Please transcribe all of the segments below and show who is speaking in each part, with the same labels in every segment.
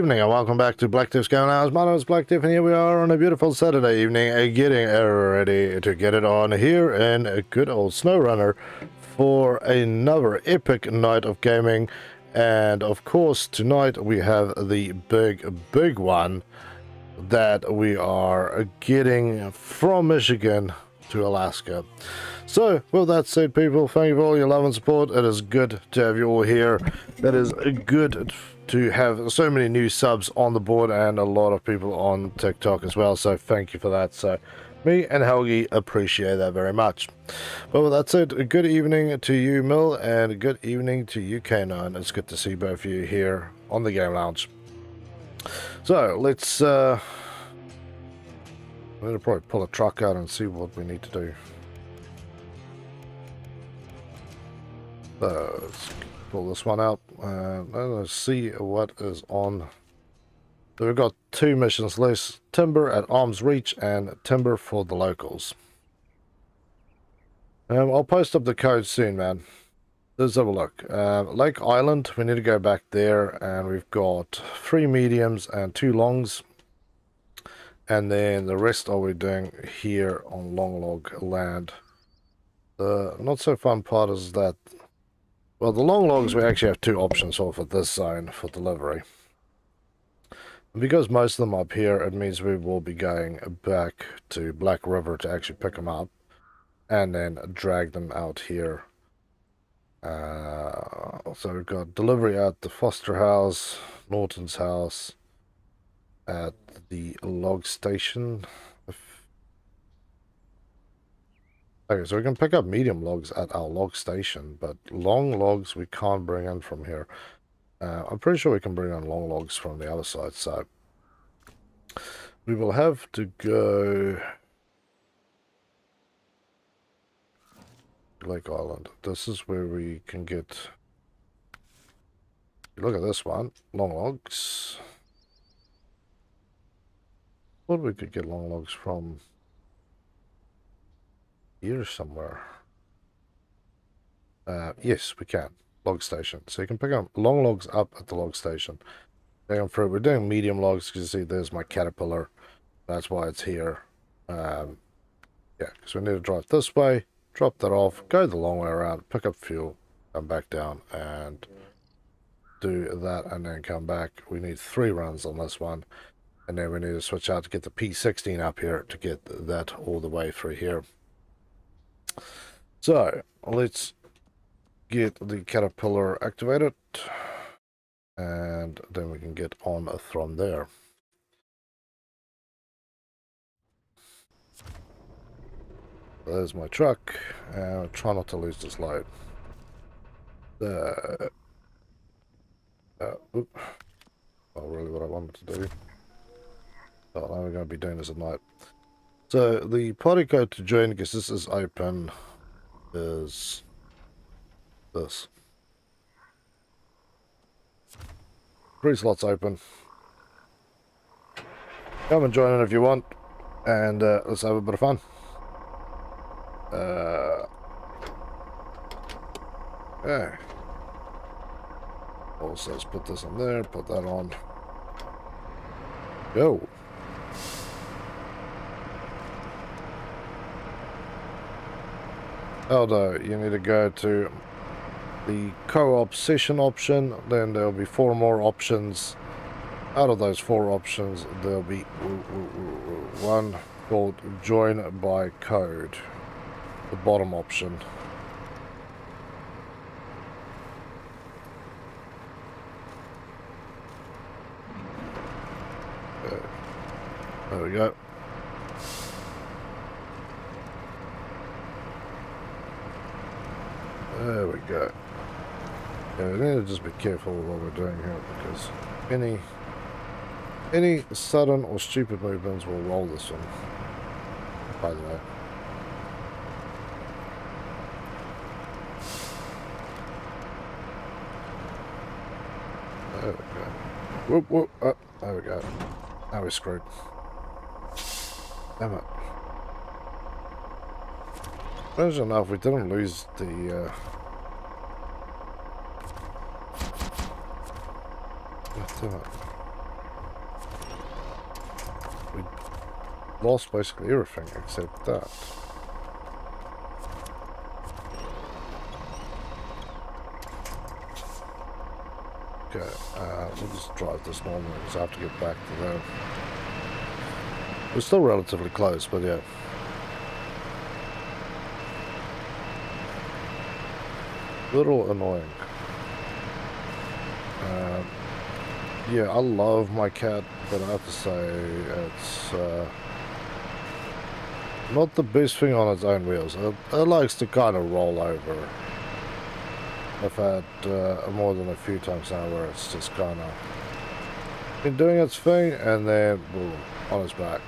Speaker 1: evening and welcome back to Black Tips Game Lounge. My name is Black Tip and here we are on a beautiful Saturday evening getting ready to get it on here in a good old SnowRunner for another epic night of gaming. And of course tonight we have the big one that we are getting from Michigan to Alaska. So with that said, people, thank you for all your love and support. It is good to have you all here. It is good to have so many new subs on the board and a lot of people on TikTok as well, so thank you for that. So me and Helgi appreciate that very much. But with that said, good evening to you, Mill, and good evening to you, K9. It's good to see both of you here on the Game Lounge. So let's I'm gonna probably pull a truck out and see what we need to do. So let's pull this one out and let's see what is on. So we've got two missions left: timber at arm's reach and timber for the locals. I'll post up the code soon, man. Let's have a look. Lake Island, we need to go back there, and we've got 3 mediums and 2 longs, and then the rest are we doing here on long log land. The not so fun part is that, well, the long logs we actually have 2 options for this zone for delivery. And because most of them are up here, it means we will be going back to Black River to actually pick them up and then drag them out here. So we've got delivery at the Foster House, Norton's house, at the log station. Okay, so we can pick up medium logs at our log station, but long logs we can't bring in from here. I'm pretty sure we can bring in long logs from the other side, so we will have to go Lake Island. This is where we can get, look at this one, long logs. Thought we could get long logs from here somewhere. Yes, we can. Log station. So you can pick up long logs up at the log station. We're doing medium logs because you see there's my caterpillar. That's why it's here. Yeah, because we need to drive this way, drop that off, go the long way around, pick up fuel, come back down and do that, and then come back. We need 3 runs on this one, and then we need to switch out to get the P16 up here to get that all the way through here. So let's get the caterpillar activated, and then we can get on from there. There's my truck, and I'll try not to lose this load. Not really what I wanted to do. Oh, now we're going to be doing this at night. So the party code to join, because this is open, is this. 3 slots open. Come and join in if you want, and let's have a bit of fun. Okay. Also, let's put this in there, put that on. Go. Although you need to go to the co-op session option, then there'll be 4 more options. Out of those 4 options, there'll be one called join by code, the bottom option. There we go. There we go. Yeah, we need to just be careful with what we're doing here, because any sudden or stupid movements will roll this one, by the way. There we go. Whoop, whoop. Oh, there we go. Now we're screwed. Damn it. Strange enough, we didn't lose the damn it. lost basically everything except that. Okay, we'll just drive this normally because I have to get back to there. We're still relatively close, but yeah. Little annoying. Yeah, I love my cat, but I have to say it's not the best thing on its own wheels. It likes to kind of roll over. I've had more than a few times now where it's just kind of been doing its thing and then boom, on its back.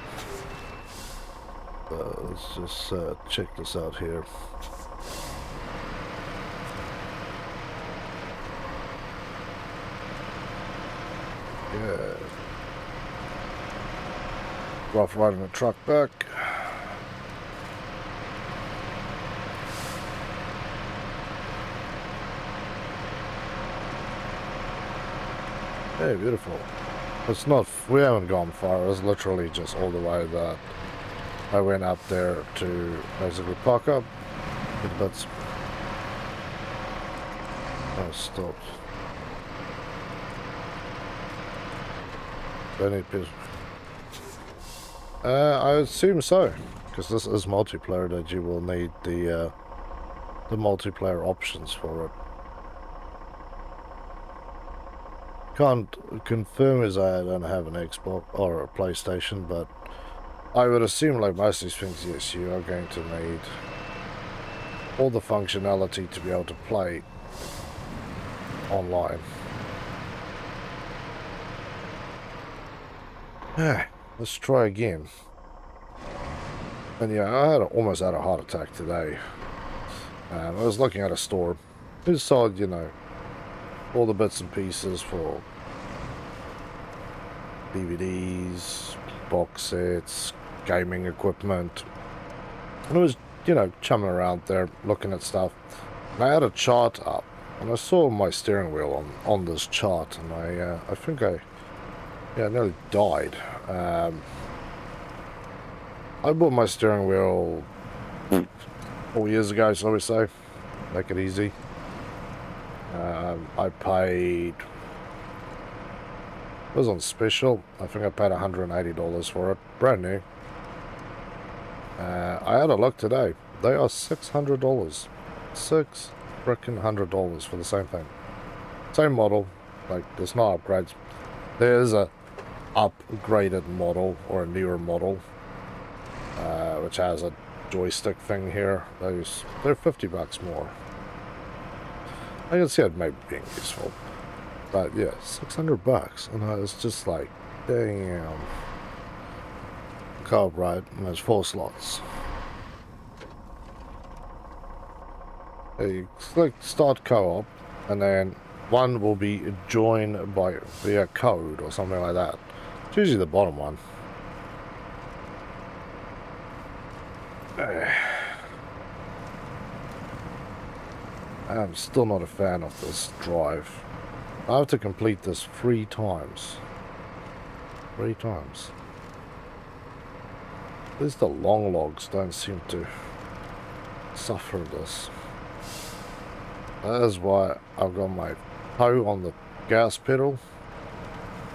Speaker 1: Let's just check this out here. Yeah. Rough riding the truck back. Hey, beautiful. It's not, we haven't gone far. It was literally just all the way that I went up there to basically park up. But I stopped. I assume so, because this is multiplayer that you will need the multiplayer options for it. Can't confirm as I don't have an Xbox or a PlayStation, but I would assume like most of these things, yes, you are going to need all the functionality to be able to play online. Let's try again. And yeah, I almost had a heart attack today. I was looking at a store. Who sold, you know, all the bits and pieces for DVDs, box sets, gaming equipment. And I was, you know, chumming around there looking at stuff. And I had a chart up, and I saw my steering wheel on this chart, and I think I nearly died. I bought my steering wheel 4 years ago, so we say, make it easy. I paid, it was on special, I think I paid $180 for it, brand new. I had a look today, they are $600, $600 for the same thing. Same model, like there's no upgrades. There's a upgraded model or a newer model, which has a joystick thing here. They're $50 more. I can see it maybe being useful, but yeah, $600, and it's just like, damn. Co-op, right? And there's 4 slots. You click start co-op, and then one will be joined via code or something like that. It's usually the bottom one. I'm still not a fan of this drive. I have to complete this 3 times. 3 times. At least the long logs don't seem to suffer this. That is why I've got my toe on the gas pedal.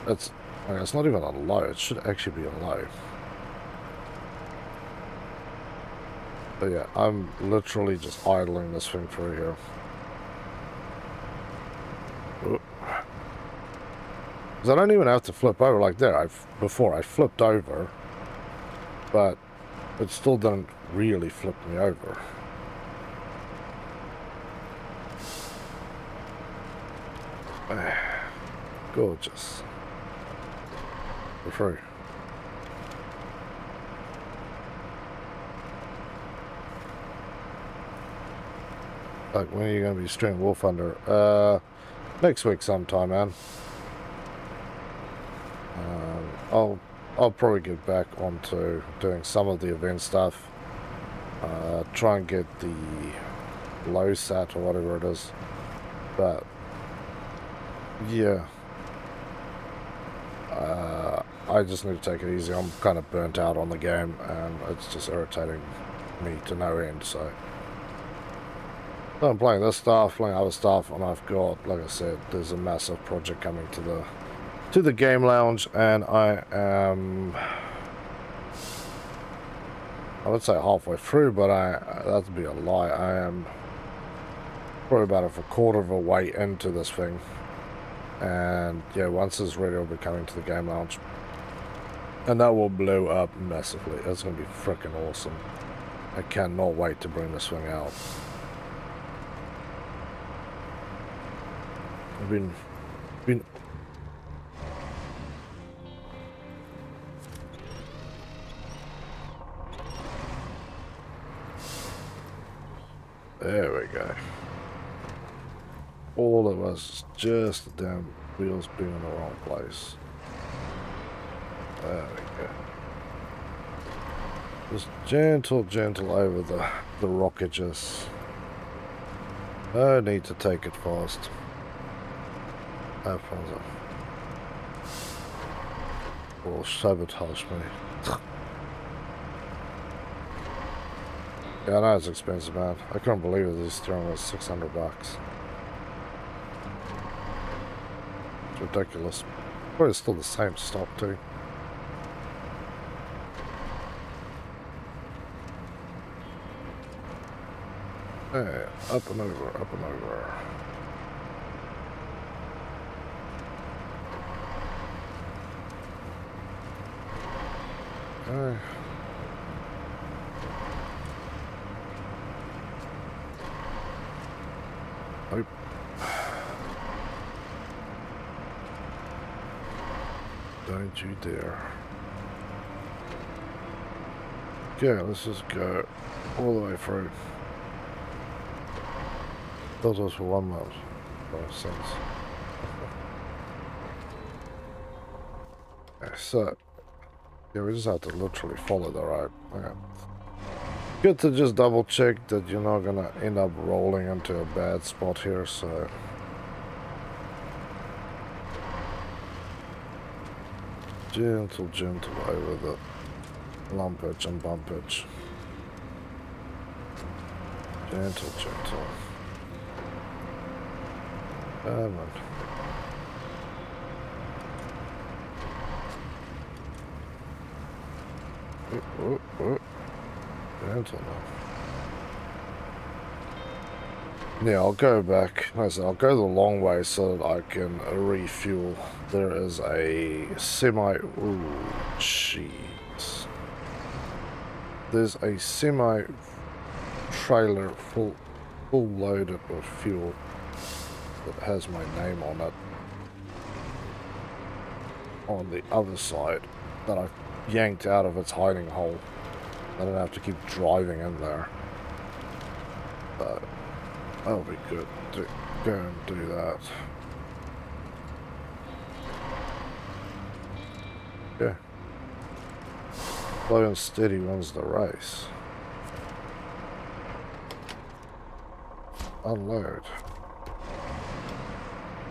Speaker 1: It's not even a low, it should actually be a low. But yeah, I'm literally just idling this thing through here. Because I don't even have to flip over like there. Before I flipped over, but it still didn't really flip me over. Gorgeous. We're through. Like, when are you going to be streaming War Thunder? Next week sometime, man. I'll probably get back onto doing some of the event stuff. Try and get the low sat or whatever it is. But yeah, I just need to take it easy. I'm kind of burnt out on the game, and it's just irritating me to no end, so I'm playing this stuff, playing other stuff, and I've got, like I said, there's a massive project coming to the game lounge, and I am, I would say halfway through, but that'd be a lie. I am probably about a quarter of a way into this thing, and yeah, once it's ready, I'll be coming to the game lounge, and that will blow up massively. It's gonna be freaking awesome. I cannot wait to bring this thing out. I've been there we go. All of us is just the damn wheels being in the wrong place. There we go. Just gentle over the rockages. No need to take it fast. Alfonso. Or sabotage me. Yeah, I know it's expensive, man. I couldn't believe it. This throwing was $600. It's ridiculous. But it's still the same stock too. Yeah, up and over, up and over. Okay. Nope. Don't you dare. Okay, let's just go all the way through. Those was for 1 month. Oh, sense. Okay, so yeah, we just have to literally follow the road. Okay. Good to just double check that you're not gonna end up rolling into a bad spot here, so gentle over the lump edge and bump edge. Gentle. Come on. Oh. Gentle now. Yeah, I'll go back. Like I said, I'll go the long way so that I can refuel. There is a semi. Ooh, jeez. There's a semi trailer full loaded with fuel that has my name on it on the other side that I've yanked out of its hiding hole. I don't have to keep driving in there, but that'll be good to go and do that. Yeah, slow and steady wins the race. Unload.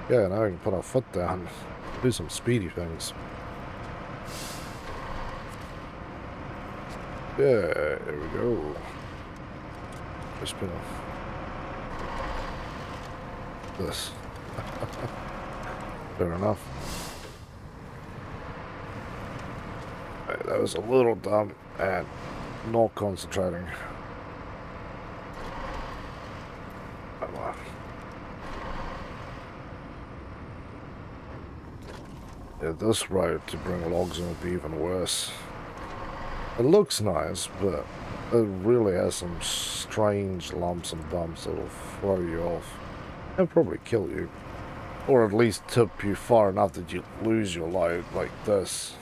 Speaker 1: Yeah, now we can put our foot down, do some speedy things. Yeah, there we go. Just been this. Fair enough. Right, that was a little dumb and not concentrating. Come on. Yeah, this road to bring logs in would be even worse. It looks nice, but it really has some strange lumps and bumps that'll throw you off and probably kill you, or at least tip you far enough that you lose your load like this.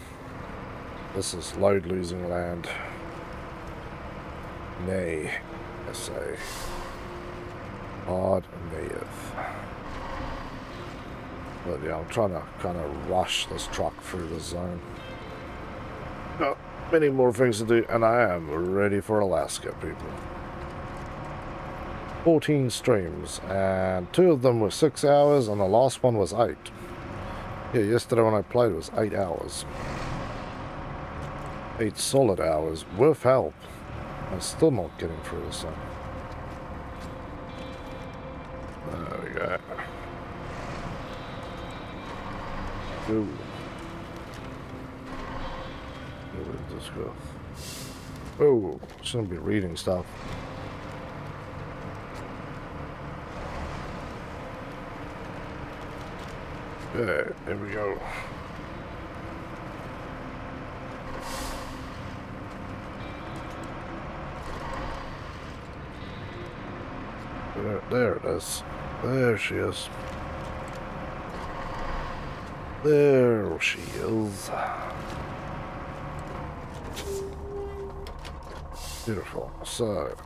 Speaker 1: This is load losing land. Nay, I say. Hard mayeth. But yeah, I'm trying to kind of rush this truck through the zone. Oh, many more things to do, and I am ready for Alaska, people. 14 streams, and 2 of them were 6 hours, and the last one was 8. Yeah, yesterday when I played it was 8 hours. 8 solid hours with help. I'm still not getting through this thing. There we go. Ooh. Where did this go? Oh, shouldn't be reading stuff. Yeah, there we go. There it is. There she is. There she is. Beautiful. So,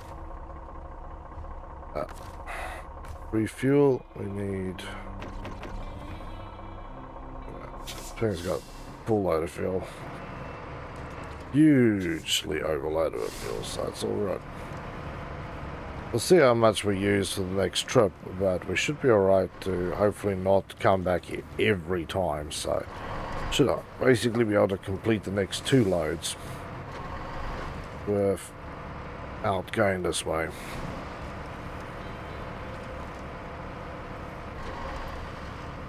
Speaker 1: refuel. We need. Thing's got full load of fuel. Hugely overloaded with fuel, so it's alright. We'll see how much we use for the next trip, but we should be alright to hopefully not come back here every time, so should I basically be able to complete the next 2 loads without going this way.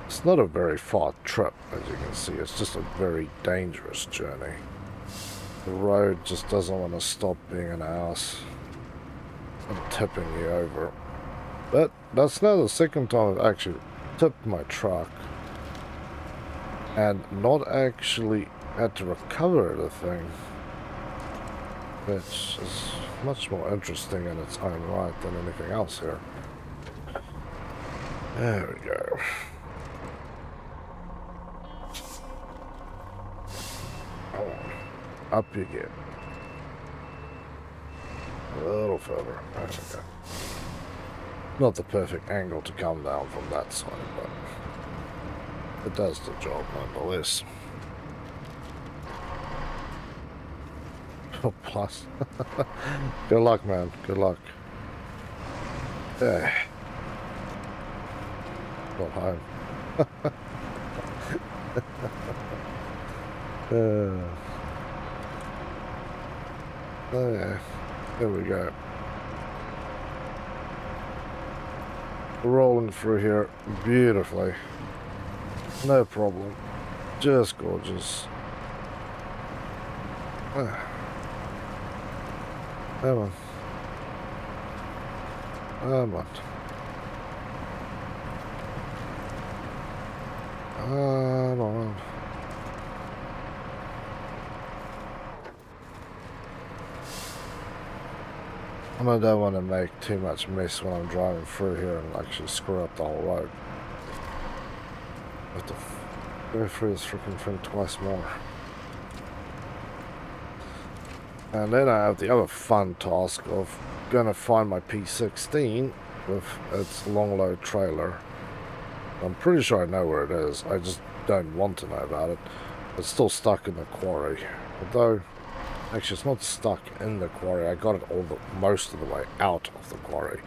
Speaker 1: It's not a very far trip, as you can see. It's just a very dangerous journey. The road just doesn't want to stop being an ass and tipping you over. But that's now the second time I've actually tipped my truck and not actually had to recover the thing, which is much more interesting in its own right than anything else here. There we go. Up you get. A little further. There we go. Not the perfect angle to come down from that side, but it does the job nonetheless. Oh, plus. Good luck, man. Good luck. Yeah. Not home. Oh yeah, there we go. Rolling through here beautifully. No problem. Just gorgeous. Come on. Come on. Come on. I don't want to make too much mess when I'm driving through here and actually screw up the whole road. I have to go through this freaking thing twice more. And then I have the other fun task of going to find my P16 with its long load trailer. I'm pretty sure I know where it is. I just don't want to know about it. It's still stuck in the quarry. Although, actually, it's not stuck in the quarry. I got it most of the way out of the quarry,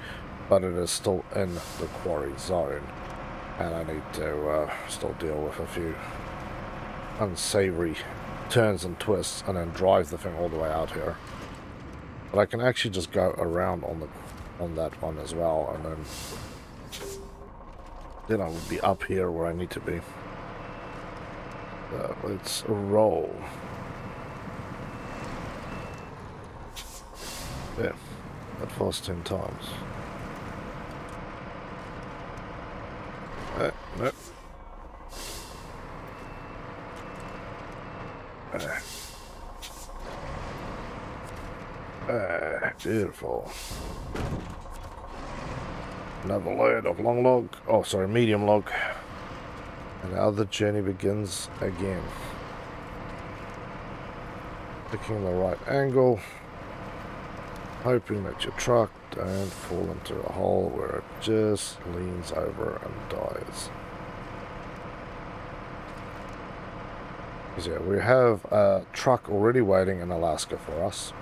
Speaker 1: but it is still in the quarry zone, and I need to still deal with a few unsavory turns and twists, and then drive the thing all the way out here. But I can actually just go around on that one as well, and then I will be up here where I need to be. Let's roll. Yeah, that fast 10 times. Nope. Beautiful. Another load of long log. Oh, sorry, medium log. And now the journey begins again. Picking the right angle. Hoping that your truck don't fall into a hole where it just leans over and dies. Because yeah, we have a truck already waiting in Alaska for us.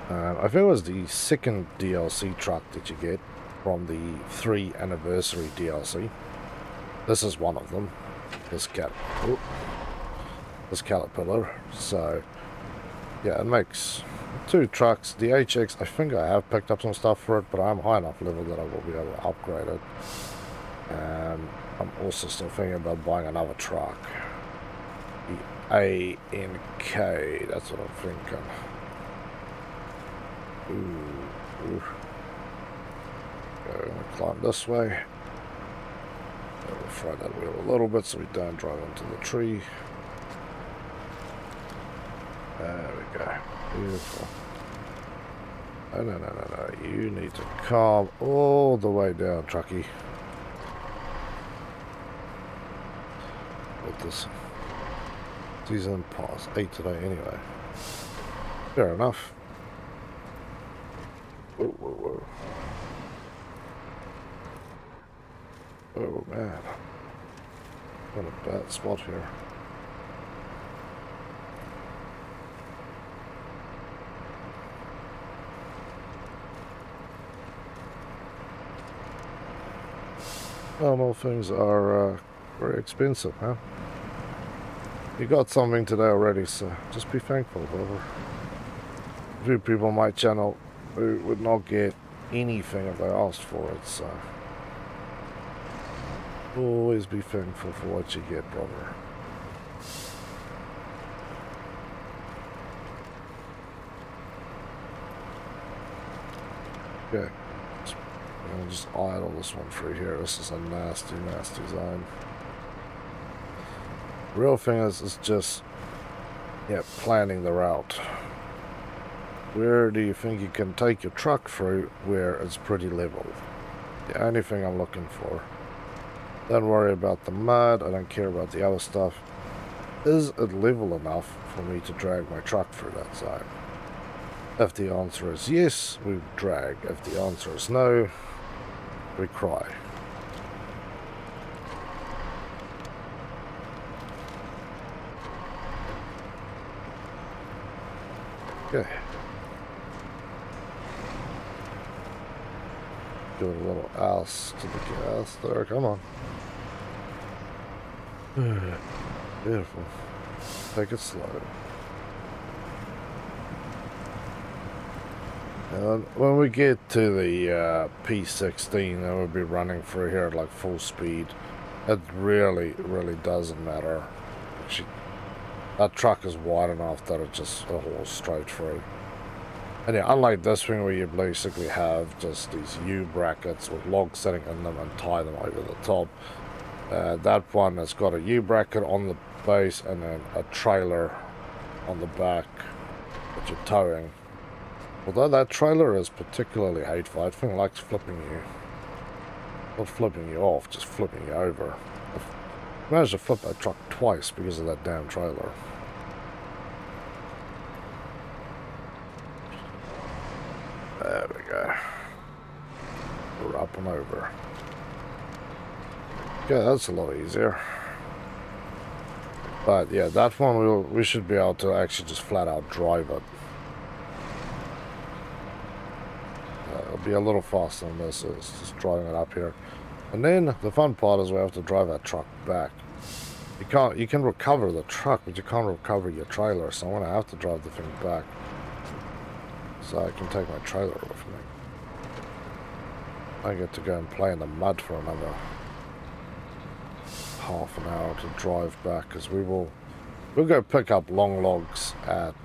Speaker 1: I think it was the second DLC truck that you get from the 3 anniversary DLC. This is one of them. This cat. Oh. this Caterpillar. So yeah, it makes 2 trucks. The HX, I think I have picked up some stuff for it, but I'm high enough level that I will be able to upgrade it. And I'm also still thinking about buying another truck. The ANK, that's what I'm thinking. Ooh. Okay, I'm gonna climb this way. We'll fry that wheel a little bit so we don't drive into the tree. There we go. Beautiful. Oh, no. You need to calm all the way down, trucky. With this season past 8 today anyway. Fair enough. Whoa. Oh man. What a bad spot here. Normal things are very expensive, huh? You got something today already, so just be thankful, brother. A few people on my channel who would not get anything if they asked for it, so always be thankful for what you get, brother. Okay. I'll just idle this one through here. This is a nasty zone. Real thing is just, yeah, planning the route. Where do you think you can take your truck through where it's pretty level? The only thing I'm looking for. Don't worry about the mud. I don't care about the other stuff. Is it level enough for me to drag my truck through that zone? If the answer is yes, we drag. If the answer is no, we cry. Okay. Give it a little ass to the gas there. Come on. Beautiful. Take it slow. And when we get to the P16, then we'll be running through here at like full speed. It really doesn't matter. Actually, that truck is wide enough that it just hauls straight through. And yeah, unlike this thing where you basically have just these U-brackets with logs sitting in them and tie them over the top. That one has got a U-bracket on the base and then a trailer on the back that you're towing. Although that trailer is particularly hateful, that thing likes flipping you. Not flipping you off, just flipping you over. I managed to flip that truck twice because of that damn trailer. There we go. We're up and over. Okay, that's a lot easier. But yeah, that one we should be able to actually just flat out drive it. It'll be a little faster than this is, just driving it up here. And then the fun part is we have to drive that truck back. You can recover the truck, but you can't recover your trailer, so I'm gonna have to drive the thing back. So I can take my trailer with me. I get to go and play in the mud for another half an hour to drive back, because we'll go pick up long logs at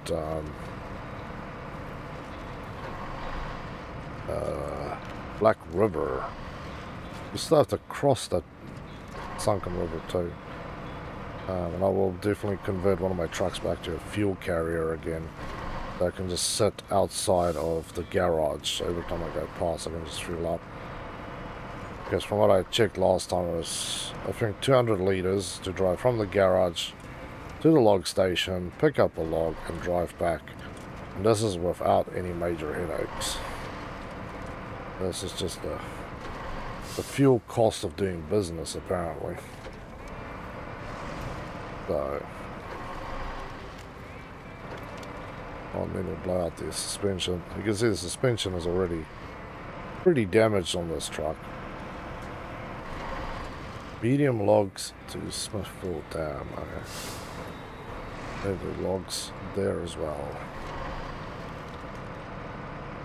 Speaker 1: Black River. We still have to cross that sunken river too. And I will definitely convert one of my trucks back to a fuel carrier again. So I can just sit outside of the garage. So every time I go past, I can just fuel up. Because from what I checked last time, it was, I think, 200 litres to drive from the garage to the log station, pick up a log, and drive back. And this is without any major headaches. This is just the fuel cost of doing business, apparently. So, I'll need to blow out the suspension. You can see the suspension is already pretty damaged on this truck. Medium logs to Smithville Dam. Okay. Maybe logs there as well.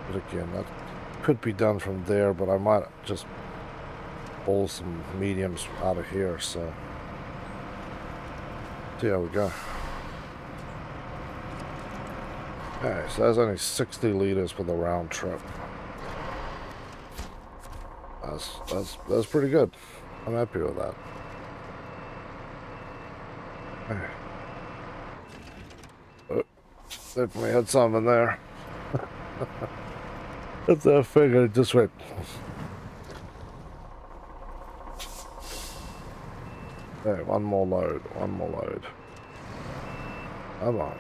Speaker 1: But again, that could be done from there, but I might just pull some mediums out of here, so there we go. Okay, so that's only 60 liters for the round trip. That's pretty good. I'm happy with that. Oh, definitely had some in there. That's a figure. Just wait. Okay, one more load. One more load. Come on.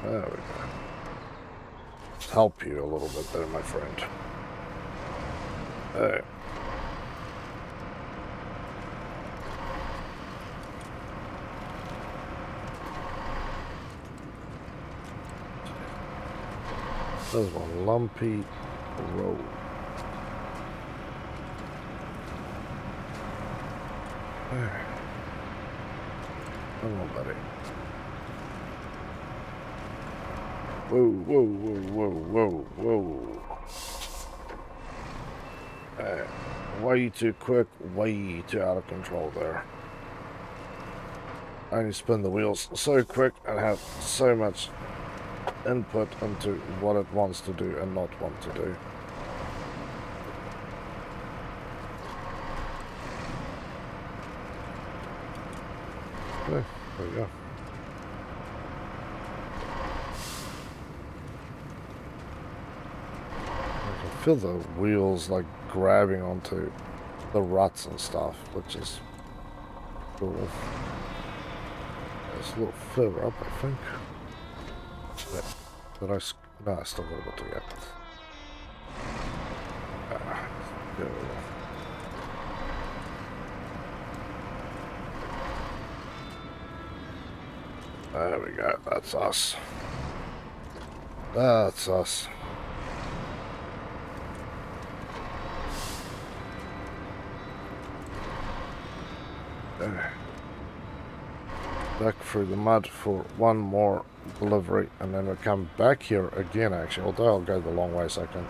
Speaker 1: There we go. Let's help you a little bit there, my friend. Hey. There's one lumpy road. There. Come on, buddy. Whoa, whoa, whoa, whoa, whoa, whoa. Way too quick, way too out of control there. I only spin the wheels so quick and have so much input into what it wants to do and not want to do. Okay, there we go. I can feel the wheels like grabbing onto the ruts and stuff, which is cool. It's a little further up, I think. But I still got a bit to get. Go. There we go. That's us. That's us. There. Back through the mud for one more delivery, and then we'll come back here again, actually, although I'll go the long way so I can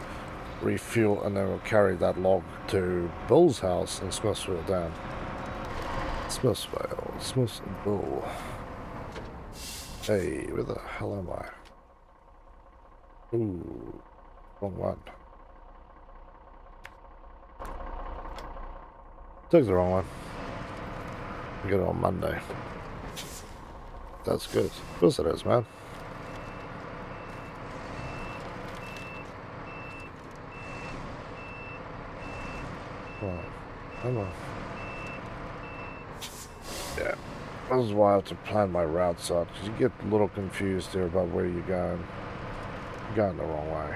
Speaker 1: refuel, and then we'll carry that log to Bill's house in Smithsville down. Smithsville. Hey, where the hell am I? Ooh, wrong one. Took the wrong one. We get it on Monday. That's good. Of course it is, man. Oh, come on. Yeah. This is why I have to plan my routes out, because you get a little confused here about where you're going. You're going the wrong way.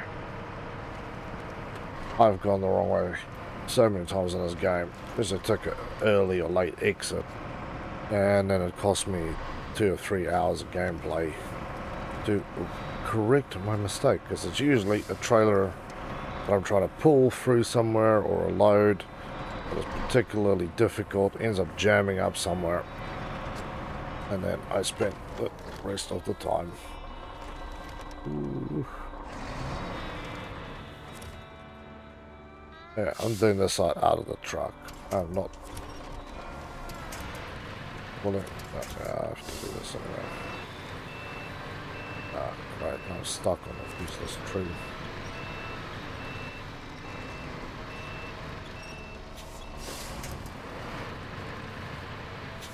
Speaker 1: I've gone the wrong way so many times in this game, because I took an early or late exit, and then it cost me 2 or 3 hours of gameplay to correct my mistake, because it's usually a trailer that I'm trying to pull through somewhere, or a load that is particularly difficult, ends up jamming up somewhere, and then I spent the rest of the time. Ooh. Yeah, I'm doing this side out of the truck. I'm not pulling. I have to do this anyway. Right, I'm stuck on a useless tree.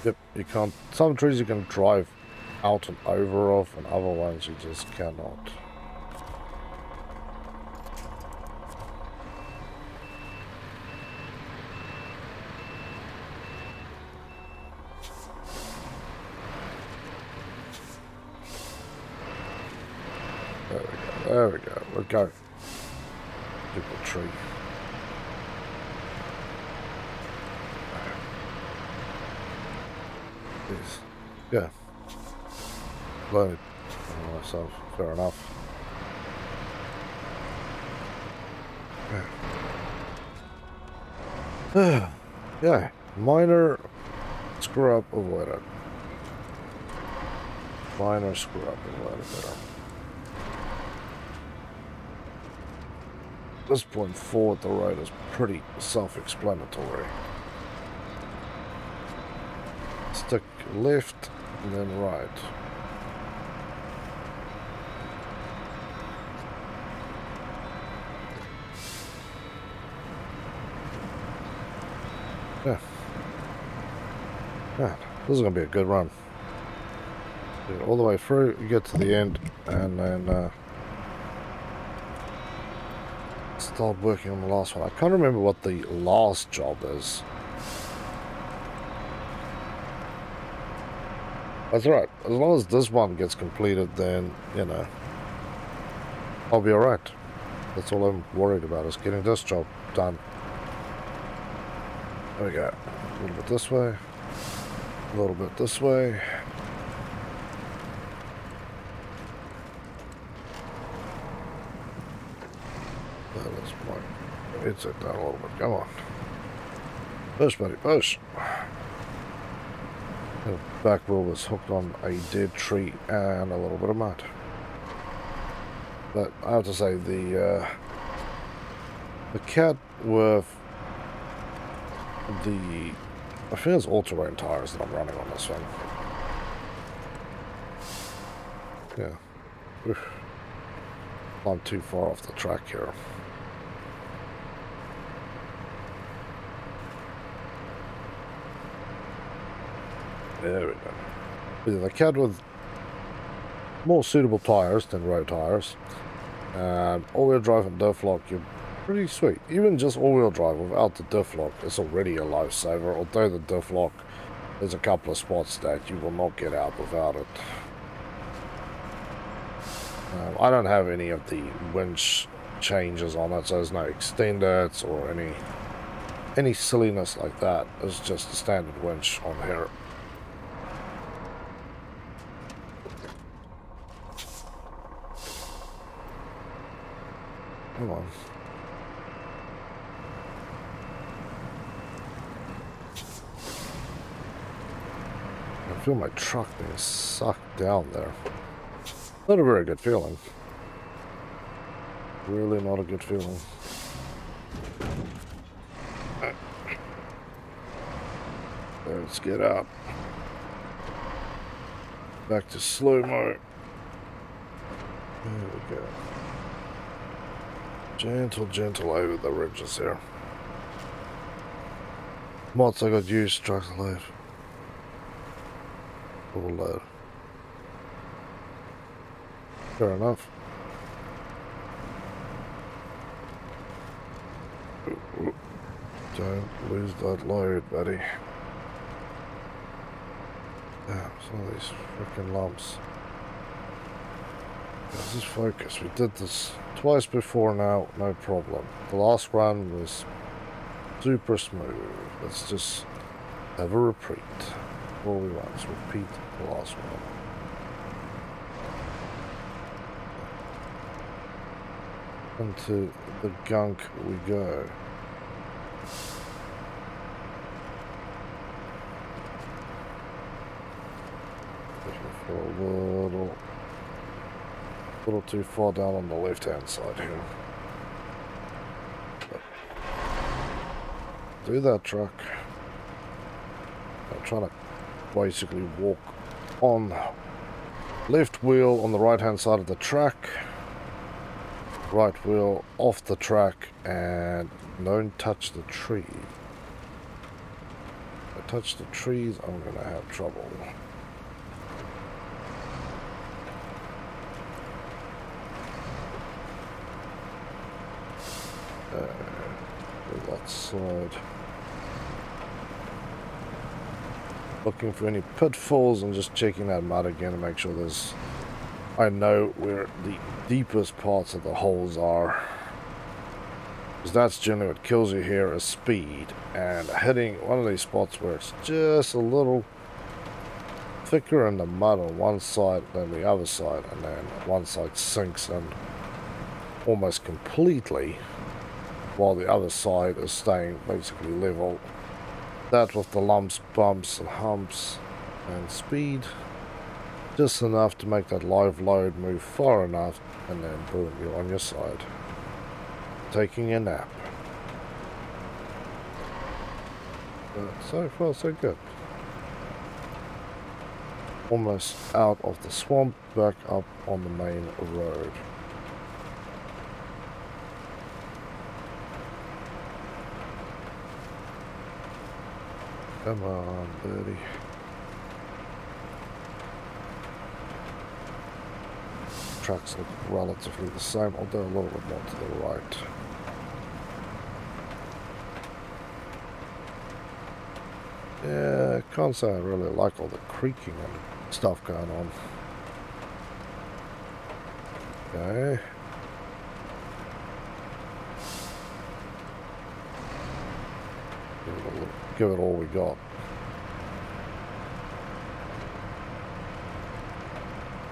Speaker 1: Yep, you can't. Some trees you can drive out and over of, and other ones you just cannot. There we go. We'll go. Get the tree. Yes. Yeah. Load myself. Fair enough. Yeah. Yeah. Minor screw up avoided. Minor screw up in the better. At this point forward, the road is pretty self-explanatory. Stick left and then right. Yeah. Yeah, this is going to be a good run. Get all the way through, you get to the end, and then start working on the last one. I can't remember what the last job is. That's right. As long as this one gets completed, then, you know, I'll be alright. That's all I'm worried about, is getting this job done. There we go. A little bit this way. A little bit this way. That is my... It's it down a little bit. Come on. Push, buddy, push. The back wheel was hooked on a dead tree and a little bit of mud. But I have to say, the cat with the... I think it's all-terrain tires that I'm running on this one. Yeah. Oof. I'm too far off the track here. There we go. Yeah, the cat with more suitable tires than road tires. All-wheel drive and diff lock, you're pretty sweet. Even just all-wheel drive without the diff lock is already a lifesaver, although the diff lock, there's a couple of spots that you will not get out without it. I don't have any of the winch changes on it, so there's no extenders or any silliness like that. It's just a standard winch on here. Come on. I feel my truck being sucked down there. Not a very good feeling. Really not a good feeling. Let's get up. Back to slow-mo. There we go. Gentle, gentle over the ridges here. Mods I got used, trucks load. Full load. Fair enough. Ooh. Don't lose that load, buddy. Damn, some of these freaking lumps. This is focus. We did this twice before now, no problem. The last run was super smooth. Let's just have a repeat. All we want is repeat the last one. Into the gunk we go. For a little too far down on the left hand side here. But do that, truck. I'm trying to basically walk on left wheel on the right hand side of the track, right wheel off the track, and don't touch the tree. If I touch the trees, I'm gonna have trouble. That side. Looking for any pitfalls and just checking that mud again to make sure there's... I know where the deepest parts of the holes are. Because that's generally what kills you here is speed. And hitting one of these spots where it's just a little thicker in the mud on one side than the other side. And then one side sinks in almost completely, while the other side is staying basically level. That with the lumps, bumps and humps and speed Just enough to make that live load move far enough, and then boom, you're on your side. Taking a nap. But so far so good. Almost out of the swamp, back up on the main road. Come on, birdie. Tracks look relatively the same, although a little bit more to the right. Yeah, can't say I really like all the creaking and stuff going on. Okay. Give it all we got.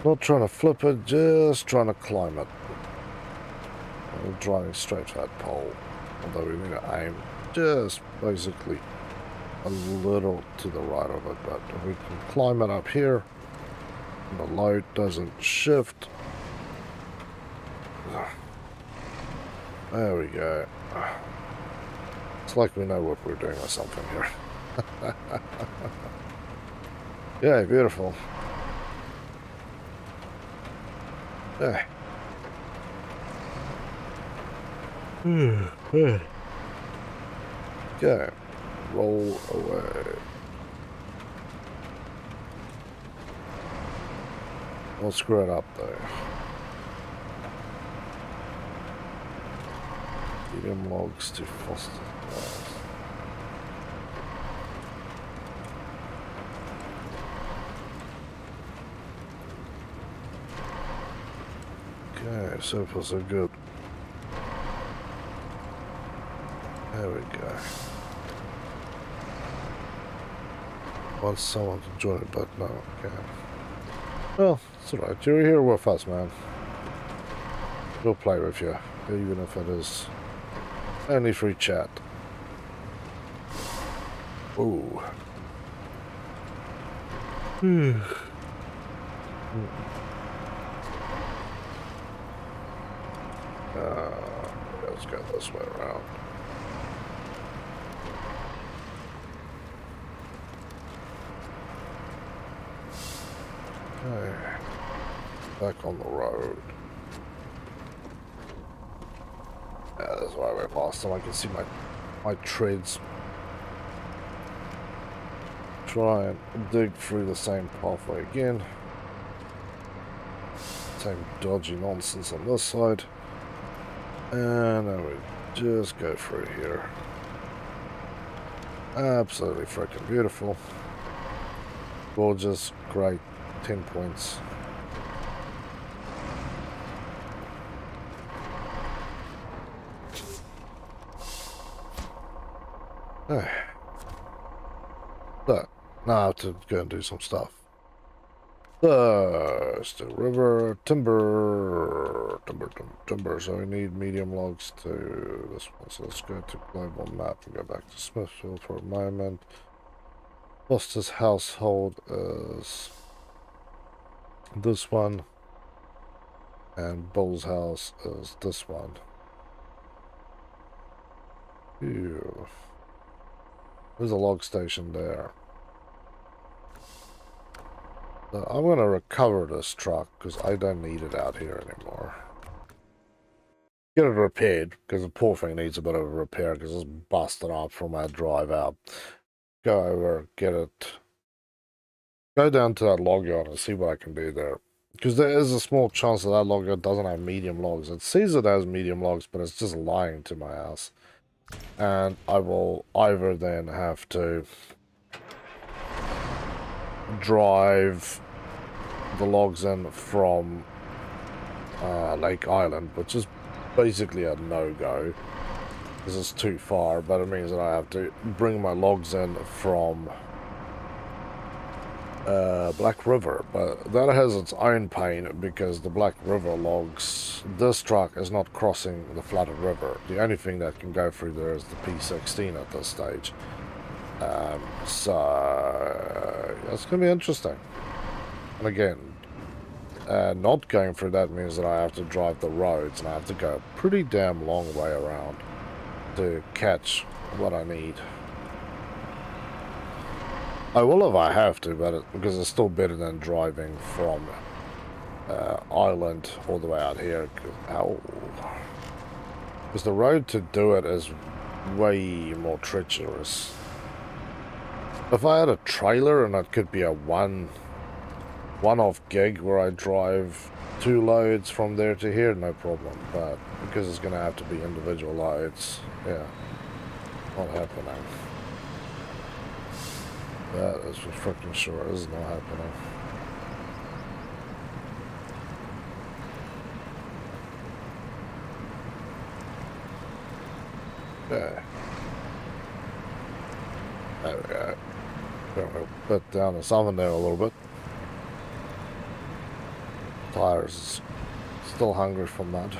Speaker 1: Not trying to flip it, just trying to climb it. We're driving straight to that pole. Although we need to aim just basically a little to the right of it, but if we can climb it up here and the load doesn't shift. There we go. It's like we know what we're doing or something here. Yeah, beautiful. Yeah. Okay. Roll away. We'll screw it up though. Medium logs to foster. Okay, so far so good. There we go. Want someone to join it, but no, okay. Well, it's alright. You're here with us, man. We'll play with you, even if it is only free chat. Ooh. Let's go this way around. Okay. Back on the road. Yeah, that's why I went last time. I can see my treads. Try and dig through the same pathway again. Same dodgy nonsense on this side. And then we just go through here. Absolutely freaking beautiful. Gorgeous, great, 10 points. So, now I have to go and do some stuff. Still river, timber, so we need medium logs to this one. So let's go to global map and go back to Smithfield for a moment. Foster's household is this one, and Bull's house is this one. Ew. There's a log station there. So I'm going to recover this truck because I don't need it out here anymore. Get it repaired because the poor thing needs a bit of a repair because it's busted up from our drive out. Go over, get it. Go down to that log yard and see what I can do there. Because there is a small chance that that log yard doesn't have medium logs. It says it has medium logs, but it's just lying to my ass. And I will either then have to drive the logs in from Lake Island, which is basically a no-go because it's too far, but it means that I have to bring my logs in from Black River, but that has its own pain because the Black River logs, this truck is not crossing the flooded river. The only thing that can go through there is the P16 at this stage. So it's going to be interesting. And again, not going through that means that I have to drive the roads, and I have to go a pretty damn long way around to catch what I need. I will if I have to, but because it's still better than driving from Island all the way out here. Because the road to do it is way more treacherous. If I had a trailer and it could be a one-off gig where I drive 2 loads from there to here, no problem. But because it's going to have to be individual loads, yeah, not happening. That is for freaking sure. This is not happening. Okay. There we go. We'll put down the oven there a little bit. Tires still hungry from that.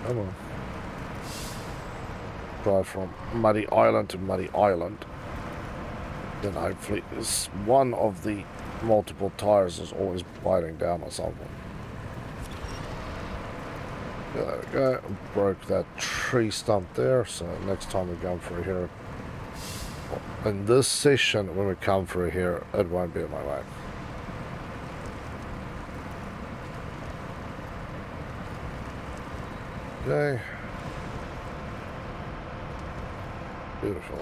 Speaker 1: Come on. Drive from Muddy Island to Muddy Island. Then hopefully this one of the multiple tires is always biting down or something. There we go. Broke that tree stump there, so next time we come through here, in this session when we come through here, it won't be in my way. Okay. Beautiful.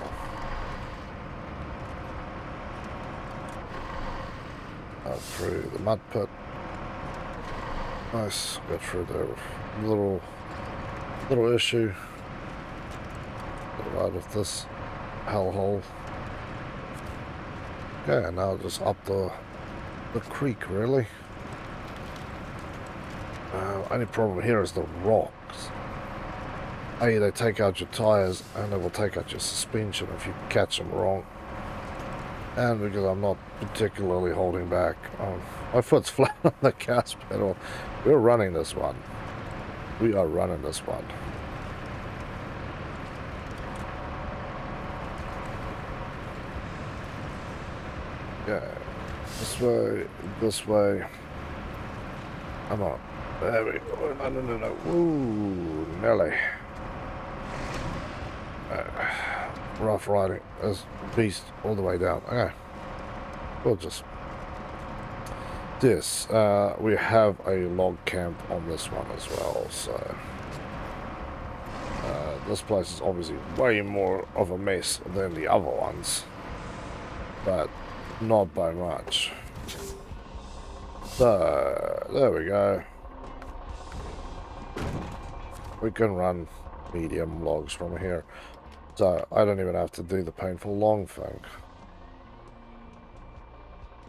Speaker 1: Out through the mud pit. Nice. Got through there with a little issue. Get out of this hellhole. Okay, now just up the creek, really. Only problem here is the rocks. They take out your tires and they will take out your suspension if you catch them wrong. And because I'm not particularly holding back, my foot's flat on the gas pedal. We're running this one. We are running this one. Yeah, this way. Come on. There we go. No. Woo, Nelly. Rough riding as beast all the way down. Okay. We'll just... This, we have a log camp on this one as well, so... this place is obviously way more of a mess than the other ones. But not by much. So, there we go. We can run medium logs from here. So, I don't even have to do the painful long thing.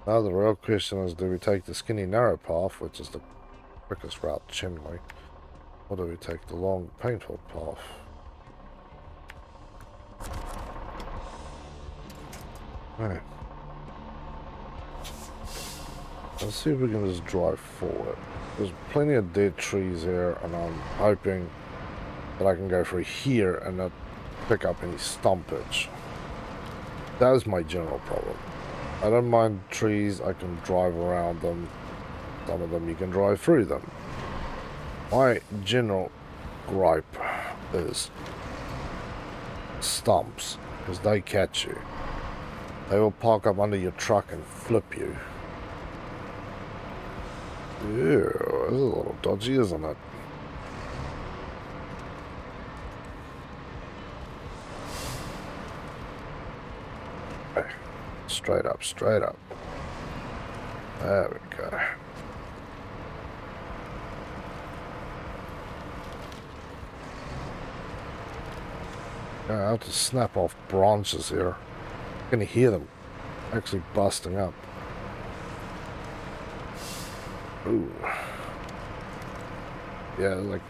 Speaker 1: Now the real question is, do we take the skinny narrow path, which is the quickest route generally, or do we take the long painful path? Right. Let's see if we can just drive forward. There's plenty of dead trees here, and I'm hoping that I can go through here and not pick up any stumpage. That is my general problem. I don't mind trees, I can drive around them. Some of them you can drive through them. My general gripe is stumps, because they catch you. They will park up under your truck and flip you. Ew, this is a little dodgy, isn't it? Straight up, straight up. There we go. I have to snap off branches here. I can hear them actually busting up. Ooh. Yeah, like...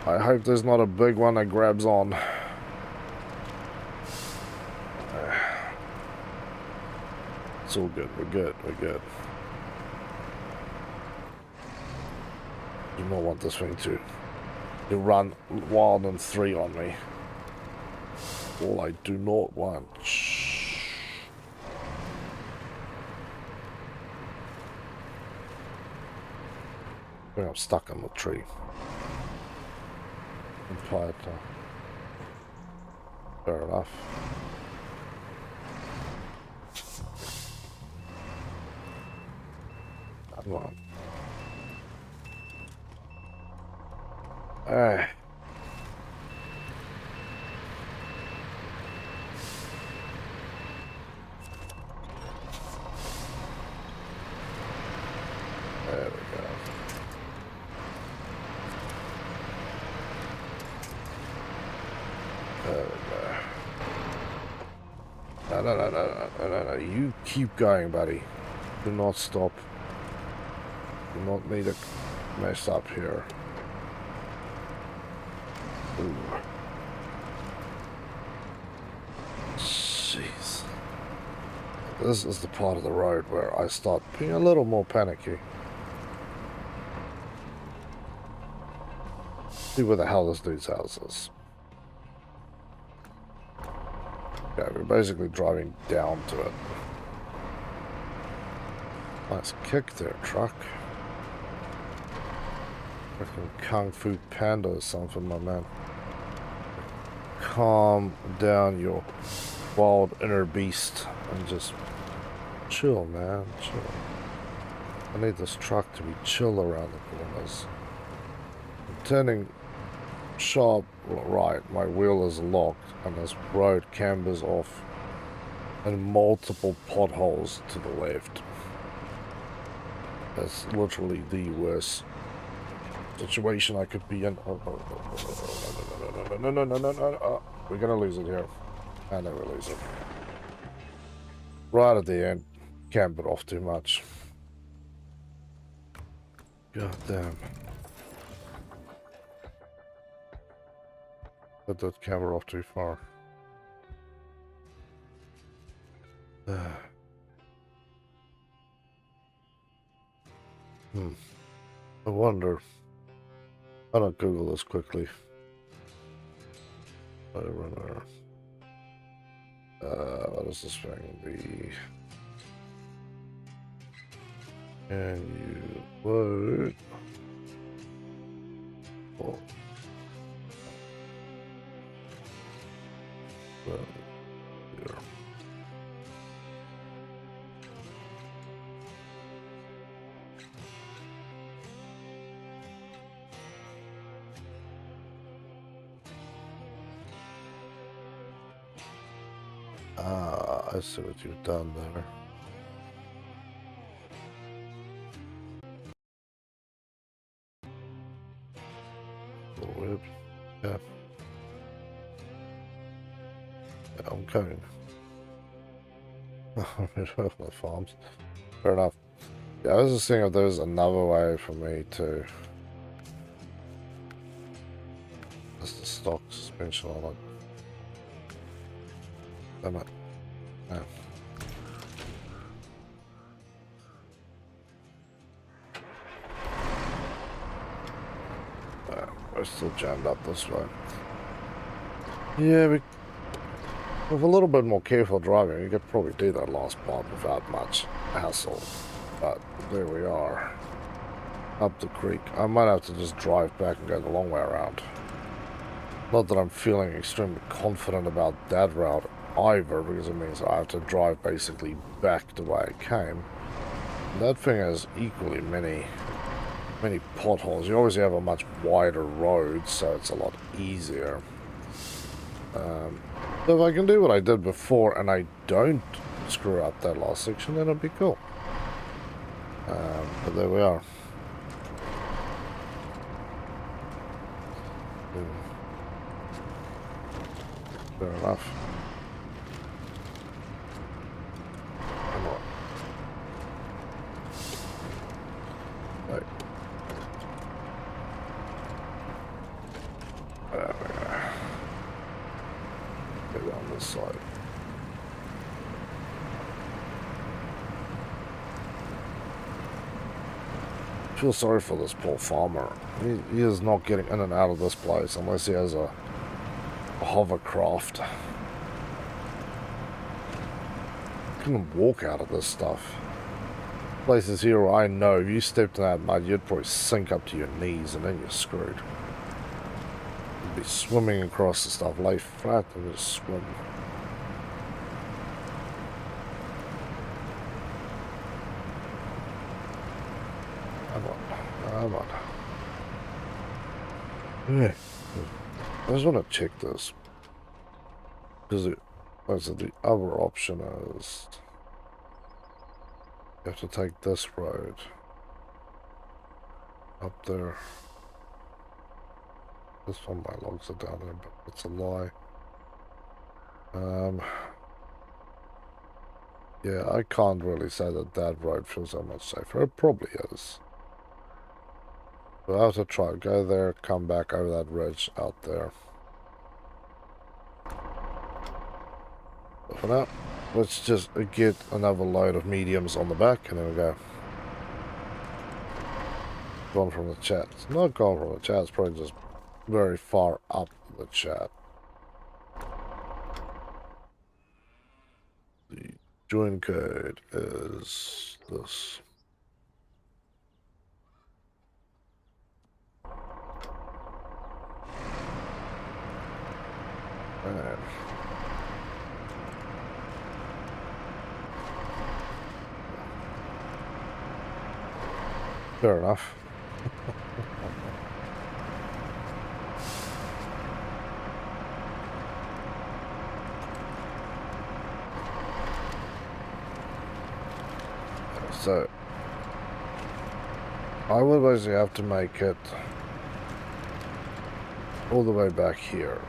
Speaker 1: I hope there's not a big one that grabs on. It's all good, we're good, we're good. Do not want this thing to run wild and 3 on me. All I do not want. Shh. I think I'm stuck in the tree. Quiet. Fair enough. Come on. Alright. There we go. There we go. No. You keep going, buddy. Do not stop. Do not need to mess up here. Ooh. Jeez. This is the part of the road where I start being a little more panicky. See where the hell this dude's house is. Yeah, we're basically driving down to it. Nice kick there, truck. Freaking Kung Fu Panda or something, my man. Calm down your wild inner beast and just chill, man. Chill. I need this truck to be chill around the corners. I'm turning sharp right, my wheel is locked, and this road cambers off and multiple potholes to the left. That's literally the worst situation I could be in. No. We're gonna lose it here. I never lose it. Right at the end, cambered off too much. God damn. Let that camber off too far. I wonder. I don't Google this quickly. SnowRunner. What is this thing? Can you load? Oh. Here. I see what you've done there. A little weird. Yeah. I'm coming. The farms. Fair enough. Yeah, I was just thinking if there's another way for me to. That's the stock suspension on it. Damn it. Yeah. We're still jammed up this way. Yeah, with a little bit more careful driving, you could probably do that last part without much hassle. But there we are. Up the creek. I might have to just drive back and go the long way around. Not that I'm feeling extremely confident about that route either, because it means I have to drive basically back the way I came. That thing has equally many potholes. You obviously have a much wider road, so it's a lot easier. So if I can do what I did before and I don't screw up that last section, then it'll be cool. But there we are. Fair enough. Come on. Right. There we go. Get on this side. feel sorry for this poor farmer. He is not getting in and out of this place unless he has a hovercraft. Couldn't walk out of this stuff. Places here where I know if you stepped in that mud, you'd probably sink up to your knees and then you're screwed. You'd be swimming across the stuff, lay flat and just swim. Come on. Yeah. I just want to check this. Because the other option is you have to take this road up there. This one my logs are down there, but it's a lie. Yeah, I can't really say that that road feels that much safer. It probably is. But I have to try, go there, come back over that ridge out there. But for now, let's just get another load of mediums on the back, and then we go. Gone from the chat. It's not gone from the chat, it's probably just very far up the chat. The join code is this. And fair enough. So I would basically have to make it all the way back here.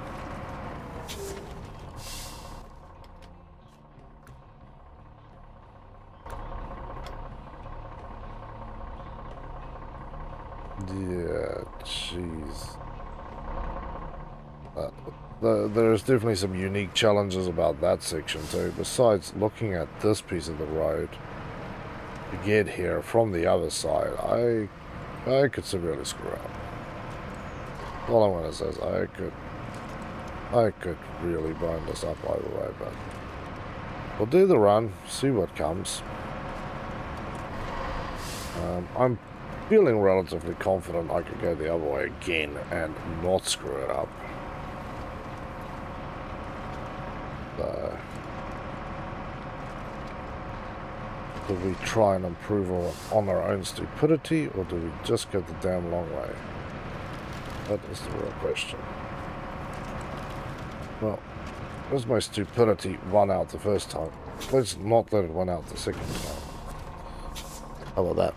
Speaker 1: Yeah, jeez. There's definitely some unique challenges about that section too, besides looking at this piece of the road to get here from the other side. I could severely screw up. All I'm gonna say is I could really bind this up either way, but we'll do the run, see what comes. I'm feeling relatively confident I could go the other way again and not screw it up. So, do we try and improve on our own stupidity, or do we just go the damn long way? That is the real question. Well, as my stupidity won out the first time, let's not let it win out the second time. How about that?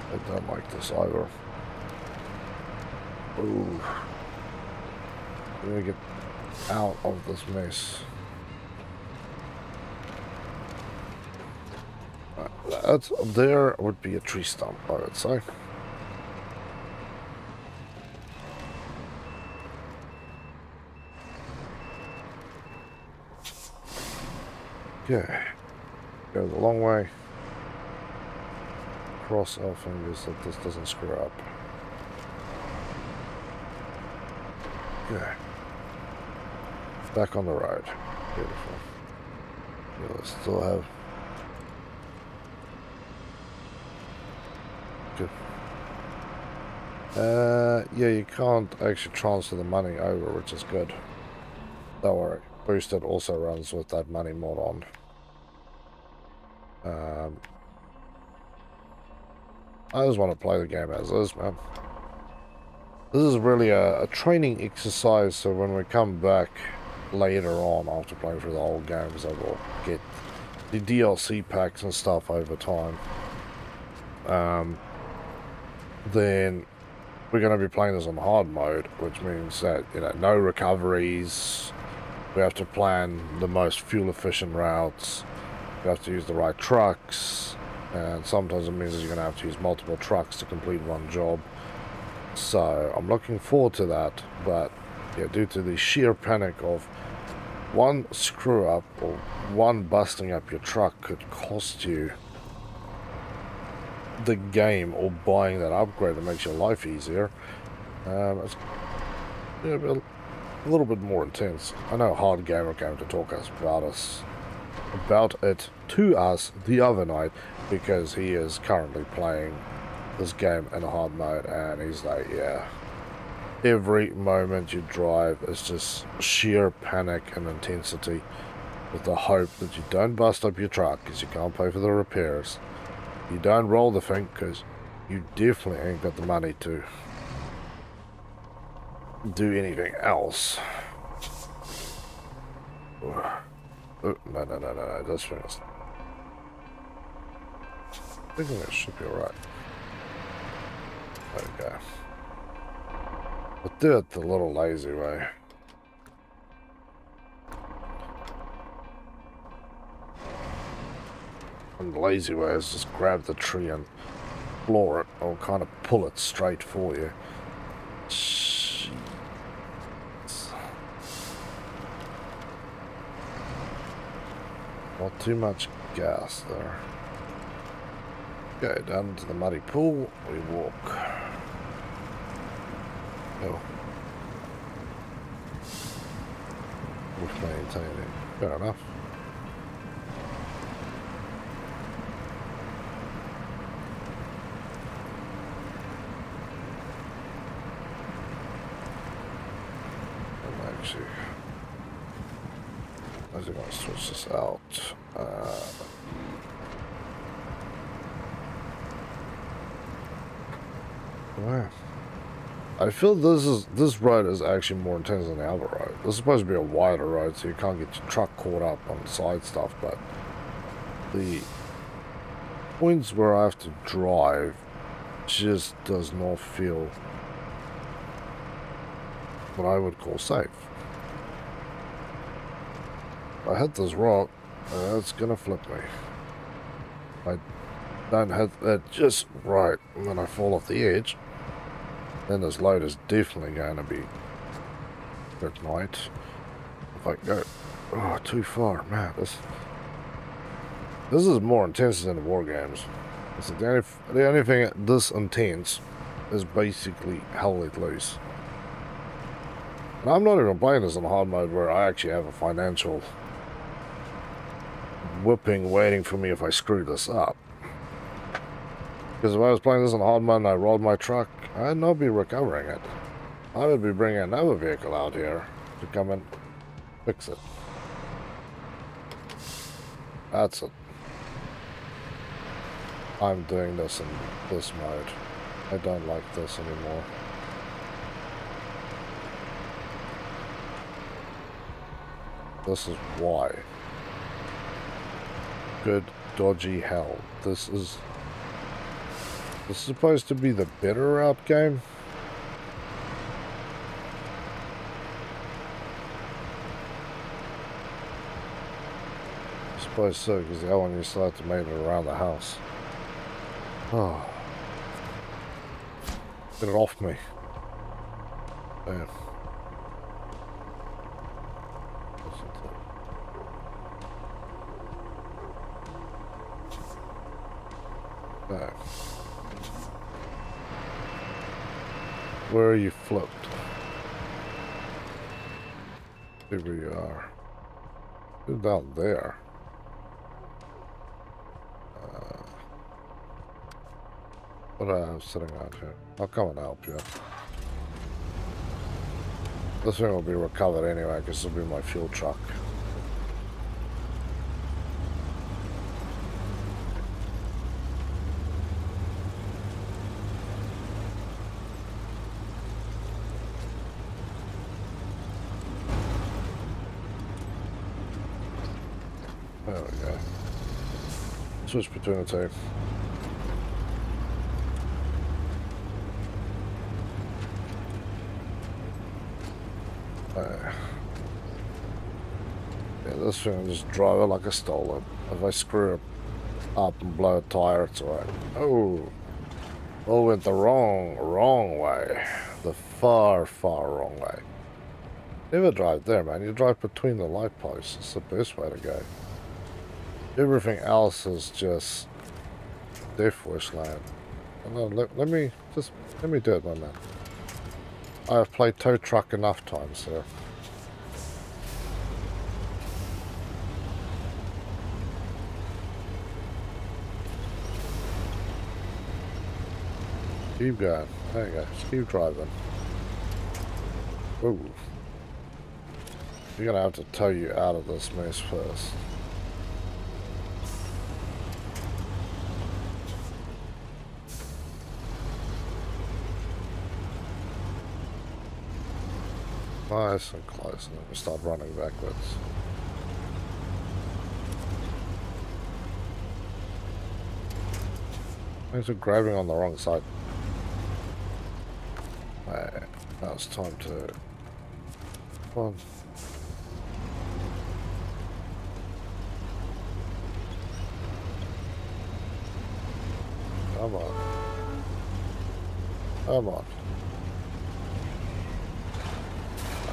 Speaker 1: I don't like this either. Ooh. Let me get out of this mess. There would be a tree stump, I would say. Okay. Go the long way. Cross our fingers that this doesn't screw up. Okay. Back on the road. Beautiful. We'll still have... Good. Yeah, you can't actually transfer the money over, which is good. Don't worry. Boosted also runs with that money mod on. I just want to play the game as is, man. This is really a training exercise, so when we come back later on after playing through the whole games, I will get the DLC packs and stuff over time. Then we're going to be playing this on hard mode, which means that, you know, no recoveries. We have to plan the most fuel efficient routes. We have to use the right trucks, and sometimes it means that you're going to have to use multiple trucks to complete one job. So I'm looking forward to that, but yeah, due to the sheer panic of one screw up or one busting up your truck could cost you the game or buying that upgrade that makes your life easier. It's a little bit more intense. I know Hard Gamer came to talk about it to us the other night because he is currently playing this game in a hard mode, and he's like, yeah, every moment you drive is just sheer panic and intensity with the hope that you don't bust up your truck because you can't pay for the repairs. You don't roll the thing because you definitely ain't got the money to do anything else. Oh, no, this thing is... I think it should be alright. Okay. But do it the little lazy way. And the lazy way is just grab the tree and floor it, or kind of pull it straight for you. Jeez. Not too much gas there. Okay, down into the muddy pool we walk. Oh. With maintaining. Fair enough. Actually, I think I'll switch this out. Wow. I feel this road is actually more intense than the other road. This is supposed to be a wider road, so you can't get your truck caught up on side stuff, but the points where I have to drive just does not feel what I would call safe. If I hit this rock, it's gonna flip me. If I don't hit it just right and then I fall off the edge, then this load is definitely going to be at night. If I go too far, man, this is more intense than the war games. The only thing this intense is basically hell let loose. And I'm not even playing this in hard mode where I actually have a financial whipping waiting for me if I screw this up. Because if I was playing this in hard mode and I rolled my truck, I'd not be recovering it. I would be bringing another vehicle out here to come and fix it. That's it. I'm doing this in this mode. I don't like this anymore. This is why. Good dodgy hell. This is supposed to be the better route game. I suppose so, because the other one you still have to make it around the house. Oh. Get it off me. Damn. No. Where are you flipped? Here we are. You're down there. What do I have sitting out here? I'll come and help you. This thing will be recovered anyway, because this will be my fuel truck. There we go. Switch between the two. Yeah, this thing will just drive it like I stole it. If I screw it up and blow a tire, it's alright. Oh, went the wrong way. The far wrong way. Never drive there, man. You drive between the light posts. It's the best way to go. Everything else is just death wasteland. No, let me do it, my man. I have played tow truck enough times, sir. Keep going. There you go. Just keep driving. Ooh. You're gonna have to tow you out of this mess first. Nice and close, and then we start running backwards. Thanks for grabbing on the wrong side. Right, now it's time to... Come on. Come on. Come on.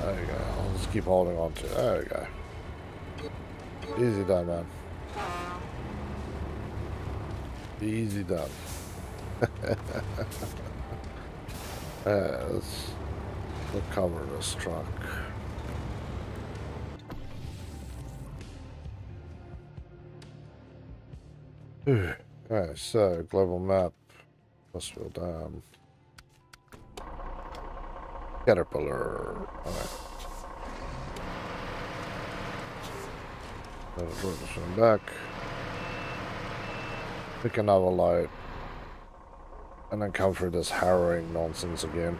Speaker 1: There you go. I'll just keep holding on to it. There you go. Easy done, man. Easy done. Let's recover this truck. Okay, so global map. Westfield Dam. Caterpillar. Alright. Swim back. Pick another light. And then come through this harrowing nonsense again.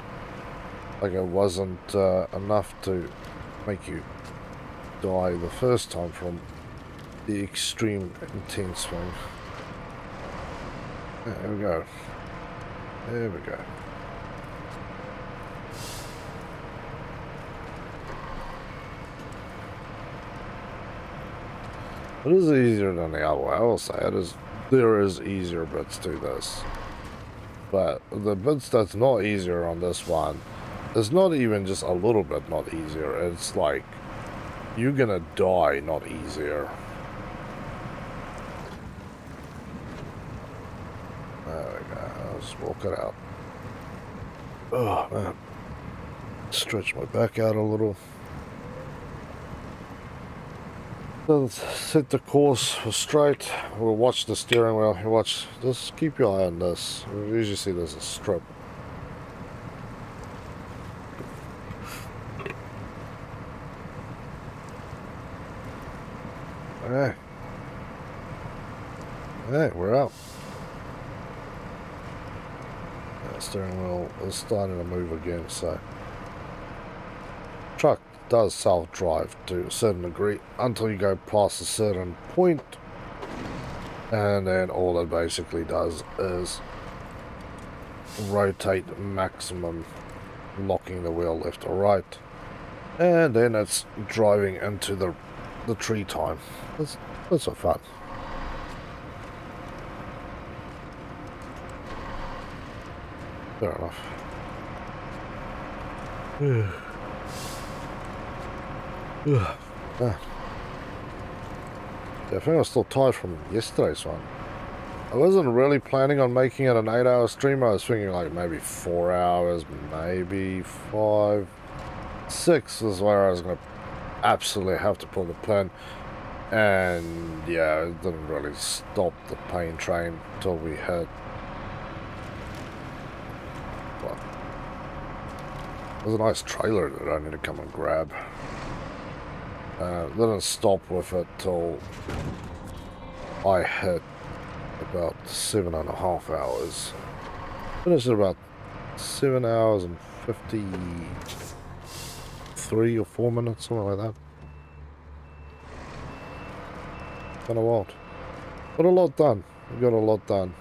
Speaker 1: Like it wasn't enough to make you die the first time from the extreme intense thing. There we go. There we go. It is easier than the other way, I will say. There is easier bits to this. But the bits that's not easier on this one, it's not even just a little bit not easier. It's like, you're gonna die not easier. There we go, I'll just walk it out. Oh man, stretch my back out a little. Let's set the course for straight. We'll watch the steering wheel. You watch, just keep your eye on this. We usually see there's a strip. Hey. Hey, we're out. The steering wheel is starting to move again, so. Truck does self-drive to a certain degree until you go past a certain point, and then all it basically does is rotate maximum, locking the wheel left or right, and then it's driving into the tree time. That's so fun. Fair enough. Yeah, I think I was still tired from yesterday's one. I wasn't really planning on making it an 8-hour stream. I was thinking like maybe 4 hours, maybe 5. 6 is where I was going to absolutely have to pull the pin. And yeah, it didn't really stop the pain train until we hit. Well, there's a nice trailer that I need to come and grab. Didn't stop with it till I hit about 7.5 hours. Finished at about 7 hours and 53 or 4 minutes, something like that. Kind of wild. Got a lot done. We got a lot done.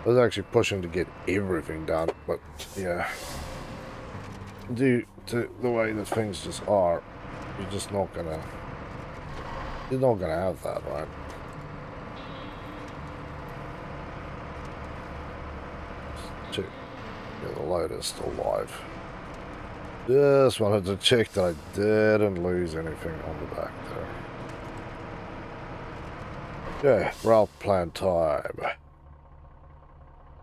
Speaker 1: I was actually pushing to get everything done, but yeah. Due to the way that things just are, you're just not gonna have that, right? Check. Yeah, the light is still live. Just wanted to check that I didn't lose anything on the back there. Yeah, route plan time.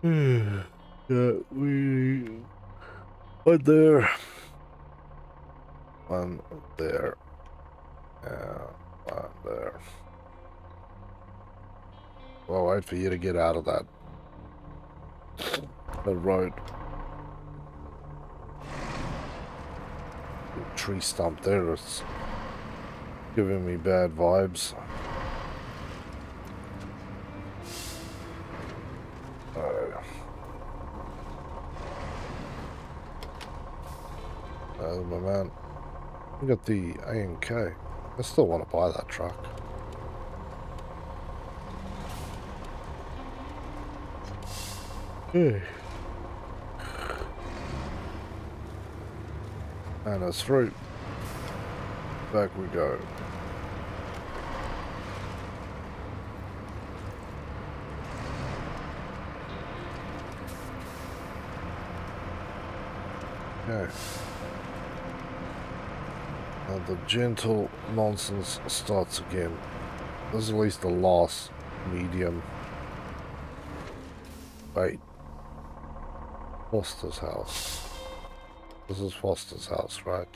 Speaker 1: Yeah, we... One there. One there. One there. Well, wait for you to get out of that road. Tree stump there. It's giving me bad vibes. My man, we got the A&K. I still want to buy that truck. Hey. And it's through. Back we go. Okay. And the gentle nonsense starts again. This is at least the last medium. Wait. Foster's house. This is Foster's house, right?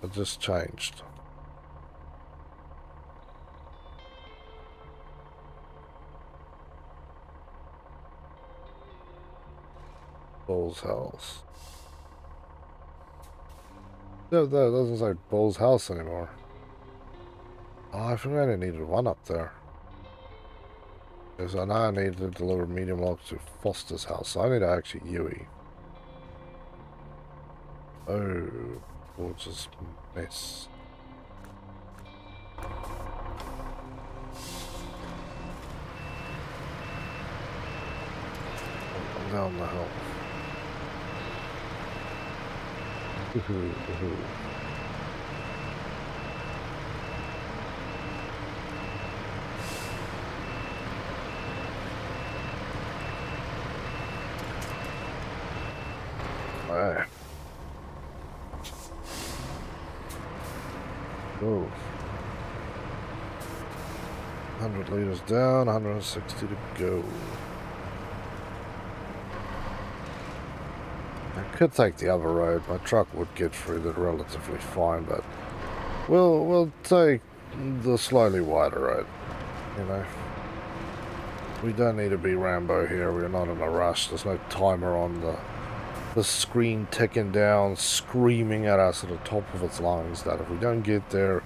Speaker 1: It just changed. Bull's house. No, that doesn't say Bull's house anymore. Oh, I think I only needed one up there. Because I know I need to deliver medium logs to Foster's house, so I need to actually UE. Oh, gorgeous mess. I'm down the hill. Alright. Go. 100 liters down, 160 to go. I could take the other road. My truck would get through that relatively fine, but we'll take the slightly wider road. You know, we don't need to be Rambo here. We're not in a rush. There's no timer on the screen ticking down, screaming at us at the top of its lungs that if we don't get there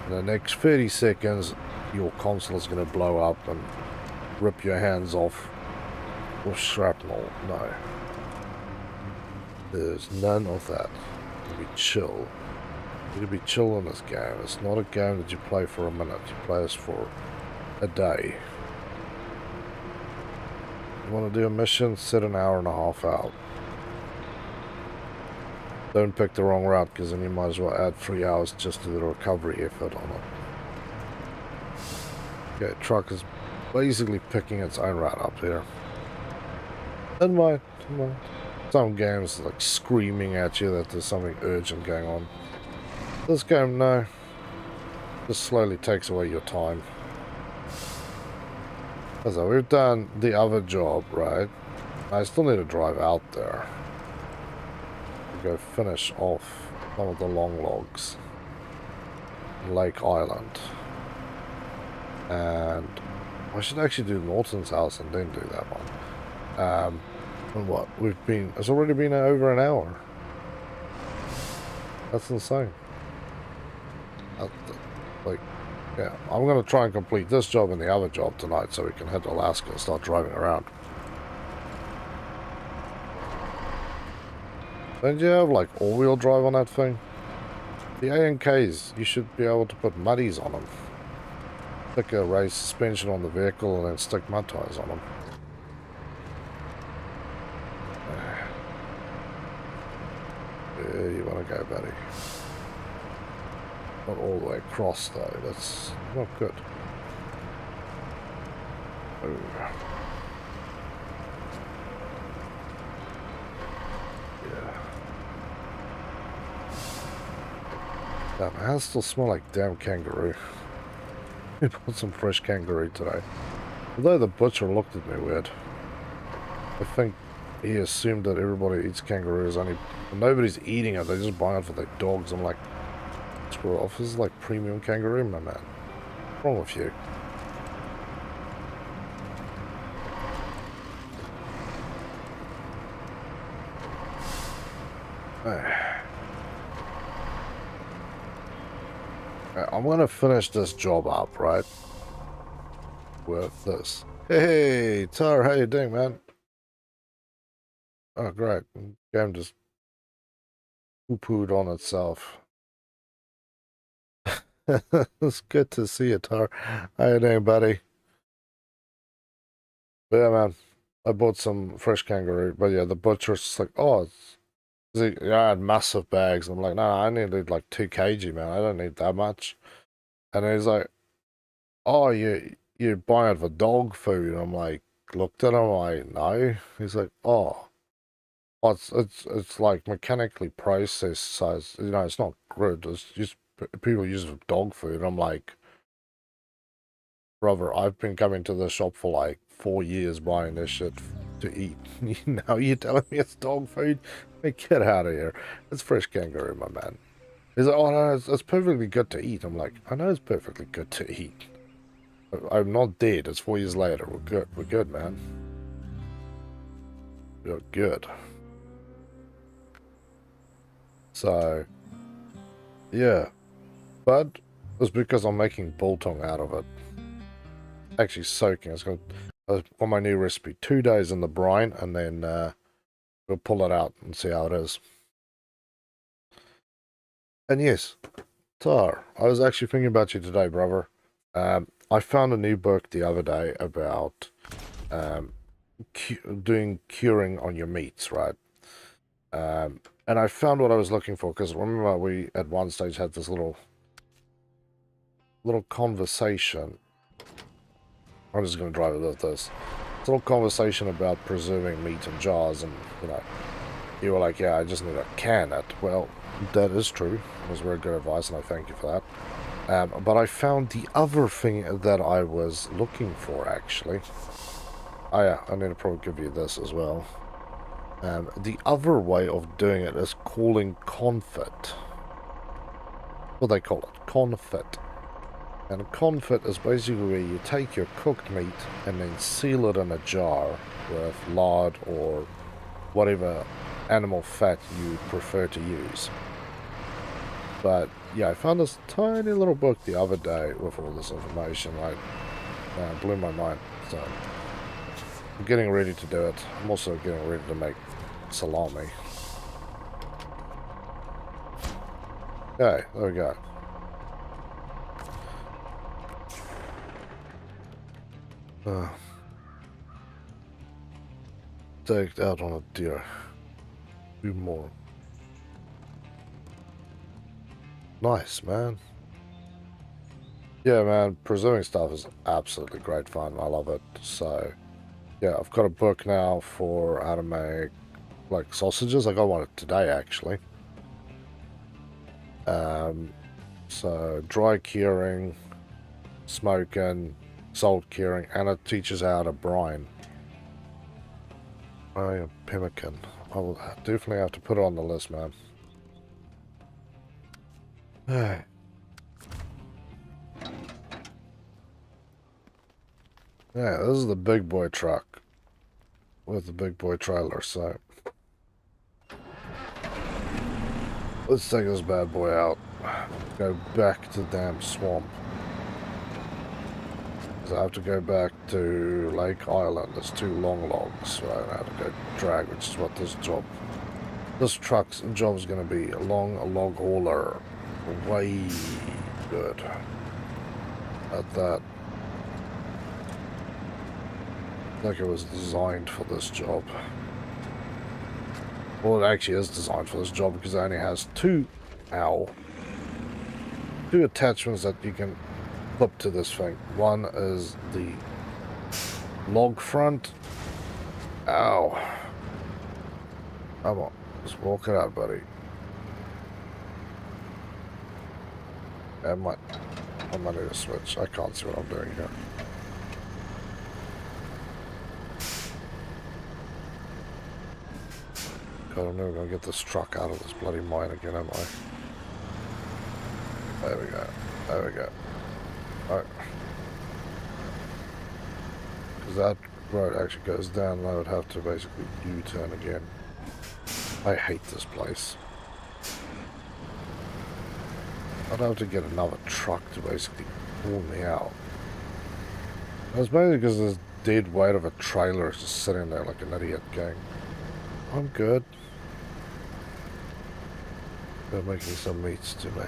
Speaker 1: in the next 30 seconds, your console is going to blow up and rip your hands off with shrapnel. No. There's none of that. You be chill. You be chill in this game. It's not a game that you play for a minute. You play this for a day. You want to do a mission? Sit an hour and a half out. Don't pick the wrong route, because then you might as well add 3 hours just to the recovery effort on it. Okay, truck is basically picking its own route up here. Don't mind. Some games like screaming at you that there's something urgent going on. This game, no. Just slowly takes away your time. So we've done the other job, right? I still need to drive out there. Go finish off one of the long logs. Lake Island. And I should actually do Norton's house and then do that one. And what? It's already been over an hour. That's insane. Yeah, I'm going to try and complete this job and the other job tonight so we can head to Alaska and start driving around. Don't you have like all-wheel drive on that thing? The A&Ks, you should be able to put muddies on them. Stick a raised suspension on the vehicle and then stick mud tires on them. Yeah, you want to go, buddy. Not all the way across though, that's not good. Oh. Yeah. That man still smell like damn kangaroo. We bought some fresh kangaroo today. Although the butcher looked at me weird. I think he assumed that everybody eats kangaroos. Nobody's eating it. They just buy it for their dogs. I'm like, screw off. This is like premium kangaroo, my man. What's wrong with you? I'm gonna finish this job up, right? With this. Hey, Tar, how you doing, man? Oh, great. Game just poo-pooed on itself. It's good to see you, Tar. How you doing, buddy? But yeah, man. I bought some fresh kangaroo, but yeah, the butcher's just like, oh, I had massive bags. I'm like, no, I needed like 2 kg, man. I don't need that much. And he's like, oh, you're buying it for dog food. I'm like, looked at him, like, no. He's like, oh, it's like mechanically processed, so it's, it's not good. It's just people use it for dog food. I'm like, brother, I've been coming to the shop for like 4 years buying this shit to eat. Now you're telling me it's dog food? Get out of here. It's fresh kangaroo, my man. He's like, oh no, it's perfectly good to eat. I'm like, I know it's perfectly good to eat. I'm not dead. It's 4 years later. We're good. We're good, man. We're good. So, yeah. But it's because I'm making biltong out of it. Actually soaking. It's going to, on my new recipe, 2 days in the brine, and then we'll pull it out and see how it is. And yes, Tar, I was actually thinking about you today, brother. I found a new book the other day about doing curing on your meats, right? And I found what I was looking for, because remember we at one stage had this little conversation. I'm just going to drive it with this. This little conversation about preserving meat in jars, and you were like, yeah, I just need to can it. Well, that is true. It was very good advice, and I thank you for that. But I found the other thing that I was looking for, actually. Oh yeah, I need to probably give you this as well. The other way of doing it is calling confit. What do they call it? Confit. And confit is basically where you take your cooked meat and then seal it in a jar with lard or whatever animal fat you prefer to use. But yeah, I found this tiny little book the other day with all this information. Like, blew my mind. So I'm getting ready to do it. I'm also getting ready to make salami. Okay, there we go. Take out on a deer. Do more. Nice, man. Yeah, man, preserving stuff is absolutely great fun. I love it. So, yeah, I've got a book now for how to make, like, sausages. I got one today, actually. So, dry curing, smoking, salt curing, and it teaches how to brine. Oh, yeah, pemmican. I will definitely have to put it on the list, man. Hey. Yeah, this is the big boy truck with the big boy trailer, so let's take this bad boy out. Go back to the damn swamp. I have to go back to Lake Island. There's 2 long logs, so I have to go drag, which is what this truck's job is going to be. A long log hauler. Way good at that. Like it was designed for this job. Well, it actually is designed for this job because it only has 2 attachments that you can clip to this thing. One is the log front. Ow. Come on. Just walk it out, buddy. I might need a switch. I can't see what I'm doing here. God, I'm never going to get this truck out of this bloody mine again, am I? There we go. There we go. Alright. Because that road actually goes down and I would have to basically U-turn again. I hate this place. I'd have to get another truck to basically pull me out. It's mainly because this dead weight of a trailer is just sitting there like an idiot going, I'm good. They're making some meats to me.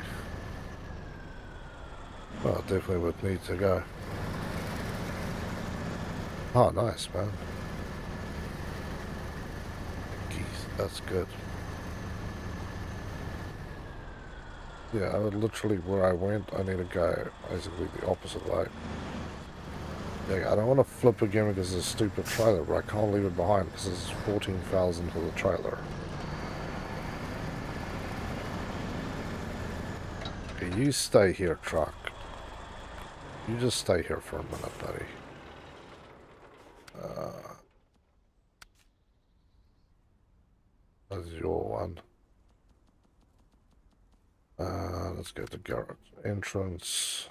Speaker 1: Oh, definitely would need to go. Oh, nice, man. Geez, that's good. Yeah, I would literally, where I went, I need to go basically the opposite way. Yeah, I don't want to flip again because it's a stupid trailer, but I can't leave it behind because it's 14,000 for the trailer. Okay, you stay here, truck. You just stay here for a minute, buddy. That's your one. Let's go to garage entrance.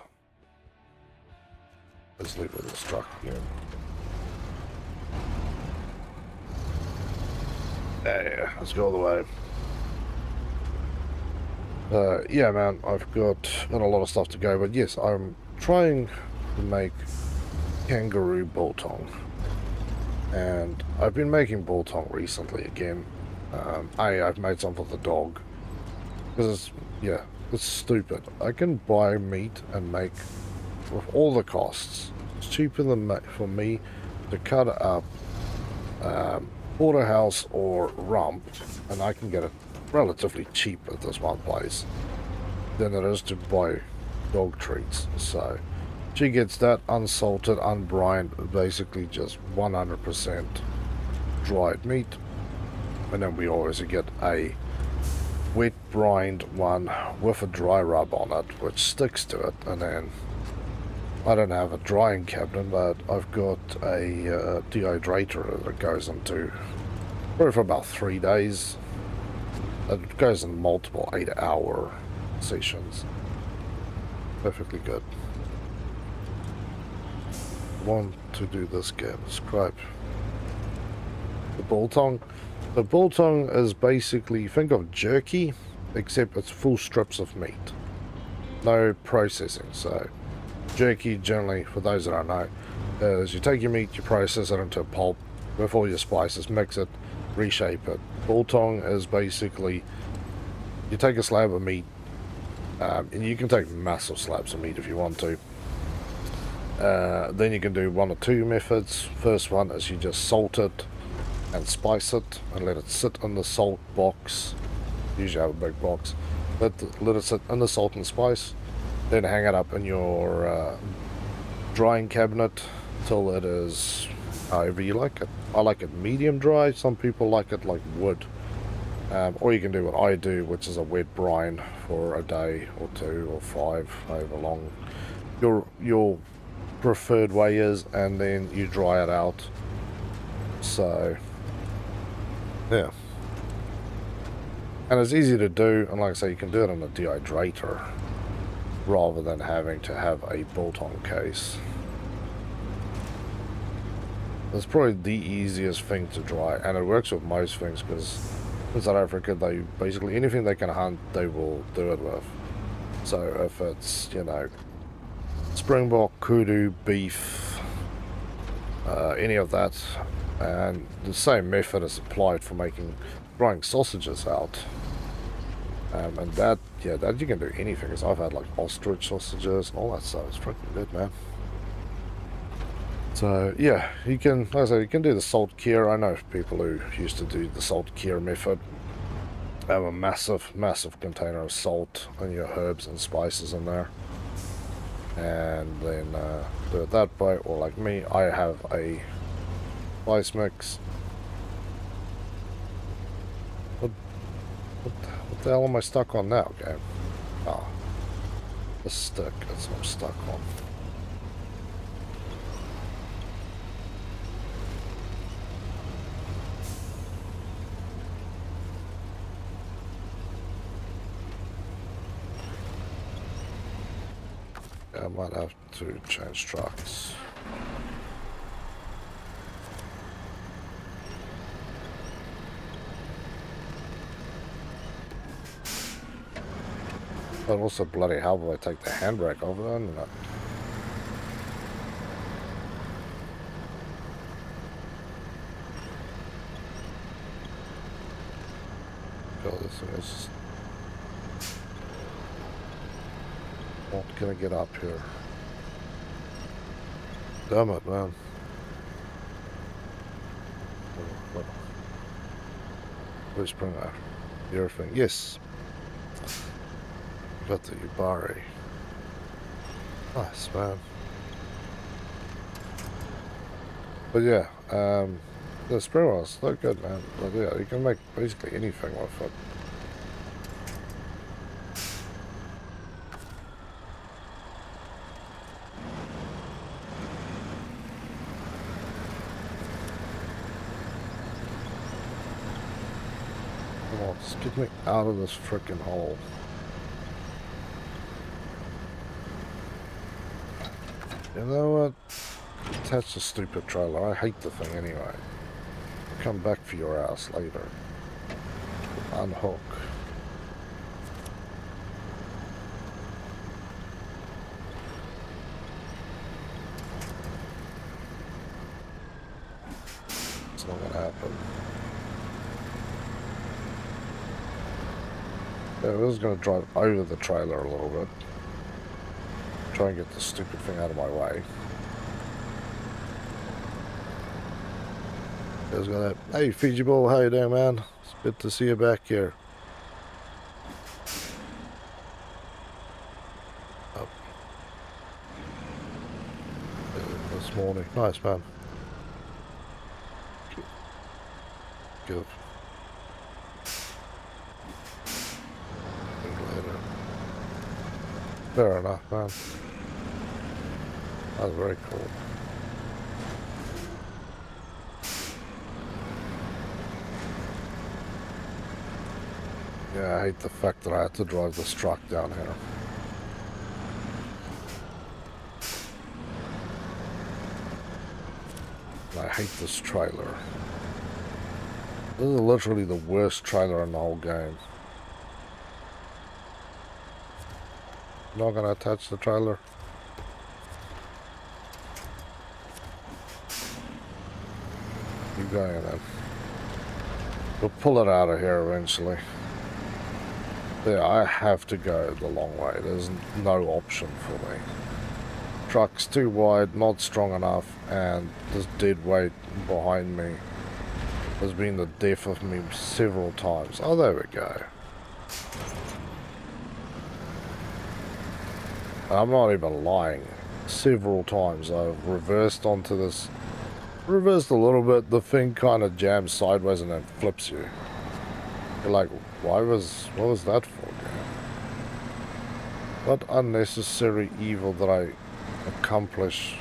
Speaker 1: Let's leave with this truck again. Yeah, let's go all the way. Yeah, man, I've got a lot of stuff to go, but yes, I'm trying to make kangaroo biltong. And I've been making biltong recently again. I've made some for the dog. Because it's stupid. I can buy meat and make with all the costs. It's cheaper than for me to cut up porterhouse or rump, and I can get it relatively cheap at this one place than it is to buy dog treats. So she gets that unsalted, unbrined, basically just 100% dried meat, and then we always get a wet brined one with a dry rub on it which sticks to it. And then I don't have a drying cabinet, but I've got a dehydrator that goes into probably for about 3 days. It goes in multiple 8-hour sessions. Perfectly good. Want to do this game. Scrape the biltong. The biltong is basically, think of jerky, except it's full strips of meat. No processing. So jerky, generally, for those that don't know, is you take your meat, you process it into a pulp with all your spices, mix it, reshape it. Biltong is basically, you take a slab of meat, and you can take massive slabs of meat if you want to. Then you can do one or two methods. First one is you just salt it and spice it and let it sit in the salt box. Usually have a big box. Let it sit in the salt and spice. Then hang it up in your drying cabinet till it is however you like it. I like it medium dry. Some people like it like wood. Or you can do what I do, which is a wet brine for a day or 2 or 5, however long your preferred way is, and then you dry it out. So yeah, and it's easy to do, and like I say, you can do it in a dehydrator rather than having to have a biltong case. It's probably the easiest thing to dry, and it works with most things because in South Africa, they basically anything they can hunt, they will do it with. So if it's, you know, springbok, kudu, beef, any of that, and the same method is applied for making drying sausages out. And that you can do anything, because I've had like ostrich sausages and all that stuff. It's freaking good, man. So yeah, you can, like I say, you can do the salt cure. I know people who used to do the salt cure method. Have a massive container of salt and your herbs and spices in there, and then do it that way. Or like me, I have a spice mix. What the hell am I stuck on now, game? Oh. The stick that's I'm stuck on. Yeah, I might have to change trucks. But also, bloody hell, will I take the handbrake off then? No. God, this thing is not gonna get up here. Damn it, man. Where's bring out the earthing? Yes. Got the Ubari. Nice, man. But yeah, the spring wheels look good, man. But yeah, you can make basically anything with it. Come on, just get me out of this freaking hole. You know what? Attach the stupid trailer. I hate the thing anyway. Come back for your ass later. Unhook. It's not gonna happen. Yeah, I was gonna drive over the trailer a little bit. Try and get the stupid thing out of my way. There's got that. Hey, Fiji Bull, how you doing, man? It's good to see you back here. Up. This morning. Nice, man. Good. Later. Fair enough, man. That's very cool. Yeah, I hate the fact that I had to drive this truck down here. And I hate this trailer. This is literally the worst trailer in the whole game. Not gonna attach the trailer. Keep going then. We'll pull it out of here eventually. Yeah, I have to go the long way. There's no option for me. Truck's too wide, not strong enough, and this dead weight behind me has been the death of me several times. Oh, there we go. I'm not even lying. Several times I've reversed onto this. Reversed a little bit, the thing kind of jams sideways and then flips you. You're like, what was that for? What unnecessary evil did I accomplish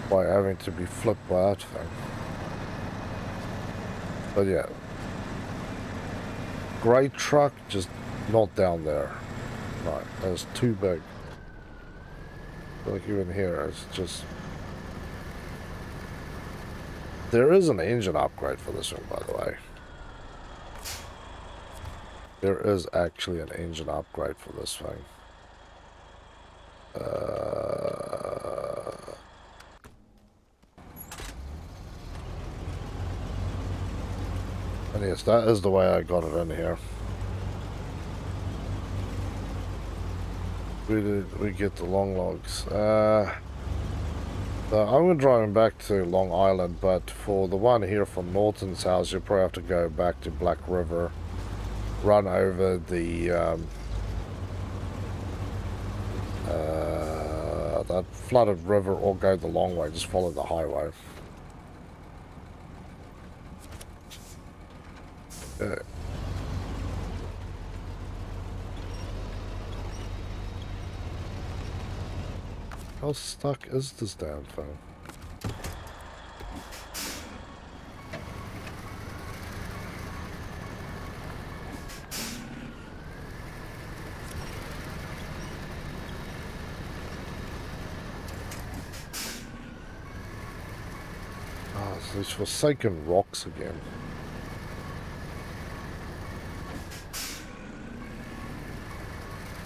Speaker 1: by having to be flipped by that thing? But yeah. Great truck, just not down there. Right, that's too big. Like even here, it's just... There is an engine upgrade for this one, by the way. There is actually an engine upgrade for this thing. And yes, that is the way I got it in here. We get the long logs. So I'm driving back to Long Island, but for the one here from Norton's house, you probably have to go back to Black River, run over the that flooded river, or go the long way, just follow the highway. How stuck is this damn thing? Oh, it's these forsaken rocks again.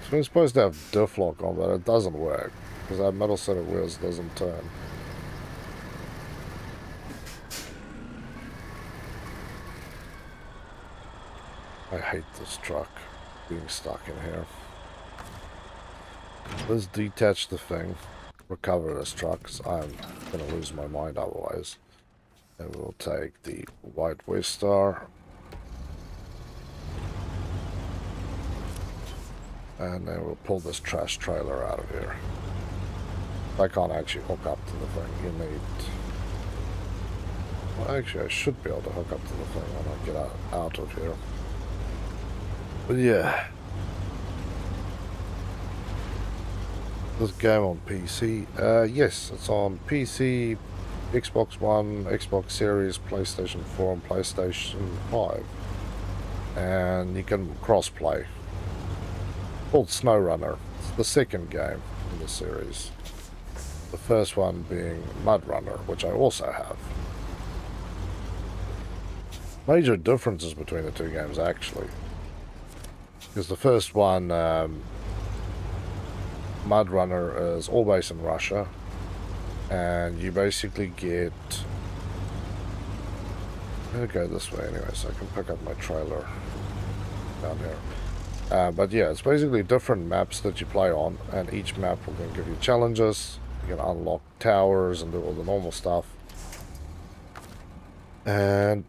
Speaker 1: So we're supposed to have diff lock on, but it doesn't work because that metal set of wheels doesn't turn. I hate this truck being stuck in here. Let's detach the thing, recover this truck, because I'm going to lose my mind otherwise. And we'll take the white West Star. And then we'll pull this trash trailer out of here. I can't actually hook up to the thing. You need... Well, actually, I should be able to hook up to the thing when I get out of here. But yeah. This game on PC? Yes, it's on PC, Xbox One, Xbox Series, PlayStation 4, and PlayStation 5. And you can cross-play. Called SnowRunner. It's the second game in the series. The first one being MudRunner, which I also have. Major differences between the two games, actually. Because the first one, MudRunner, is all based in Russia. And you basically get... I'm going to go this way anyway, so I can pick up my trailer down here. But yeah, it's basically different maps that you play on, and each map will then give you challenges. You can unlock towers and do all the normal stuff. And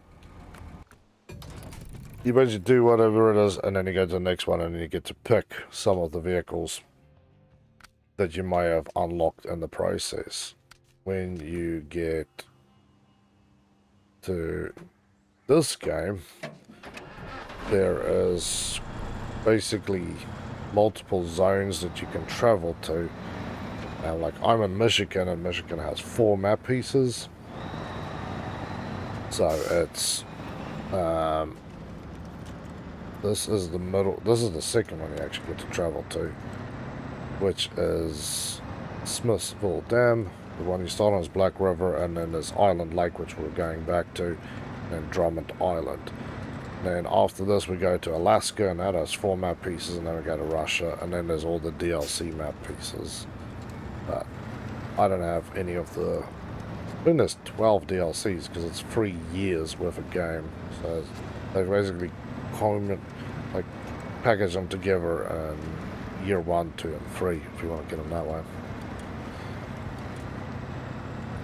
Speaker 1: you basically do whatever it is, and then you go to the next one, and then you get to pick some of the vehicles that you may have unlocked in the process. When you get to this game, there is basically multiple zones that you can travel to. And like, I'm in Michigan, and Michigan has 4 map pieces. So it's this is the middle, this is the second one you actually get to travel to, which is Smithsville Dam. The one you start on is Black River, and then there's Island Lake, which we're going back to, and then Drummond Island. Then after this we go to Alaska, and that has 4 map pieces, and then we go to Russia, and then there's all the DLC map pieces. But I don't have any of the... I think there's 12 DLCs, because it's 3 years worth of game. So they basically like package them together in year 1, 2, and 3, if you want to get them that way.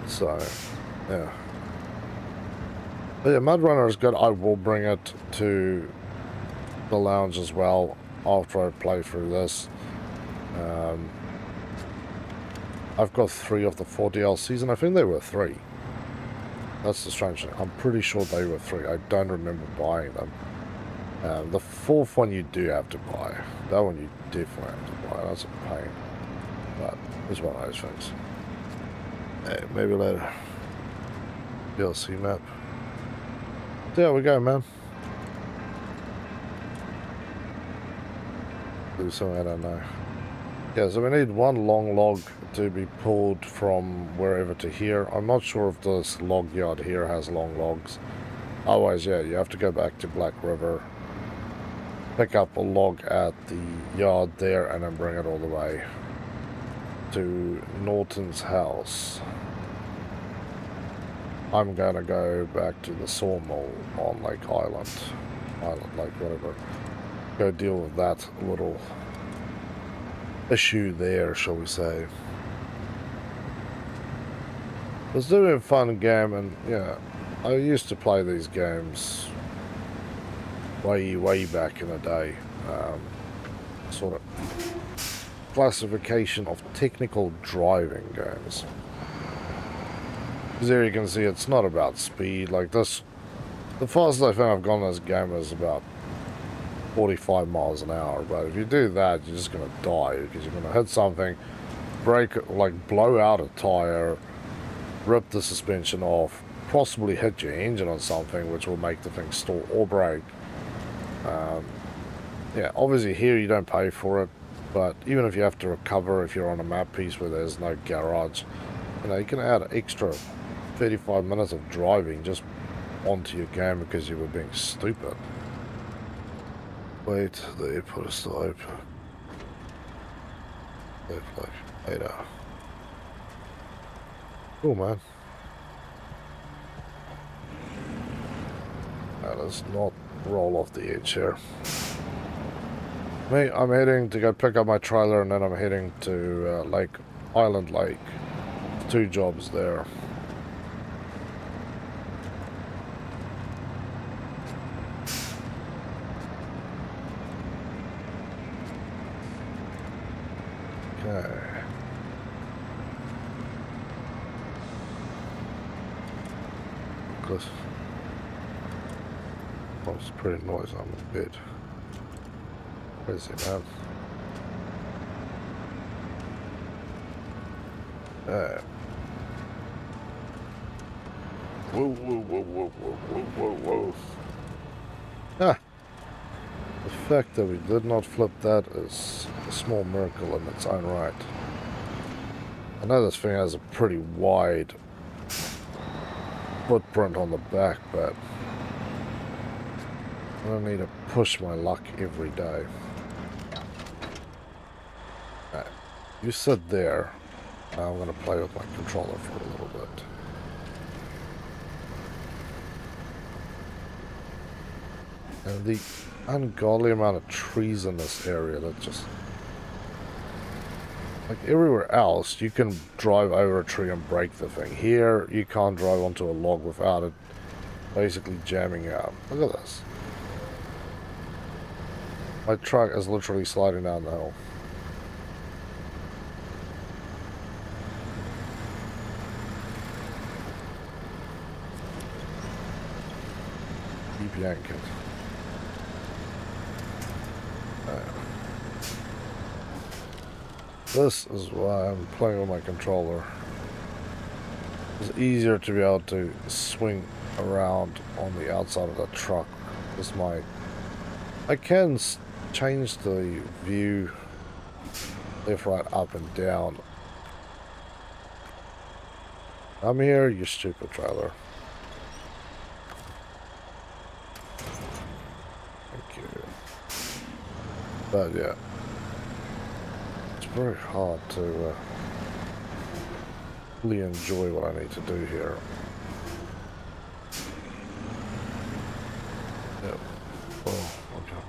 Speaker 1: So, yeah. But yeah, MudRunner is good. I will bring it to the lounge as well after I play through this. I've got 3 of the 4 DLCs, and I think they were 3. That's the strange thing. I'm pretty sure they were 3. I don't remember buying them. The 4th one you do have to buy. That one you definitely have to buy. That's a pain. But it's one of those things. Hey, maybe later. DLC map. There we go, man. Do something, I don't know. Yeah, so we need 1 long log to be pulled from wherever to here. I'm not sure if this log yard here has long logs. Otherwise, yeah, you have to go back to Black River, pick up a log at the yard there, and then bring it all the way to Norton's house. I'm gonna go back to the sawmill on Lake Island, Lake, whatever. Go deal with that little issue there, shall we say. It's doing a fun game, and yeah, I used to play these games way back in the day. Sort of classification of technical driving games. Because there you can see it's not about speed. Like this, the fastest I think I've gone in this game is about 45 miles an hour. But if you do that, you're just going to die, because you're going to hit something, break, like blow out a tire, rip the suspension off, possibly hit your engine on something, which will make the thing stall or break. Yeah, obviously here you don't pay for it, but even if you have to recover, if you're on a map piece where there's no garage, you know, you can add an extra 35 minutes of driving just onto your game because you were being stupid. Wait, the airport is still open. Like 8 hours. Cool, man. That does not roll off the edge here. Me, I'm heading to go pick up my trailer, and then I'm heading to Island Lake. 2 jobs there. Okay. Close. Oh, it's pretty noisy. I'm a bit. Where is it, man? Whoa, whoa, whoa, whoa, whoa, whoa, whoa, whoa. Ah! The fact that we did not flip that is a small miracle in its own right. I know this thing has a pretty wide footprint on the back, but I don't need to push my luck every day. Right. You sit there. Now I'm going to play with my controller for a little bit. And the ungodly amount of trees in this area that just... Like everywhere else, you can drive over a tree and break the thing. Here, you can't drive onto a log without it basically jamming out. Look at this. My truck is literally sliding down the hill. Keep yanking. This is why I'm playing with my controller. It's easier to be able to swing around on the outside of the truck. I can change the view left, right, up, and down. I'm here, you stupid trailer. Thank you. But yeah. Very hard to really enjoy what I need to do here. Yep. Oh, okay.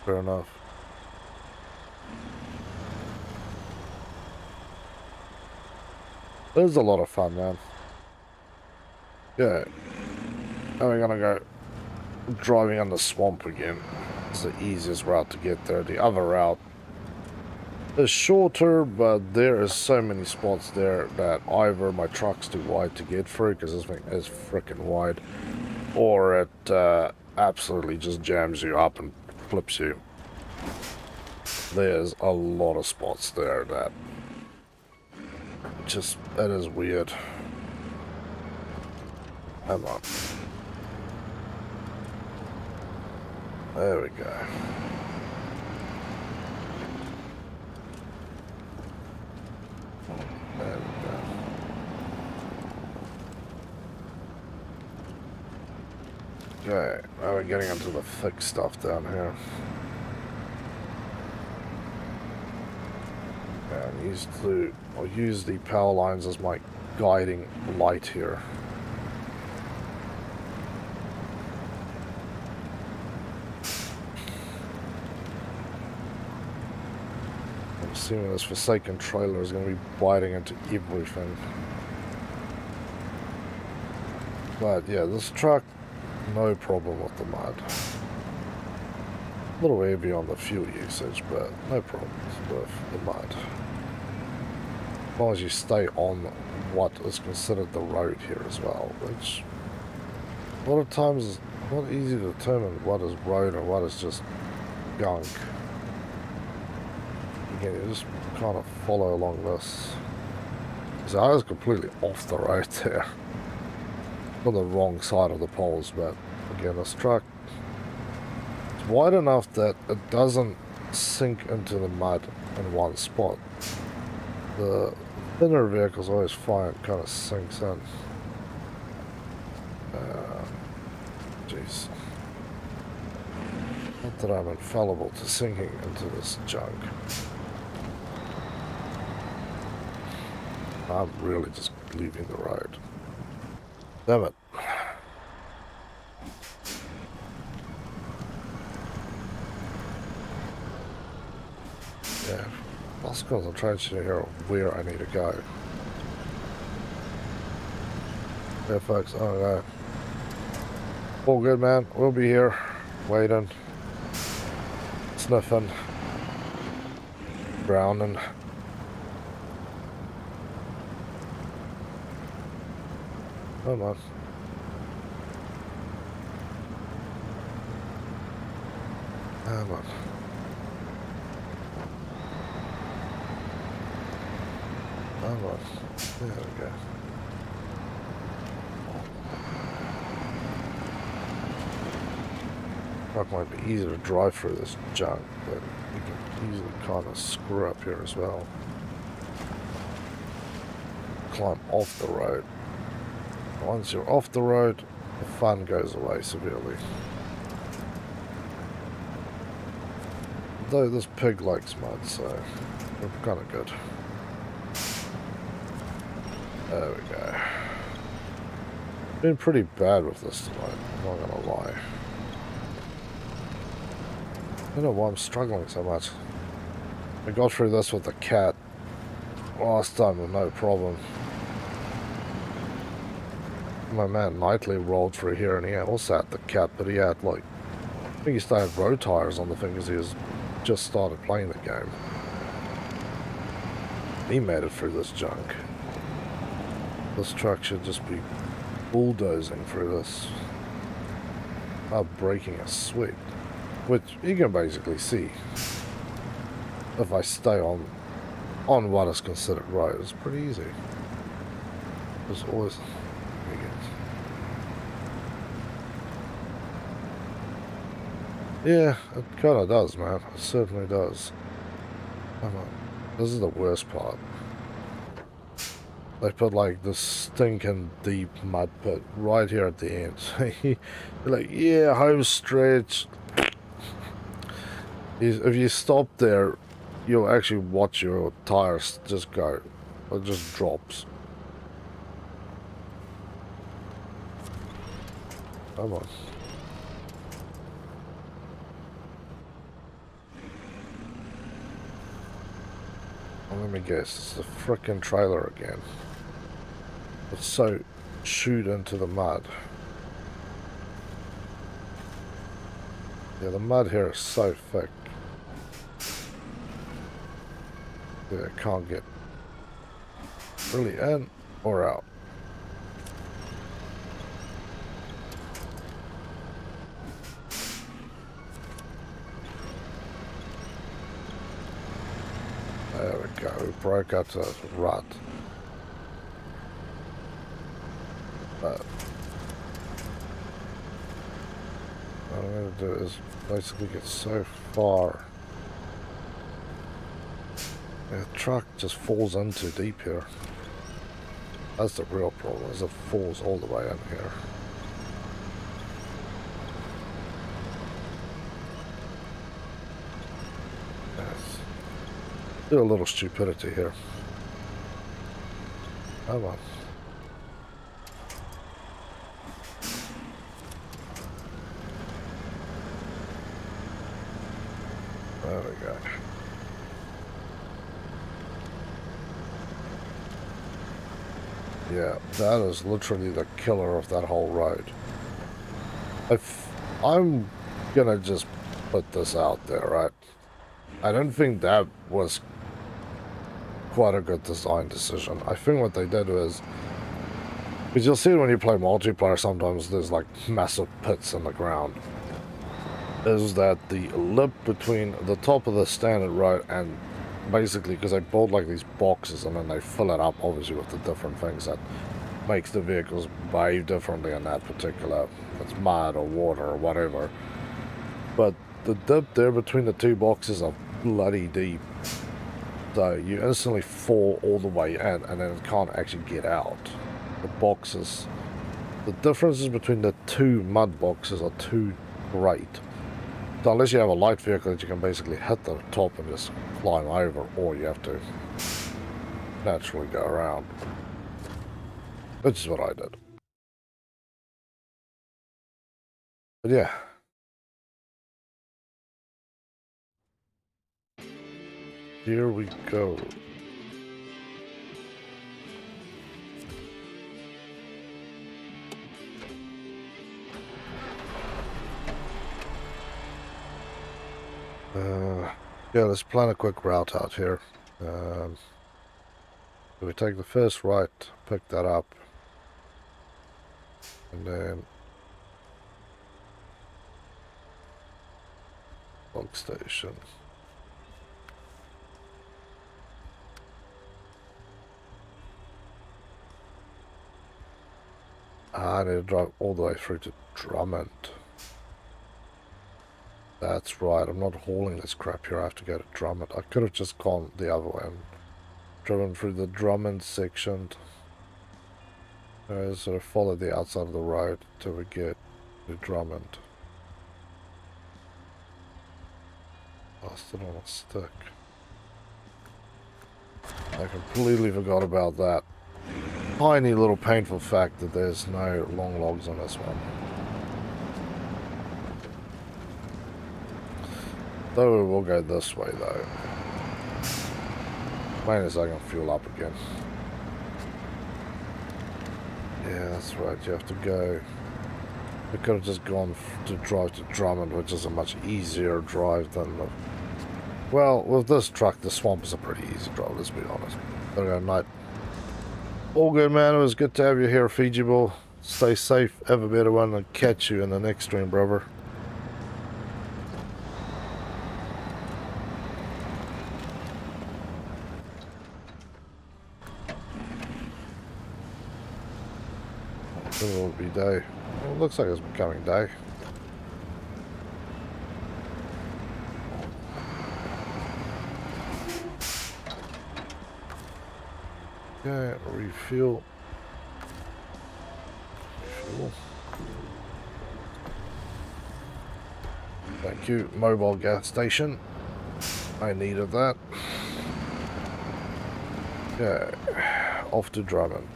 Speaker 1: Fair enough. It was a lot of fun, man. Yeah. Now we're gonna go driving on the swamp again. It's the easiest route to get there. The other route is shorter, but there is so many spots there that either my truck's too wide to get through, because this thing is freaking wide, or it absolutely just jams you up and flips you. There's a lot of spots there that just, it is weird. Come on. There we go. There we go. Okay, now we're getting into the thick stuff down here. And I'll use the power lines as my guiding light here. Assuming this forsaken trailer is going to be biting into everything. But yeah, this truck, no problem with the mud. A little heavy on the fuel usage, but no problems with the mud. As long as you stay on what is considered the road here as well, which a lot of times is not easy to determine what is road and what is just gunk. Again, you just kind of follow along this. So I was completely off the road there. On the wrong side of the poles, but again, this truck is wide enough that it doesn't sink into the mud in one spot. The thinner vehicles always find it kind of sinks in. Jeez. Not that I'm infallible to sinking into this junk. I'm really just leaving the road. Damn it. Yeah, lost concentration here of where I need to go. Yeah, folks, okay. All good, man. We'll be here, waiting, sniffing, drowning. Come on. Come on. Come on. There we go. Truck might be easier to drive through this junk, but you can easily kind of screw up here as well. Climb off the road. Once you're off the road, the fun goes away severely. Though this pig likes mud, so we're kind of good. There we go. Been pretty bad with this tonight, I'm not gonna lie. I don't know why I'm struggling so much. I got through this with the cat last time with no problem. My man Knightley rolled through here and he also had the cat, but he had like, I think he still had road tires on the thing because he was just started playing the game. He made it through this junk. This truck should just be bulldozing through this. Not breaking a sweat. Which you can basically see. If I stay on what is considered road, it's pretty easy. There's always... Yeah, it kind of does, man. It certainly does. Come on. This is the worst part. They put like this stinking deep mud pit right here at the end. You're like, yeah, home stretch. If you stop there, you'll actually watch your tires just go. It just drops. Come on. Let me guess, it's the frickin' trailer again. It's so chewed into the mud. Yeah, the mud here is so thick. Yeah, it can't get really in or out. There we go, we broke out to rut. But what I'm going to do is basically get so far. The truck just falls in too deep here. That's the real problem, is it falls all the way in here. Do a little stupidity here. Come on. There we go. Yeah, that is literally the killer of that whole road. I'm gonna just put this out there, right? I don't think that was quite a good design decision. I think what they did was, because you'll see it when you play multiplayer, sometimes there's like massive pits in the ground, is that the lip between the top of the standard road and basically because they build like these boxes and then they fill it up obviously with the different things that makes the vehicles behave differently in that particular, if it's mud or water or whatever. But the dip there between the two boxes are bloody deep, so you instantly fall all the way in and then it can't actually get out. The boxes, the differences between the two mud boxes are too great. So unless you have a light vehicle that you can basically hit the top and just climb over, or you have to naturally go around, which is what I did. But yeah. Here we go. Yeah, let's plan a quick route out here. We take the first right, pick that up, and then log station. I need to drive all the way through to Drummond. That's right, I'm not hauling this crap here, I have to go to Drummond. I could have just gone the other way and driven through the Drummond section. Sort of follow the outside of the road till we get to Drummond. Oh, still on a stick. I completely forgot about that tiny little painful fact that there's no long logs on this one. Though we will go this way though. Mainly so I can fuel up again. Yeah, that's right, you have to go. We could have just gone to drive to Drummond, which is a much easier drive than the... Well, with this truck, the swamp is a pretty easy drive, let's be honest. Gotta go night. All good, man. It was good to have you here, Feasible. Stay safe, have a better one, and catch you in the next stream, brother. It will be day. Well, it looks like it's becoming day. Okay, refuel. Refuel. Thank you, mobile gas station. I needed that. Okay, off to Drummond.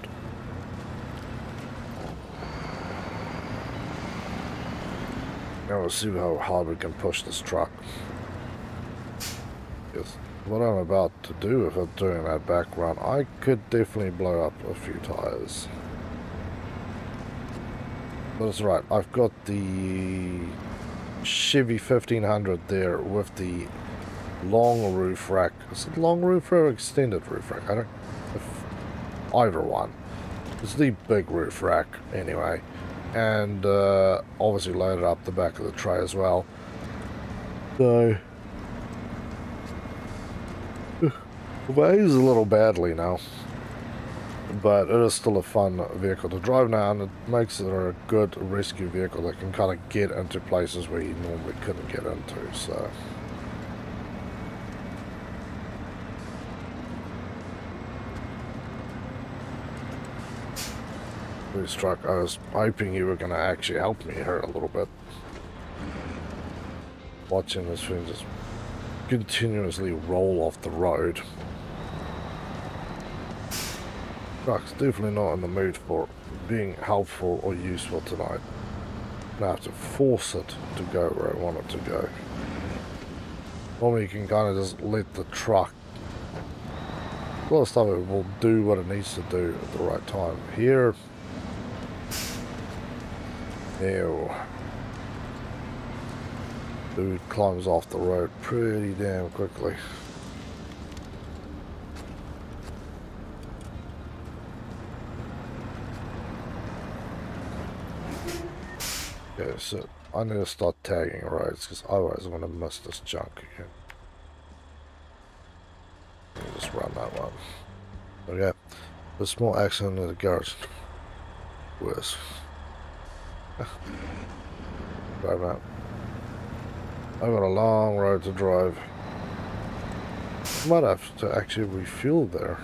Speaker 1: Now we'll see how hard we can push this truck. Yes. What I'm about to do, if I'm doing that back run, I could definitely blow up a few tires. But it's right, I've got the Chevy 1500 there with the long roof rack. Is it long roof rack or extended roof rack? I don't... either one. It's the big roof rack, anyway. And obviously loaded up the back of the tray as well. So... it weighs a little badly now, but it is still a fun vehicle to drive now, and it makes it a good rescue vehicle that can kind of get into places where you normally couldn't get into, so... This truck, I was hoping you were going to actually help me here a little bit. Watching this thing just continuously roll off the road. Truck's definitely not in the mood for being helpful or useful tonight. I have to force it to go where I want it to go. Normally you can kind of just let the truck, a lot of stuff, it will do what it needs to do at the right time. Here, ew. Dude climbs off the road pretty damn quickly. Okay, so I need to start tagging roads because otherwise I'm going to miss this junk again. run that one. Okay. A small accident in the garage. Worse. Drive out. I've got a long road to drive. I might have to actually refuel there.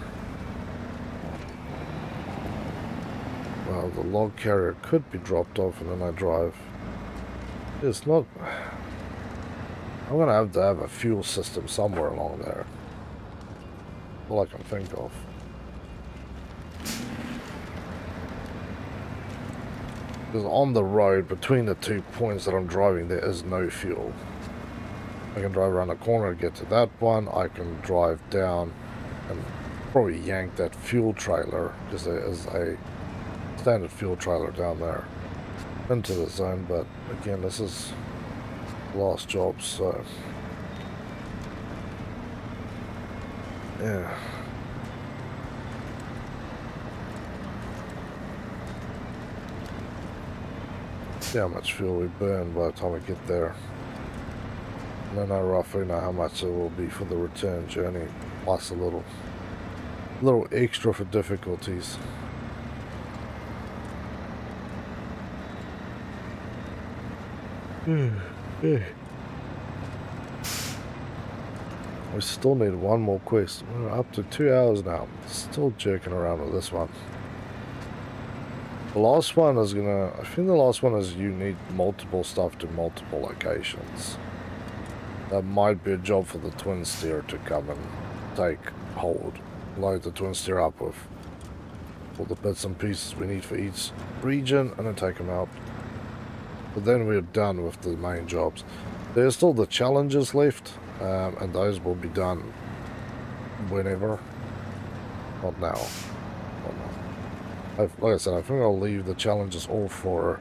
Speaker 1: Well, the log carrier could be dropped off and then I drive. It's not... I'm going to have a fuel system somewhere along there. All I can think of. Because on the road, between the 2 points that I'm driving, there is no fuel. I can drive around the corner to get to that one. I can drive down and probably yank that fuel trailer, because there is a standard fuel trailer down there, into the zone. But again, this is last job, so yeah. See how much fuel we burn by the time we get there. And then I roughly know how much it will be for the return journey, plus a little extra for difficulties. We still need one more quest. We're up to 2 hours now. Still jerking around with this one. The last one is gonna... I think the last one is you need multiple stuff to multiple locations. That might be a job for the twin steer to come and take hold. Load the twin steer up with all the bits and pieces we need for each region and then take them out. But then we're done with the main jobs. There's still the challenges left, and those will be done whenever. Not now. Like I said, I think I'll leave the challenges all for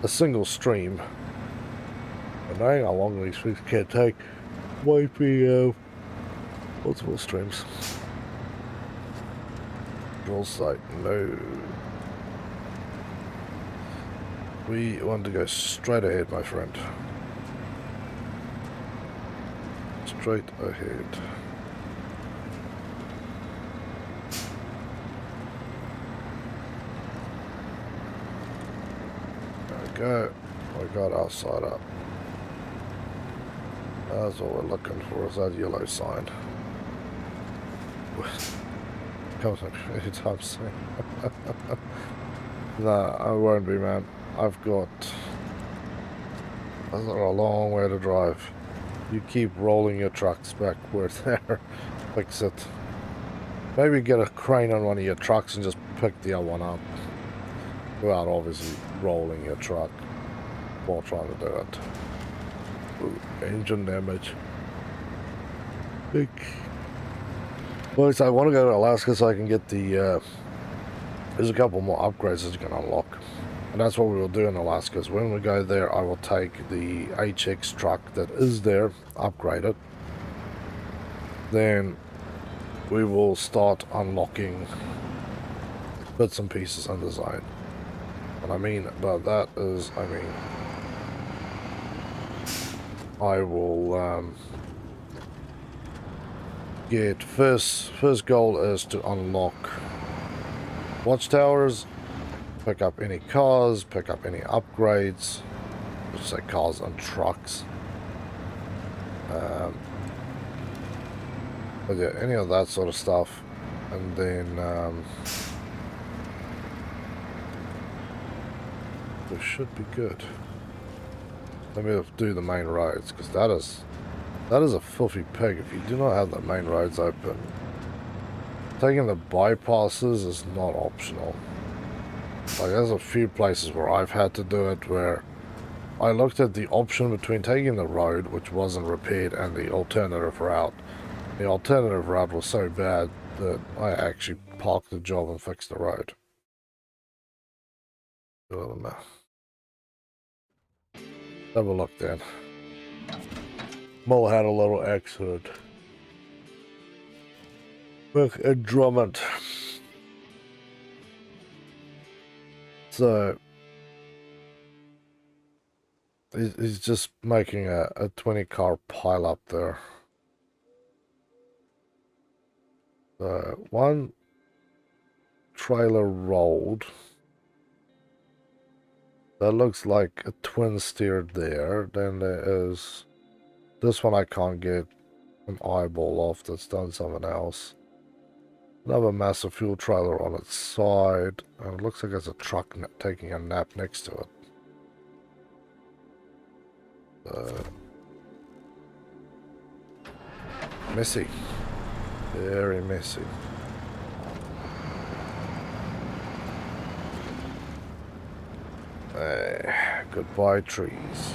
Speaker 1: a single stream. And knowing how long these things can take might be multiple streams. Drill site, no. We want to go straight ahead, my friend. Straight ahead. There we go. We got our side up. That's what we're looking for, is that yellow sign. Comes up many times soon. Nah, I won't be, man. I've got a long way to drive. You keep rolling your trucks backward there. Fix it. Maybe get a crane on one of your trucks and just pick the other one up. Without obviously rolling your truck while trying to do it. Ooh, engine damage. Big. Well, I want to go to Alaska so I can get the... there's a couple more upgrades that you can unlock. And that's what we will do in Alaska. Is when we go there, I will take the HX truck that is there, upgrade it. Then we will start unlocking bits and pieces in the zone. What I mean by that is, I will get first goal is to unlock watchtowers, pick up any cars, pick up any upgrades, which say cars and trucks. But yeah, any of that sort of stuff, and then we should be good. Let me do the main roads, because that is a filthy pig if you do not have the main roads open. Taking the bypasses is not optional. Like, there's a few places where I've had to do it where I looked at the option between taking the road, which wasn't repaired, and the alternative route. The alternative route was so bad that I actually parked the job and fixed the road. Have a look then. Mo had a little accident with a Drummond. So he's just making a 20 car pile up there. One trailer rolled. That looks like a twin steered there. Then there is this one I can't get an eyeball off that's done something else. Another massive fuel trailer on its side. And it looks like there's a truck taking a nap next to it. Messy. Very messy. Goodbye, trees.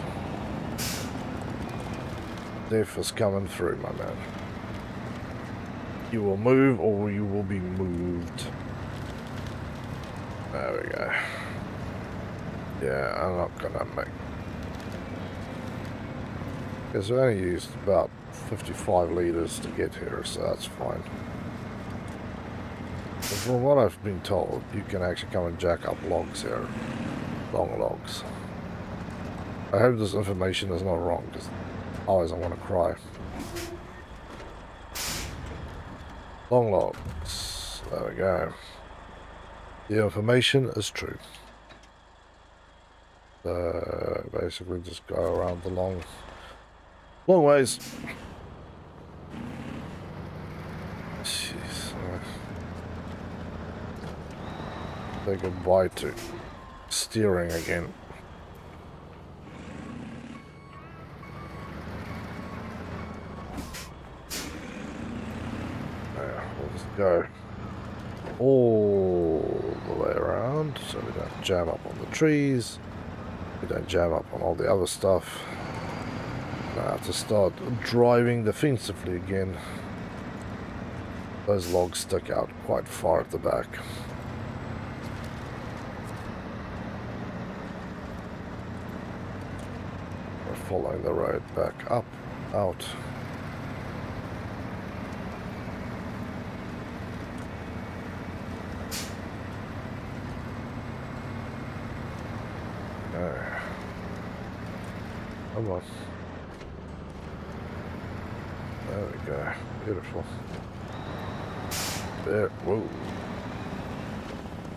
Speaker 1: Death is coming through, my man. You will move or you will be moved. There we go. Yeah, I'm not gonna make... Because we only used about 55 litres to get here, so that's fine. But from what I've been told, you can actually come and jack up logs here. Long logs. I hope this information is not wrong, because otherwise I want to cry. Long logs. There we go. The information is true. Basically just go around the long ways. Jeez. Say goodbye to steering again. We'll just go all the way around so we don't jam up on the trees, we don't jam up on all the other stuff. Now I have to start driving defensively again. Those logs stick out quite far at the back. We're following the road back up, out. Come on. There we go. Beautiful. There. Whoa.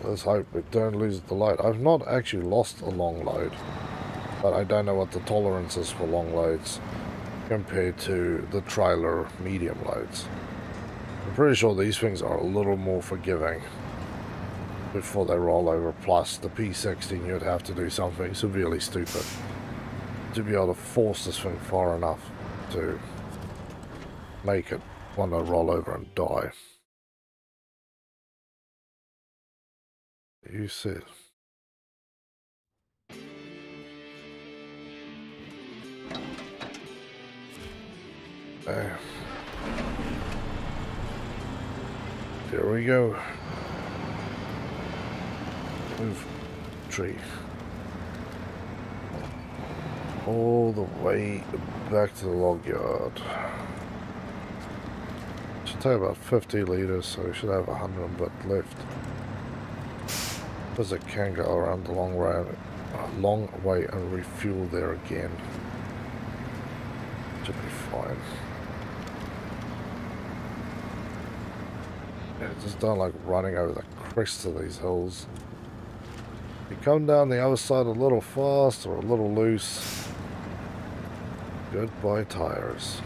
Speaker 1: Let's hope we don't lose the load. I've not actually lost a long load, but I don't know what the tolerance is for long loads compared to the trailer medium loads. I'm pretty sure these things are a little more forgiving before they roll over. Plus, the P16, you'd have to do something severely stupid to be able to force this thing far enough to make it want to roll over and die. You said. There. Here we go. Move tree. All the way back to the log yard. Should take about 50 litres, so we should have 100 and bit left. Because it can go around the long way and refuel there again. Should be fine. Yeah, just don't like running over the crest of these hills. You come down the other side a little fast or a little loose. Goodbye tires.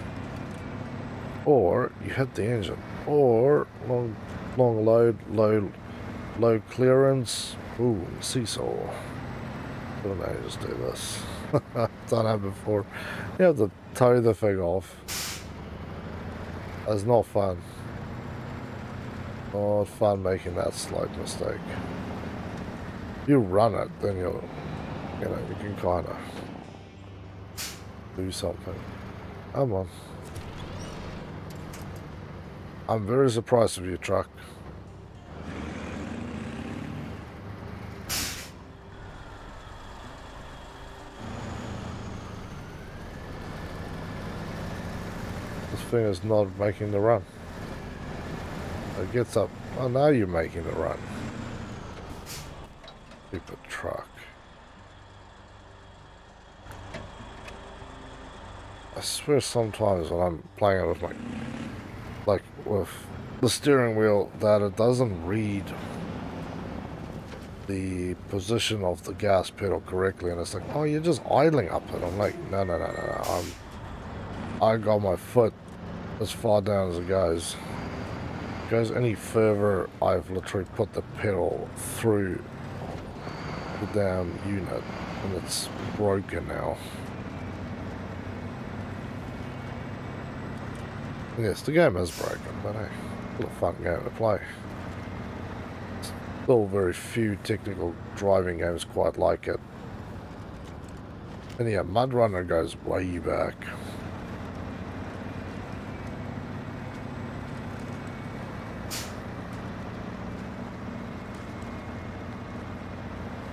Speaker 1: Or you hit the engine. Or long load, low clearance. Ooh, seesaw. Don't I just do this? I've done that before. You have to tow the thing off. That's not fun. Not fun making that slight mistake. You run it, then you can kind of do something. Come on. I'm very surprised with your truck. This thing is not making the run. It gets up. Oh, now you're making the run. Stupid truck. I swear sometimes when I'm playing it with my, like with the steering wheel that it doesn't read the position of the gas pedal correctly, and it's like, oh, you're just idling up it. I'm like, no, I got my foot as far down as it goes. If it goes any further, I've literally put the pedal through the damn unit, and it's broken now. Yes, the game is broken, but hey, it's a fun game to play. Still very few technical driving games quite like it. And yeah, Mud Runner goes way back.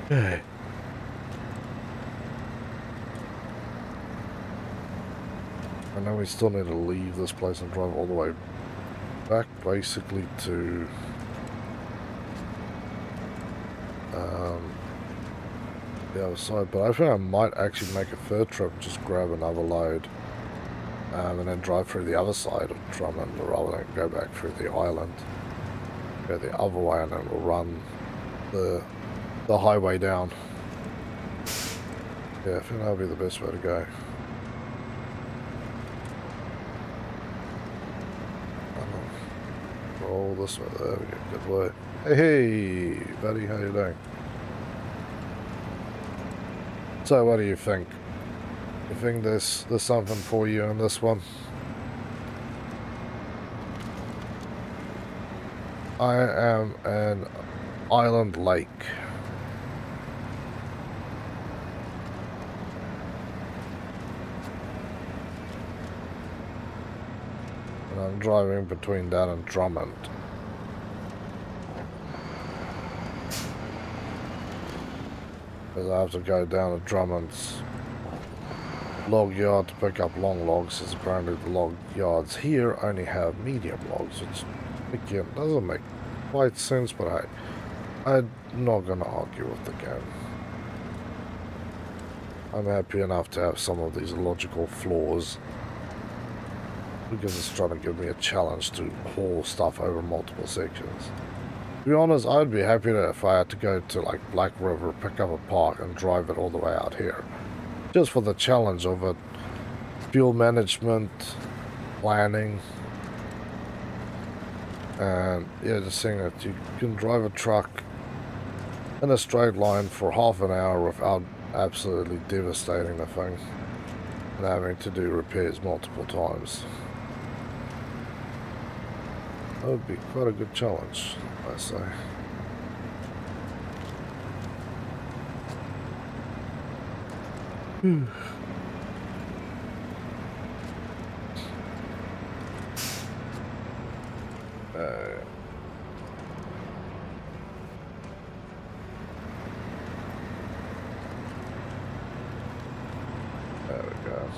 Speaker 1: Hey. I know we still need to leave this place and drive all the way back, basically, to the other side. But I think I might actually make a third trip, just grab another load, and then drive through the other side of Drummond, rather than go back through the island. Go the other way, and then we'll run the highway down. Yeah, I think that'll be the best way to go. Roll this way. There we go. Good way. Hey, buddy, how you doing? So, what do you think? You think there's something for you in this one? I am an island lake. And I'm driving between that and Drummond. Because I have to go down to Drummond's log yard to pick up long logs, as apparently the log yards here only have medium logs, which again doesn't make quite sense, but hey, I'm not going to argue with the game. I'm happy enough to have some of these logical flaws, because it's trying to give me a challenge to haul stuff over multiple sections. To be honest, I'd be happy to, if I had to go to like Black River, pick up a part and drive it all the way out here. Just for the challenge of it. Fuel management, planning, and yeah, just seeing that you can drive a truck in a straight line for half an hour without absolutely devastating the thing and having to do repairs multiple times. That would be quite a good challenge, I say. There we go.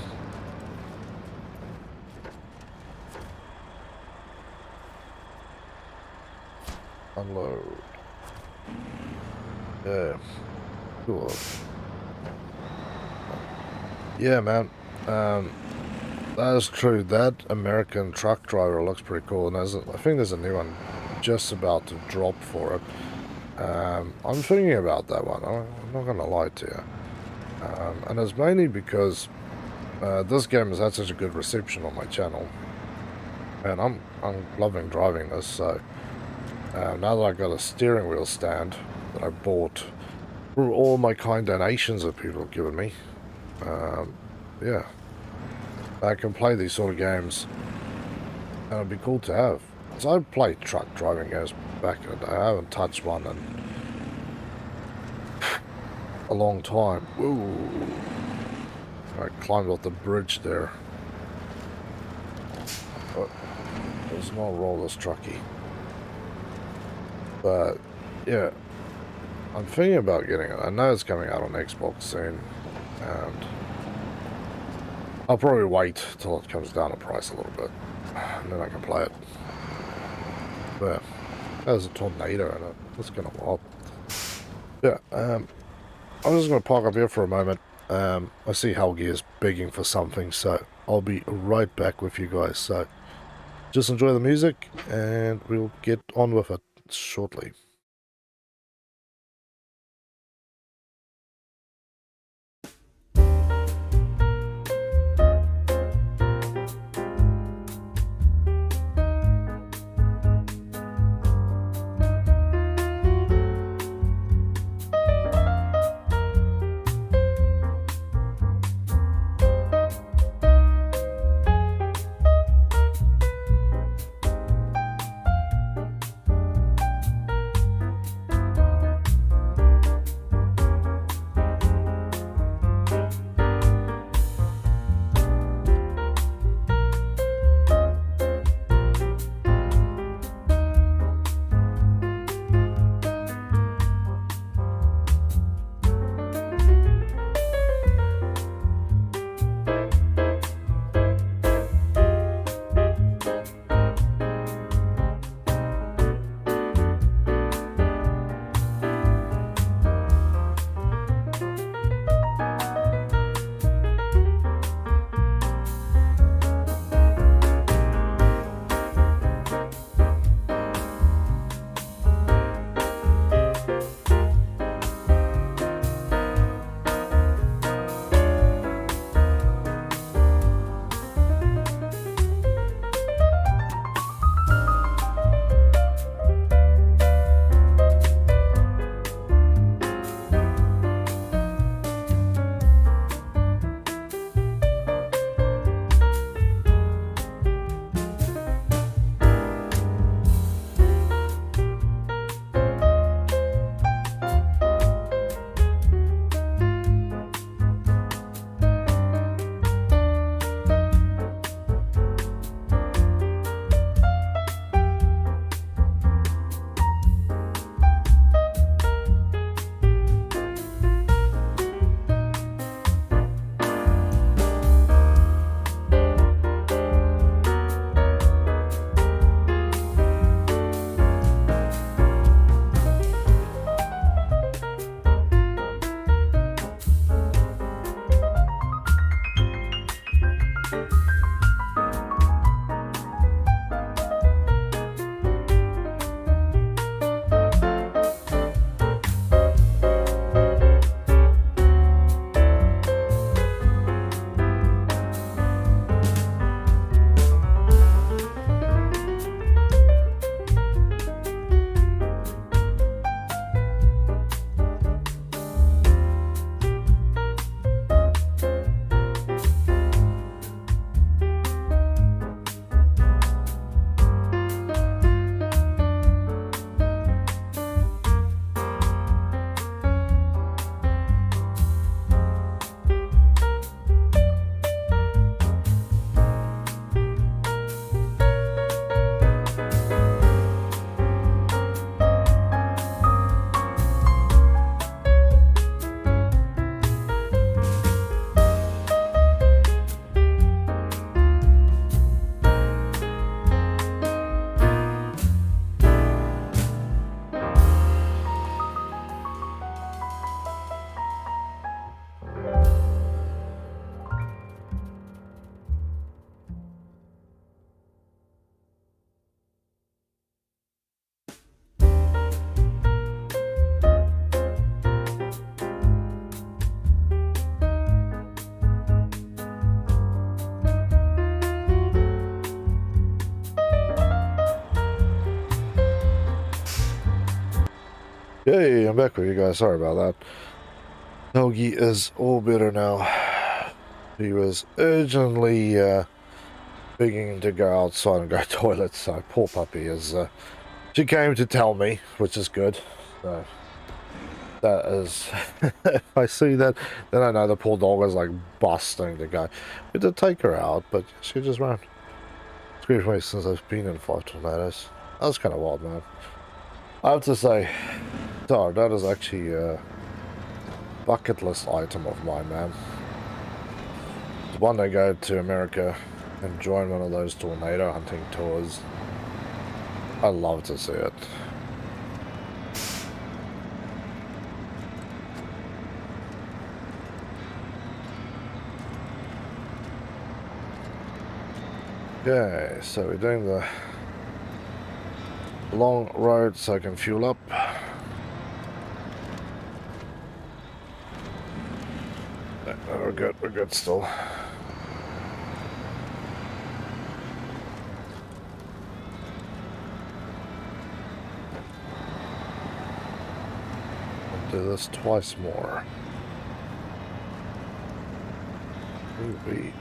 Speaker 1: Unload. Yeah. Cool. Yeah, man. That is true. That American truck driver looks pretty cool, and I think there's a new one just about to drop for it. I'm thinking about that one. I'm not gonna lie to you. And it's mainly because this game has had such a good reception on my channel, and I'm loving driving this. So now that I got a steering wheel stand that I bought through all my kind donations that people have given me, yeah, I can play these sort of games, and it'd be cool to have. So I played truck driving games back in the day. I haven't touched one in a long time. Ooh. I climbed off the bridge there. But there's no roll this trucky. But yeah, I'm thinking about getting it. I know it's coming out on Xbox soon, and I'll probably wait till it comes down in price a little bit, and then I can play it. But there's a tornado in it. That's kind of wild. Yeah, I'm just going to park up here for a moment. I see Helgi is begging for something, so I'll be right back with you guys. So just enjoy the music, and we'll get on with it shortly. Hey, I'm back with you guys. Sorry about that. Doggy is all better now. He was urgently begging to go outside and go to toilet, so poor puppy is... she came to tell me, which is good. So that is... if I see that, then I know the poor dog is like busting to go. We did take her out, but she just ran. Screamed me since I've been in 5 tornadoes. That was kind of wild, man. I have to say, Tar, that is actually a bucket list item of mine, man. One day go to America and join one of those tornado hunting tours. I love to see it. Okay, so we're doing the long road so I can fuel up. We're good still. I'll do this twice more. Maybe.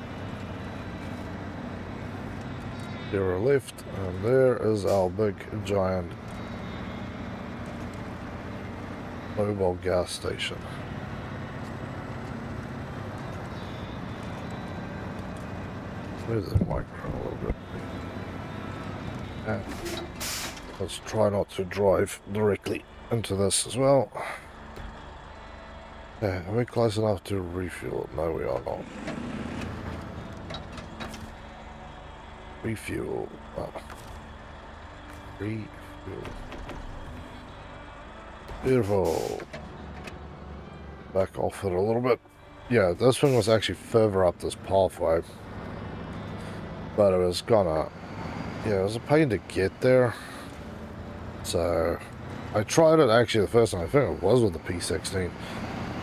Speaker 1: Zero left, and there is our big giant mobile gas station. Move the micro a little bit. And let's try not to drive directly into this as well. Yeah, are we close enough to refuel? No, we are not. Refuel. Oh. Refuel. Beautiful. Back off it a little bit. Yeah, this one was actually further up this pathway. But it was gonna... Yeah, it was a pain to get there. So... I tried it actually the first time. I think it was with the P16.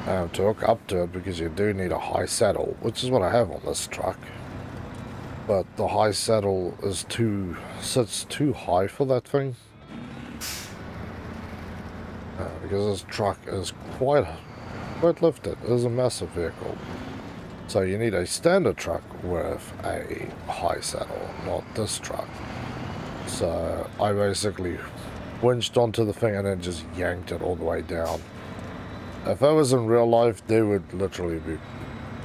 Speaker 1: To hook up to it because you do need a high saddle. Which is what I have on this truck. But the high saddle is sits too high for that thing. Because this truck is quite lifted. It is a massive vehicle. So you need a standard truck with a high saddle, not this truck. So I basically winched onto the thing and then just yanked it all the way down. If I was in real life, there would literally be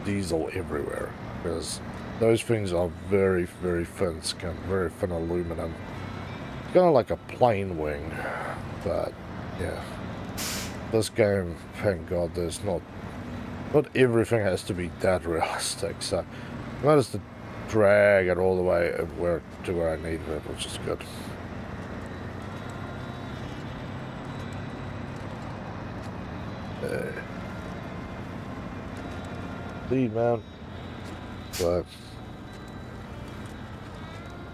Speaker 1: diesel everywhere. Because those things are very, very thin skin, very thin aluminum. It's kind of like a plane wing, but yeah. This game, thank God, there's not everything has to be that realistic. So I managed to drag it all the way to where I needed it, which is good. Indeed, man. So,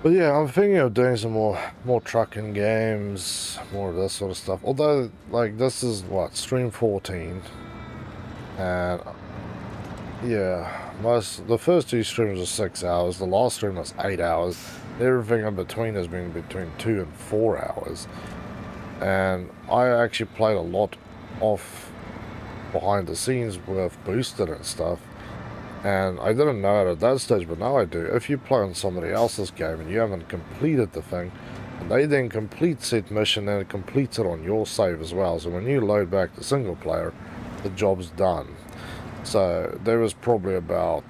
Speaker 1: but yeah, I'm thinking of doing some more trucking games, more of this sort of stuff. Although, like, this is what, stream 14, and yeah, the first two streams are 6 hours. The last stream was 8 hours. Everything in between has been between 2 and 4 hours, and I actually played a lot off behind the scenes with boosted and stuff. And I didn't know it at that stage, but now I do. If you play on somebody else's game and you haven't completed the thing, and they then complete said mission, and it completes it on your save as well. So when you load back the single player, the job's done. So there was probably about,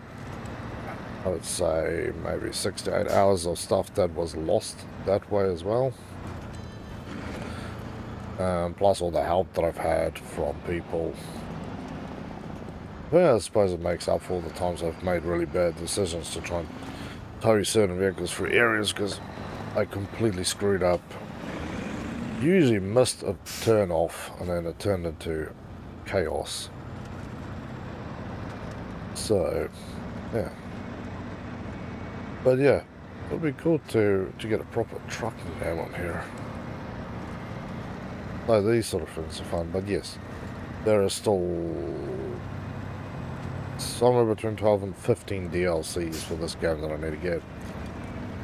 Speaker 1: I would say, maybe 6 to 8 hours of stuff that was lost that way as well. Plus all the help that I've had from people. Well, I suppose it makes up for all the times I've made really bad decisions to try and tow certain vehicles through areas because I completely screwed up. Usually missed a turn off and then it turned into chaos. So, yeah. But yeah, it would be cool to get a proper trucking game on here. No, these sort of things are fun, but yes, there are still somewhere between 12 and 15 DLCs for this game that I need to get.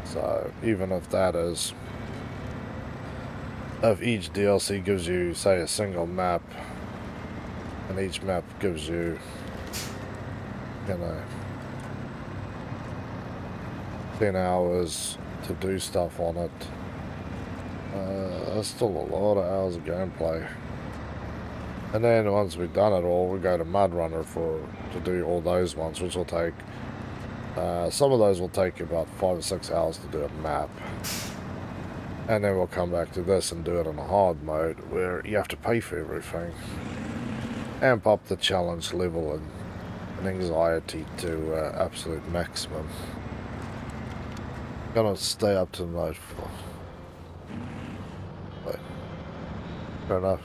Speaker 1: So even if that is, if each DLC gives you, say, a single map, and each map gives you, you know, 10 hours to do stuff on it, that's still a lot of hours of gameplay. And then once we've done it all, we go to SnowRunner to do all those ones, which will take, some of those will take about 5 or 6 hours to do a map. And then we'll come back to this and do it in a hard mode, where you have to pay for everything. Amp up the challenge level and anxiety to absolute maximum. Gonna stay up to mode 4. Wait. Fair enough.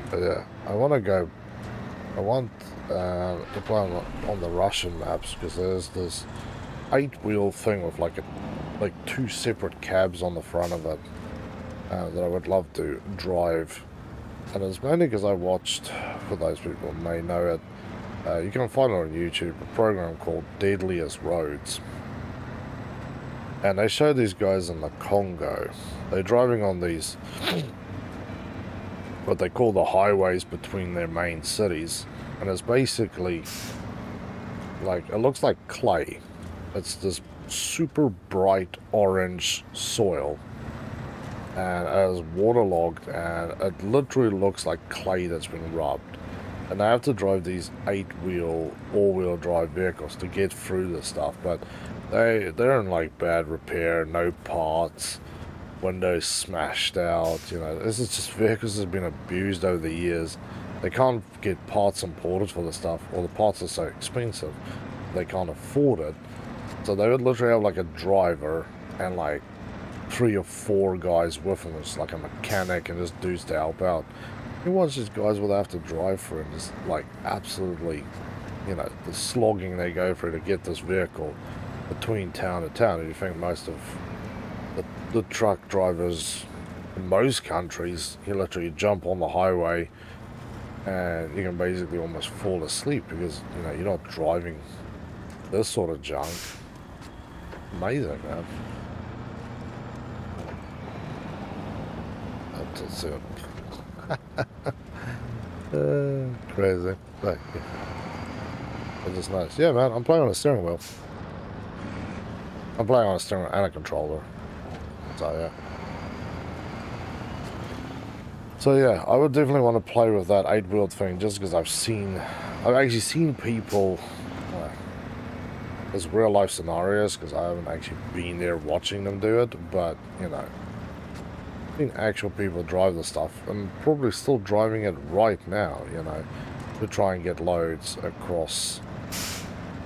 Speaker 1: But yeah, I want to go. I want to play on the Russian maps because there's this 8-wheel thing with like 2 separate cabs on the front of it that I would love to drive. And it's mainly because I watched, for those people who may know it, you can find it on YouTube, a program called Deadliest Roads. And they show these guys in the Congo. They're driving on these, what they call the highways between their main cities. And it's basically, like, it looks like clay. It's this super bright orange soil. And it is waterlogged, and it literally looks like clay that's been rubbed. And they have to drive these 8-wheel, all-wheel drive vehicles to get through this stuff. But they're in like bad repair, no parts, windows smashed out. You know, this is just vehicles that have been abused over the years. They can't get parts imported for the stuff, or the parts are so expensive they can't afford it. So they would literally have like a driver and like 3 or 4 guys with him, just like a mechanic and just dudes to help out. You watch these guys would have to drive through and just like absolutely, you know, the slogging they go through to get this vehicle between town to town. And you think most of the truck drivers in most countries, you literally jump on the highway and you can basically almost fall asleep because, you know, you're not driving this sort of junk. Amazing, man. That's it. Crazy. But, yeah. It's just nice. Yeah, man, I'm playing on a steering wheel. I'm playing on a steering wheel and a controller. So, yeah. So, yeah, I would definitely want to play with that 8-wheeled thing just because I've actually seen people, as real life scenarios, because I haven't actually been there watching them do it, but, you know, actual people drive the stuff and probably still driving it right now, you know, to try and get loads across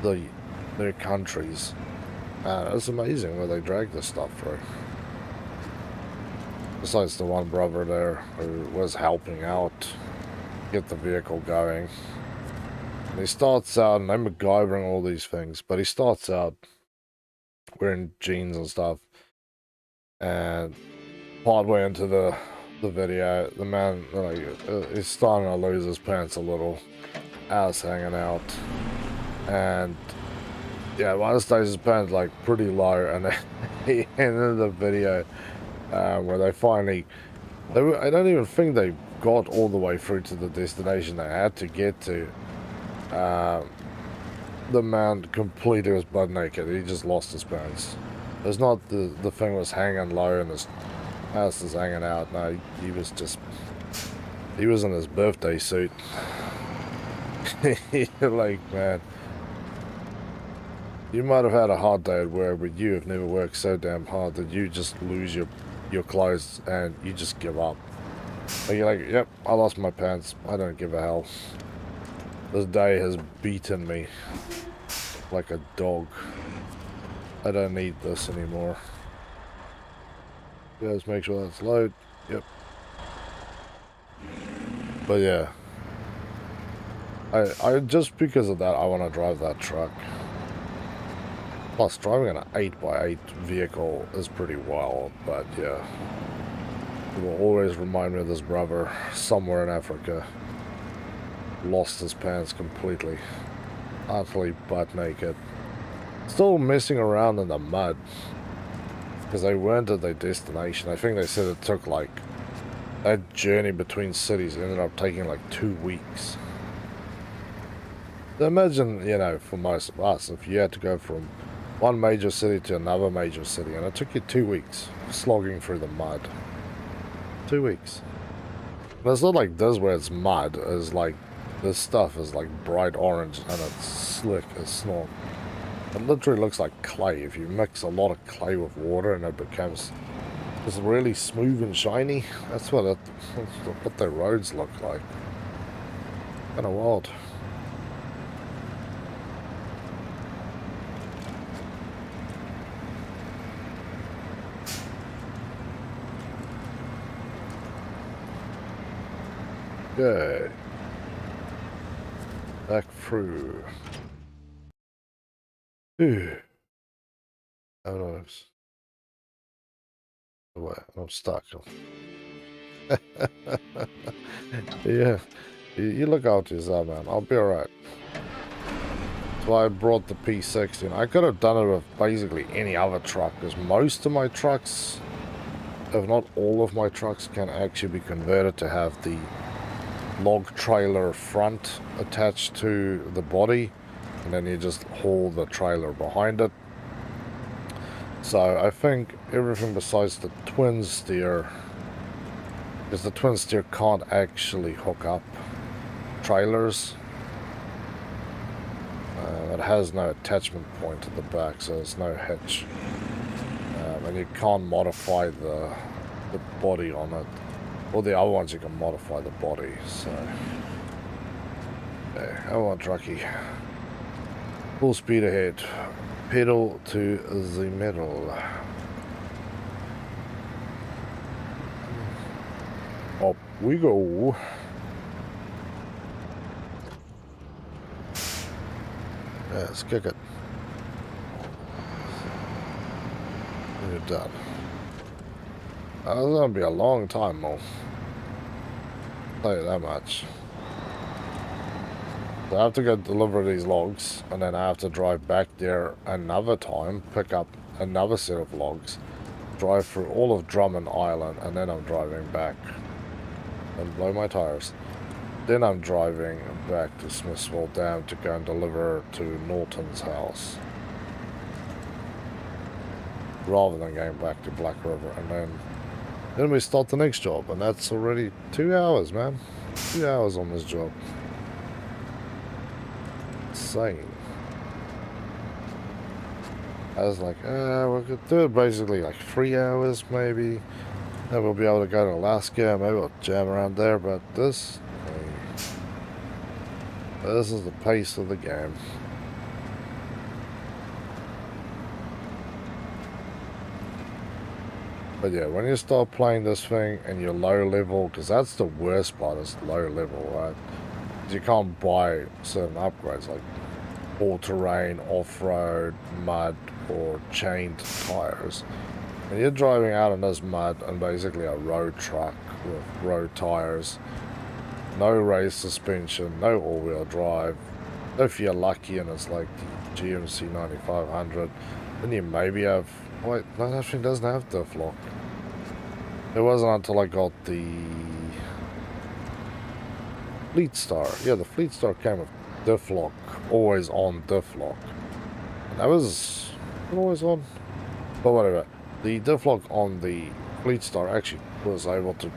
Speaker 1: their countries. It's amazing where they drag this stuff through. Besides the one brother there who was helping out get the vehicle going. And he starts out, and I'm MacGyvering all these things, but he starts out wearing jeans and stuff, and partway into the video, the man, like, is starting to lose his pants a little, ass hanging out, and yeah, one stays his pants like pretty low, and then he ended the video where they finally, I don't even think they got all the way through to the destination they had to get to. The man completely was butt naked. He just lost his pants. It's not the thing was hanging low and his ass is hanging out. No, he was in his birthday suit. You're like, man, you might have had a hard day at work, but you have never worked so damn hard that you just lose your clothes and you just give up. Like, you're like, yep, I lost my pants. I don't give a hell. This day has beaten me like a dog. I don't need this anymore. Yeah, let's make sure that's low. Yep. But yeah, I just because of that, I want to drive that truck. Plus, driving an 8x8 vehicle is pretty wild, but yeah. It will always remind me of this brother somewhere in Africa. Lost his pants completely. Utterly butt naked. Still messing around in the mud. Because they weren't at their destination. I think they said it took like, that journey between cities ended up taking like 2 weeks. So imagine, you know, for most of us, if you had to go from one major city to another major city, and it took you 2 weeks slogging through the mud. 2 weeks. And it's not like this where it's mud. It's like, this stuff is like bright orange and it's slick as snow. It literally looks like clay. If you mix a lot of clay with water and it becomes just really smooth and shiny, that's what the roads look like. Kind of wild. Okay. Back through. Phew. Oh, I'm stuck. Yeah. You look after yourself, man. I'll be alright. That's why I brought the P60. I could have done it with basically any other truck, because most of my trucks, if not all of my trucks, can actually be converted to have the log trailer front attached to the body, and then you just haul the trailer behind it. So I think everything besides the twin steer, because the twin steer can't actually hook up trailers. It has no attachment point at the back, so there's no hitch. And you can't modify the body on it. All the other ones you can modify the body, so... Okay, come on, trucky. Full speed ahead. Pedal to the metal. Up we go. Yeah, let's kick it. You're done. That's gonna be a long time, though. I'll tell you that much. So I have to go deliver these logs, and then I have to drive back there another time, pick up another set of logs, drive through all of Drummond Island, and then I'm driving back and blow my tires. Then I'm driving back to Smithsville Dam to go and deliver to Norton's house, rather than going back to Black River. And then we start the next job, and that's already 2 hours, man. 2 hours on this job. Insane. I was like, we could do it basically like 3 hours, maybe. Then we'll be able to go to Alaska, maybe we'll jam around there, but this is the pace of the game. But yeah, when you start playing this thing and you're low level, because that's the worst part, is low level, right? You can't buy certain upgrades like all-terrain, off-road, mud, or chained tires. And you're driving out in this mud and basically a road truck with road tires, no race suspension, no all-wheel drive. If you're lucky and it's like the GMC 9500, then you maybe have... Wait, no, that thing doesn't have diff lock. It wasn't until I got the Fleet Star. Yeah, the Fleet Star came with diff lock, always on diff lock. And that was always on. But whatever. The diff lock on the Fleet Star actually was able to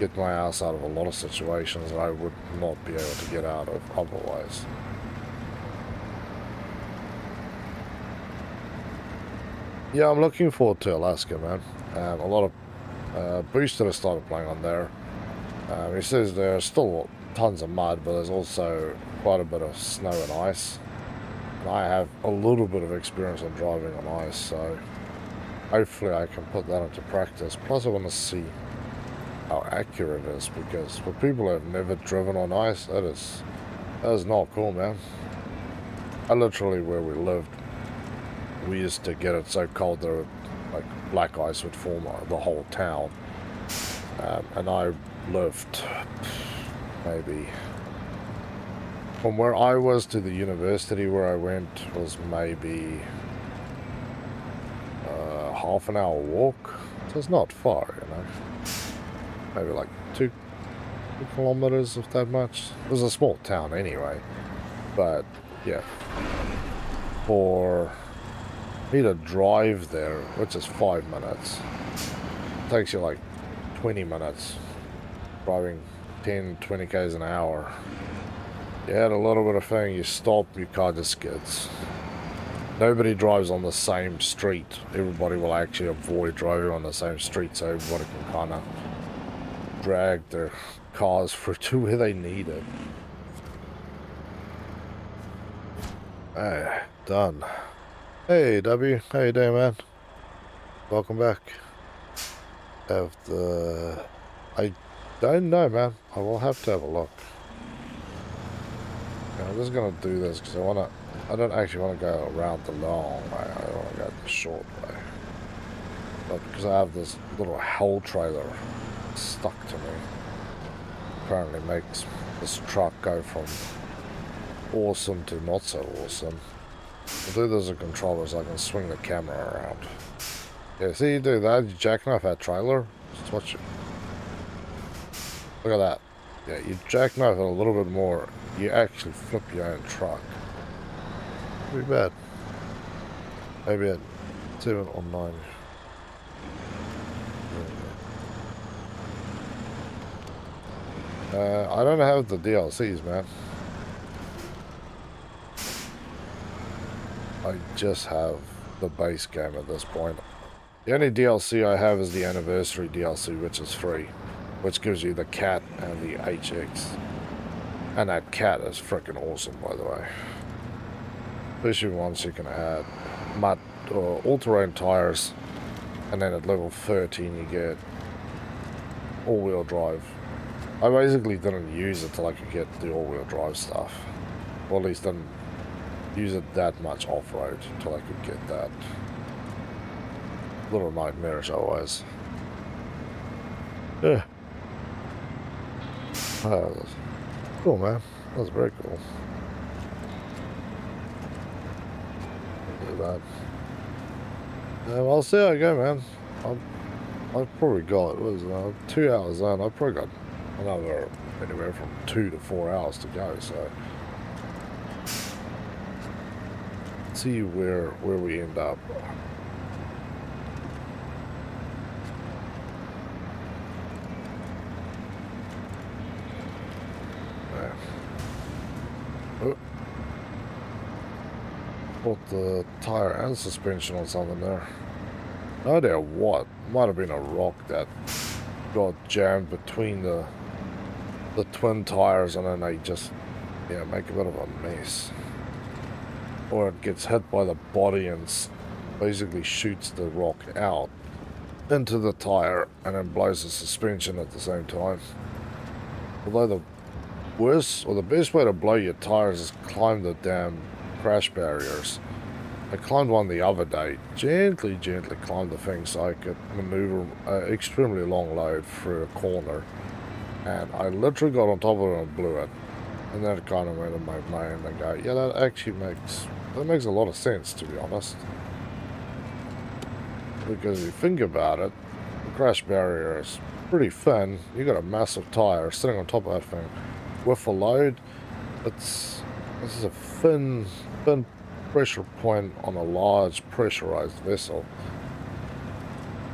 Speaker 1: get my ass out of a lot of situations that I would not be able to get out of otherwise. Yeah, I'm looking forward to Alaska, man. A lot of Booster has started playing on there. He says there's still tons of mud, but there's also quite a bit of snow and ice. And I have a little bit of experience on driving on ice, so hopefully I can put that into practice. Plus I want to see how accurate it is, because for people who have never driven on ice, that is not cool, man. Literally where we lived, we used to get it so cold that like black ice would form the whole town. And I lived maybe from where I was to the university where I went was maybe half an hour walk. So it's not far, you know. Maybe like 2 kilometers, if that much. It was a small town anyway. But yeah, for me to drive there, which is 5 minutes, it takes you like 20 minutes driving 10-20 k's an hour. You had a little bit of thing, you stop, your car just skids. Nobody drives on the same street. Everybody will actually avoid driving on the same street, so everybody can kind of drag their cars for to where they need it. Hey, done. Hey W, how you doing, man? Welcome back. I don't know, man. I will have to have a look. Yeah, I'm just gonna do this because I don't actually want to go around the long way. I want to go the short way. But because I have this little hell trailer stuck to me, apparently makes this truck go from awesome to not so awesome. I'll do this as a controller so I can swing the camera around. Yeah, see, you do that, you jackknife that trailer. Just watch it. Look at that. Yeah, you jackknife it a little bit more, you actually flip your own truck. Pretty bad. Maybe at 7 or 9. I don't have the DLCs, man. I just have the base game at this point. The only DLC I have is the anniversary DLC, which is free, which gives you the cat and the HX. And that cat is freaking awesome, by the way. Especially once you can add mud or all-terrain tires, and then at level 13 you get all-wheel drive. I basically didn't use it till I could get the all-wheel drive stuff. Or at least didn't use it that much off-road till I could get that. Little nightmarish always. Yeah. Cool, man. That was very cool. Do that. I'll see how I go, man. I've probably got, what is it, 2 hours on. I've probably got another anywhere from 2 to 4 hours to go, so see where we end up. Oh. Put the tire and suspension on something there. No idea what. Might have been a rock that got jammed between the twin tires, and then they just, yeah, make a bit of a mess. Or it gets hit by the body and basically shoots the rock out into the tire and then blows the suspension at the same time. Although the worst or the best way to blow your tires is climb the damn crash barriers. I climbed one the other day, gently climbed the thing so I could maneuver an extremely long load through a corner, and I literally got on top of it and blew it. And then it kind of made my mind and go, yeah, that actually makes a lot of sense, to be honest. Because if you think about it, the crash barrier is pretty thin. You got a massive tire sitting on top of that thing with a load. This is a thin pressure point on a large pressurized vessel.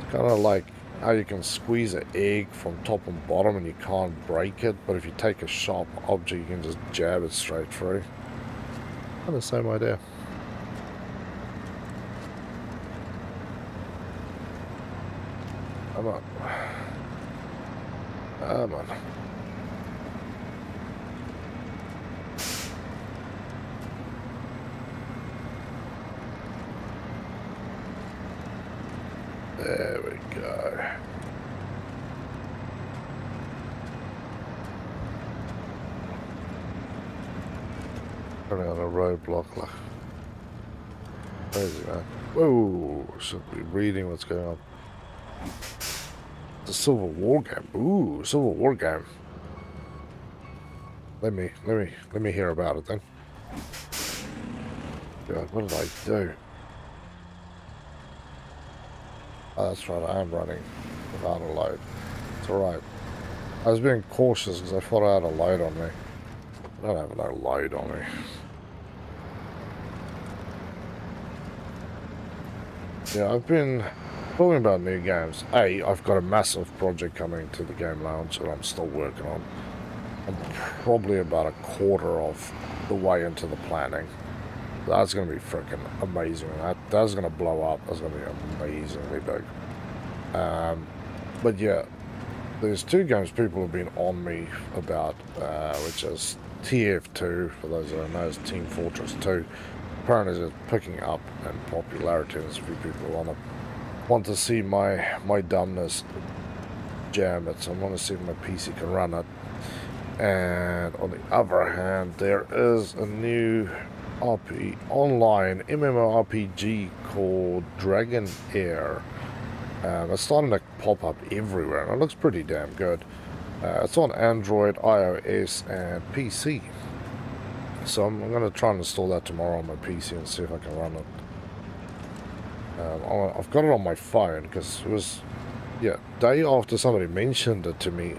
Speaker 1: It's kind of like how you can squeeze an egg from top and bottom and you can't break it, but if you take a sharp object you can just jab it straight through. Kind of the same idea. Come on. Come on. There we go. Running on a roadblock like crazy, man. Whoa! Should be reading what's going on. The Civil War game. Ooh, Civil War game. Let me hear about it then. God, what did I do? Oh, that's right, I am running without a load. It's alright. I was being cautious because I thought I had a load on me. I don't have no load on me. Yeah, I've been talking about new games. I've got a massive project coming to the game lounge that I'm still working on. I'm probably about a quarter of the way into the planning. That's going to be freaking amazing. That's going to blow up. That's going to be amazingly big. But yeah, there's 2 games people have been on me about, which is TF2, for those that don't know, is Team Fortress 2. Apparently it's picking up in popularity, and there's a few people want to see my dumbness jam it, so I'm going to see if my PC can run it. And on the other hand, there is a new online MMORPG called Dragon Air. It's starting to pop up everywhere, and it looks pretty damn good. It's on Android, iOS, and PC. So I'm going to try and install that tomorrow on my PC and see if I can run it. I've got it on my phone because it was, day after somebody mentioned it to me,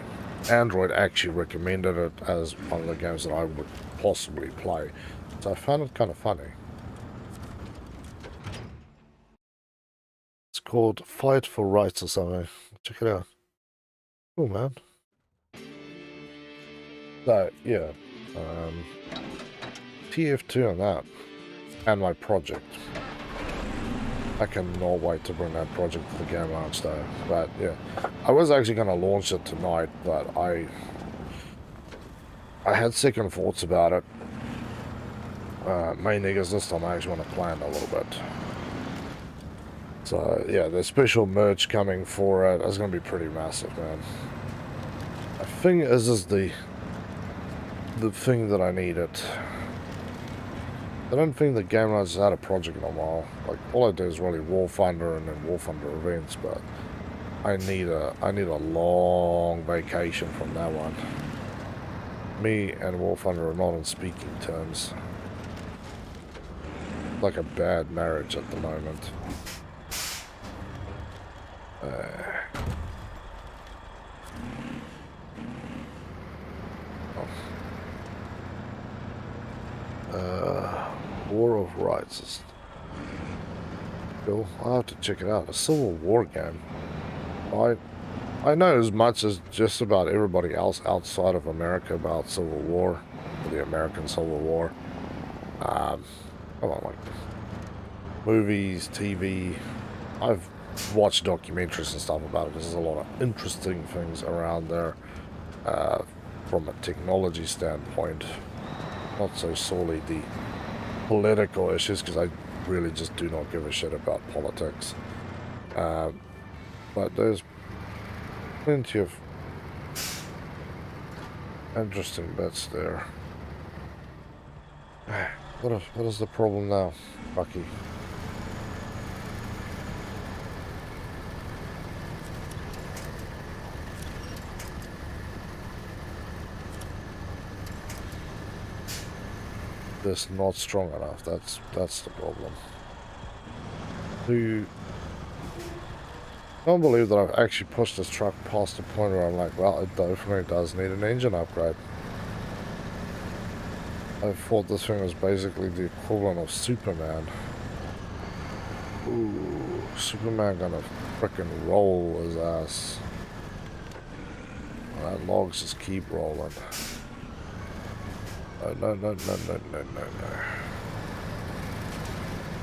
Speaker 1: Android actually recommended it as one of the games that I would possibly play. So I found it kind of funny. It's called Fight for Rights or something. Check it out. Cool, man. So, yeah. TF2 on that. And my project. I cannot wait to bring that project to the game launch though. But yeah, I was actually going to launch it tonight, but I had second thoughts about it. Mainly because this time I actually want to plan a little bit. So yeah, the special merch coming for it is going to be pretty massive, man. I think this is the thing that I needed. I don't think the game has had a project in a while. Like, all I do is really War Thunder and then War Thunder events, but I need a long vacation from that one. Me and War Thunder are not on speaking terms. Like a bad marriage at the moment. War of Rights. Cool. I'll have to check it out. A Civil War game. I know as much as just about everybody else outside of America about Civil War, the American Civil War. Like movies, TV. I've watched documentaries and stuff about it. There's a lot of interesting things around there from a technology standpoint. Not so solely the political issues, because I really just do not give a shit about politics. But there's plenty of interesting bits there. What is the problem now, Bucky? This not strong enough. That's the problem. I don't believe that I've actually pushed this truck past the point where I'm like, well, it definitely does need an engine upgrade. I thought this thing was basically the equivalent of Superman. Ooh, Superman gonna frickin' roll his ass. Well, that logs just keep rolling. No.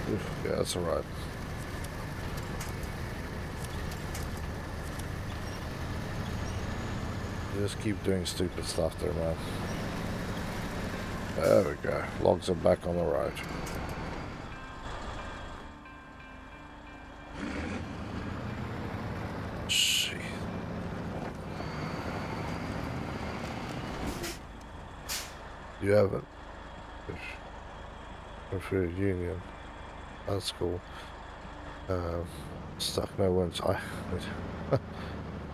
Speaker 1: Oof, yeah, that's alright. Just keep doing stupid stuff there, man. There we go. Logs are back on the road. Shit. You haven't. For a union. That's cool. Stuck no wins. I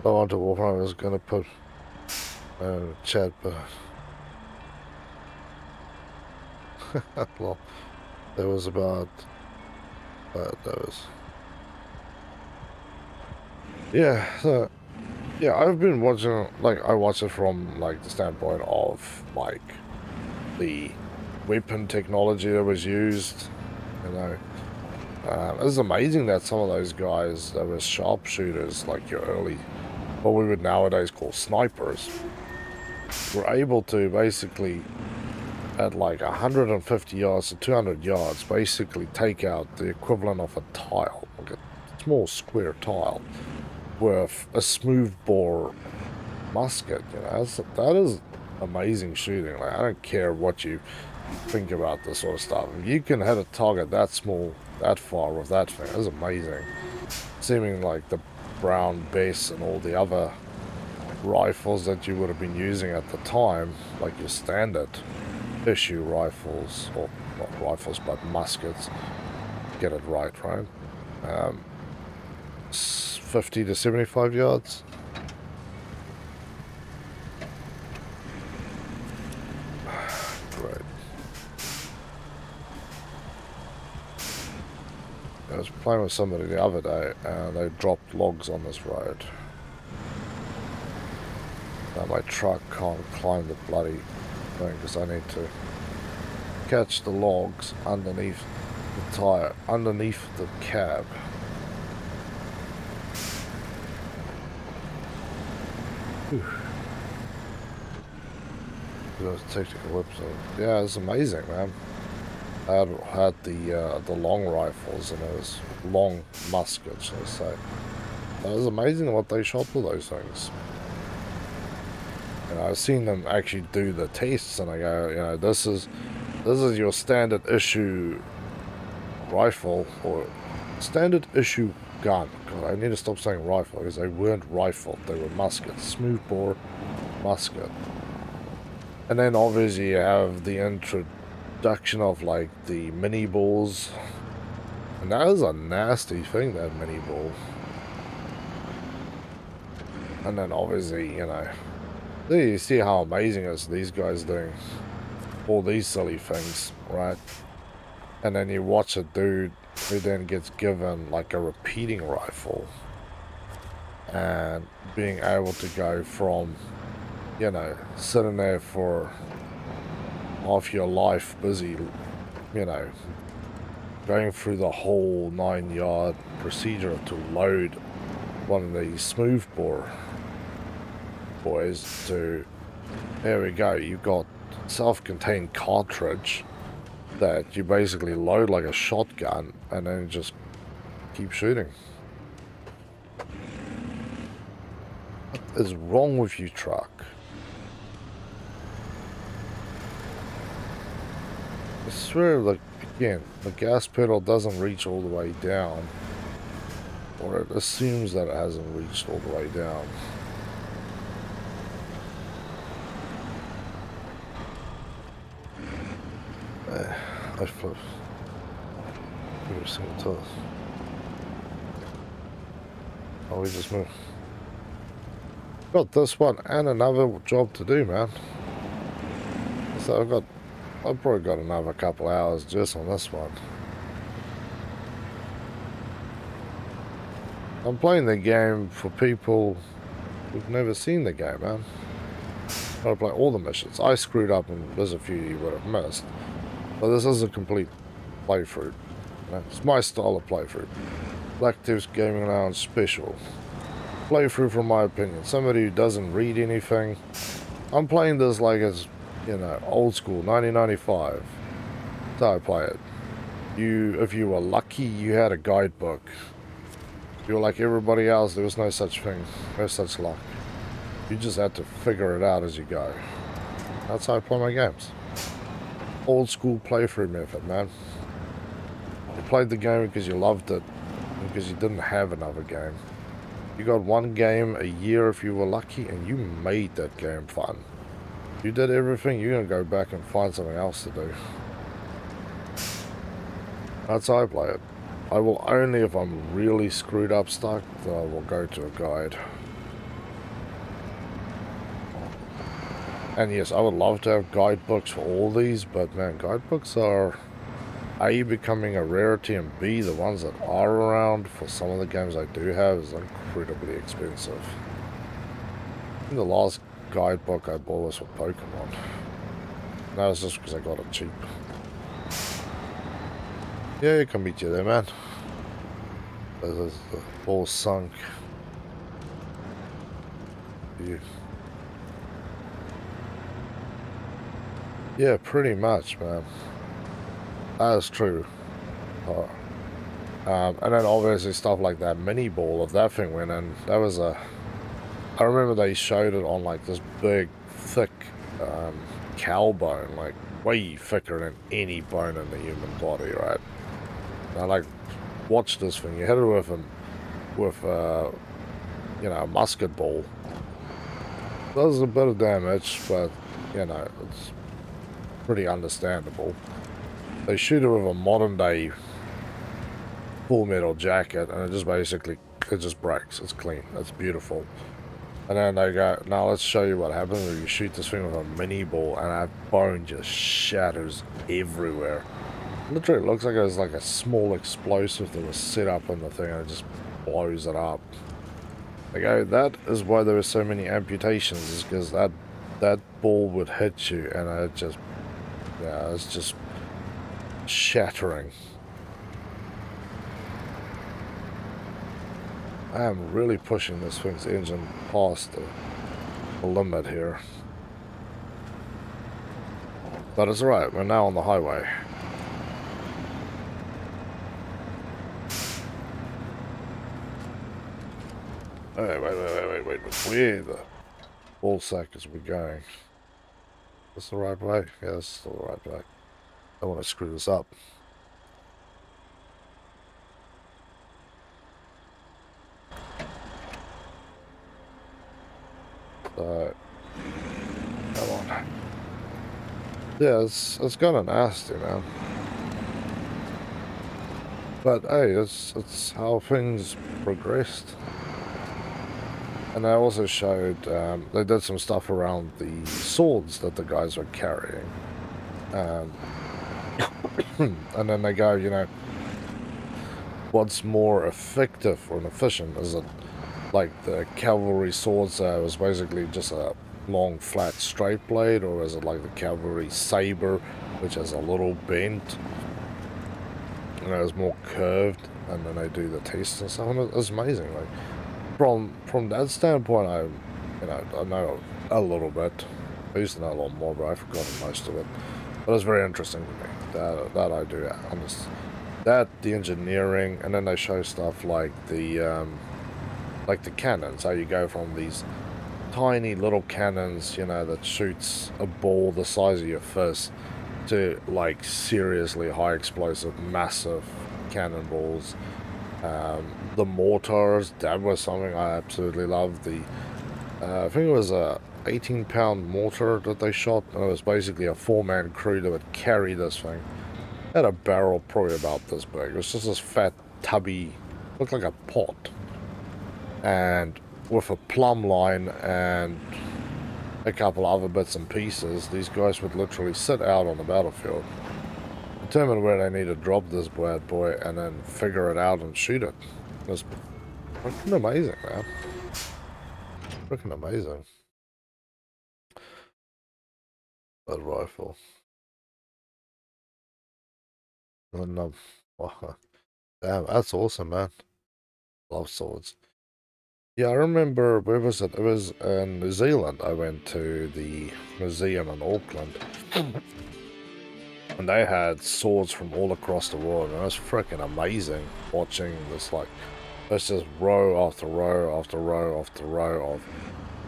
Speaker 1: want to walk around. I was gonna put chat, but well, there was about so yeah, I've been watching, like, I watch it from like the standpoint of like the weapon technology that was used, you know. It's amazing that some of those guys that were sharpshooters, like your early, what we would nowadays call snipers, were able to basically at like 150 yards to 200 yards basically take out the equivalent of a tile, like a small square tile, with a smoothbore musket. You know, that is amazing shooting. Like, I don't care what you think about this sort of stuff. If you can hit a target that small, that far with that thing, that's amazing. Seeming like the Brown base and all the other rifles that you would have been using at the time, like your standard issue rifles, or not rifles, but muskets. Get it right? 50 to 75 yards. Great. I was playing with somebody the other day and they dropped logs on this road. Now my truck can't climb the bloody thing because I need to catch the logs underneath the tire, underneath the cab. Those technical whips are, yeah, it's amazing, man. I had the long rifles and it was long muskets, I say. It was amazing what they shot with those things. And I've seen them actually do the tests, and I go, you know, this is your standard issue rifle or standard issue gun. God, I need to stop saying rifle because they weren't rifled; they were muskets, smoothbore musket. And then obviously you have the introduction of like the mini balls, and that is a nasty thing, that mini ball. And then obviously, you know, there you see how amazing it is these guys doing all these silly things, right? And then you watch a dude who then gets given like a repeating rifle and being able to go from, you know, sitting there for half your life busy, you know, going through the whole 9-yard procedure to load one of these smoothbore boys to, there we go, you've got self-contained cartridge that you basically load like a shotgun and then just keep shooting. What is wrong with you, truck? I swear, like, again, the gas pedal doesn't reach all the way down, or it assumes that it hasn't reached all the way down. I flipped. Oh, we just moved. Got this one and another job to do, man. So I've probably got another couple hours just on this one. I'm playing the game for people who've never seen the game, man. I play all the missions. I screwed up and there's a few you would have missed. But this is a complete playthrough. It's my style of playthrough. Black Tips Gaming Lounge special. Playthrough from my opinion. Somebody who doesn't read anything. I'm playing this like it's, you know, old school, 1995. That's how I play it. If you were lucky, you had a guidebook. If you were like everybody else, there was no such thing. No such luck. You just had to figure it out as you go. That's how I play my games. Old school playthrough method, man. You played the game because you loved it, because you didn't have another game. You got one game a year if you were lucky, and you made that game fun. You did everything, you're going to go back and find something else to do. That's how I play it. I will only, if I'm really screwed up stuck, then I will go to a guide. And yes, I would love to have guidebooks for all these, but man, guidebooks are A, becoming a rarity, and B, the ones that are around for some of the games I do have is incredibly expensive. I think the last guidebook I bought was for Pokemon. That was just because I got it cheap. Yeah, you can meet you there, man. There's the ball sunk. Yeah, pretty much, man. That is true. And then obviously stuff like that mini ball, if that thing went in, that was a... I remember they showed it on like this big, thick cow bone, like way thicker than any bone in the human body, right? And I like, watch this thing. You hit it with you know, a musket ball. Does a bit of damage, but, you know, it's pretty understandable. They shoot it with a modern day full metal jacket, and it just basically, it just breaks. It's clean. It's beautiful. And then they go, now let's show you what happens when you shoot this thing with a mini ball, and that bone just shatters everywhere. Literally, it looks like it's like a small explosive that was set up in the thing, and it just blows it up. They go, that is why there were so many amputations, is because that ball would hit you, and it just, yeah, it's just shattering. I am really pushing this thing's engine past the limit here. But it's alright, we're now on the highway. Wait, where the ball sack is we going? This the right way? Yeah, this is still the right way. I don't want to screw this up. So, come on. Yeah, it's kind of nasty, man. But hey, it's how things progressed. And they also showed, they did some stuff around the swords that the guys were carrying. And then they go, you know, what's more effective or efficient? Is it like the cavalry swords was basically just a long, flat, straight blade? Or is it like the cavalry saber, which has a little bent? You know, it's more curved, and then they do the tests and stuff. And it's amazing, like. From that standpoint, I know a little bit. I used to know a lot more, but I've forgotten most of it. But it's very interesting to me that I do understand that, the engineering, and then they show stuff like the cannons. How you go from these tiny little cannons, you know, that shoots a ball the size of your fist, to like seriously high explosive, massive cannonballs. The mortars, that was something I absolutely loved. The I think it was a 18-pound mortar that they shot, and it was basically a 4-man crew that would carry this thing. It had a barrel probably about this big. It was just this fat, tubby, looked like a pot, and with a plumb line and a couple other bits and pieces, these guys would literally sit out on the battlefield, determine where they need to drop this bad boy, and then figure it out and shoot it. It was freaking amazing, man. Freaking amazing. That rifle. And, wow. Damn, that's awesome, man. Love swords. Yeah, I remember, where was it? It was in New Zealand. I went to the museum in Auckland. And they had swords from all across the world, and it was freaking amazing watching this, like, it's just row after row after row after row of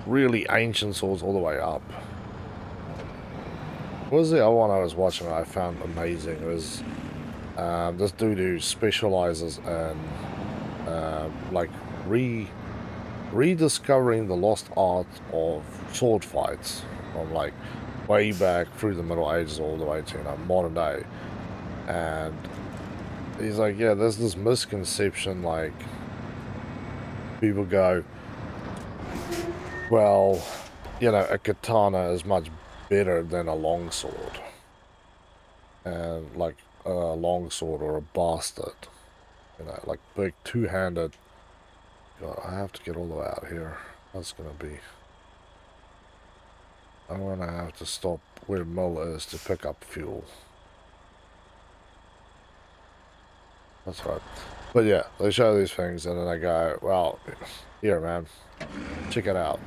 Speaker 1: really ancient swords all the way up. What was the other one I was watching that I found amazing? It was this dude who specializes in like rediscovering the lost art of sword fights from like way back through the Middle Ages all the way to, you know, modern day. And he's like, yeah, there's this misconception, like, people go, well, you know, a katana is much better than a longsword. And like a longsword or a bastard, you know, like big two-handed. God, I have to get all the way out here. That's gonna be, I'm gonna have to stop where Mill is to pick up fuel. That's right. But yeah, they show these things and then they go, well, here, man, check it out.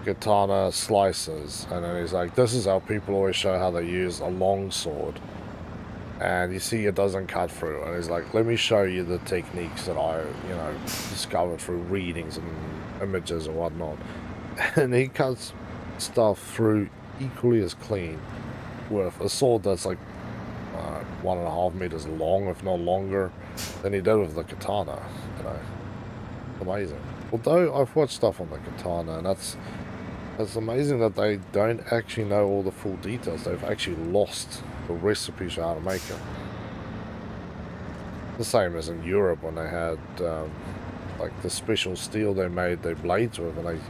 Speaker 1: Katana slices. And then he's like, this is how people always show how they use a long sword. And you see it doesn't cut through. And he's like, let me show you the techniques that I, you know, discovered through readings and images and whatnot. And he cuts stuff through equally as clean with a sword that's like 1.5 meters long, if not longer, than he did with the katana. You know, amazing. Although I've watched stuff on the katana, and that's It's amazing that they don't actually know all the full details. They've actually lost the recipes for how to make it. The same as in Europe when they had like the special steel they made their blades with, and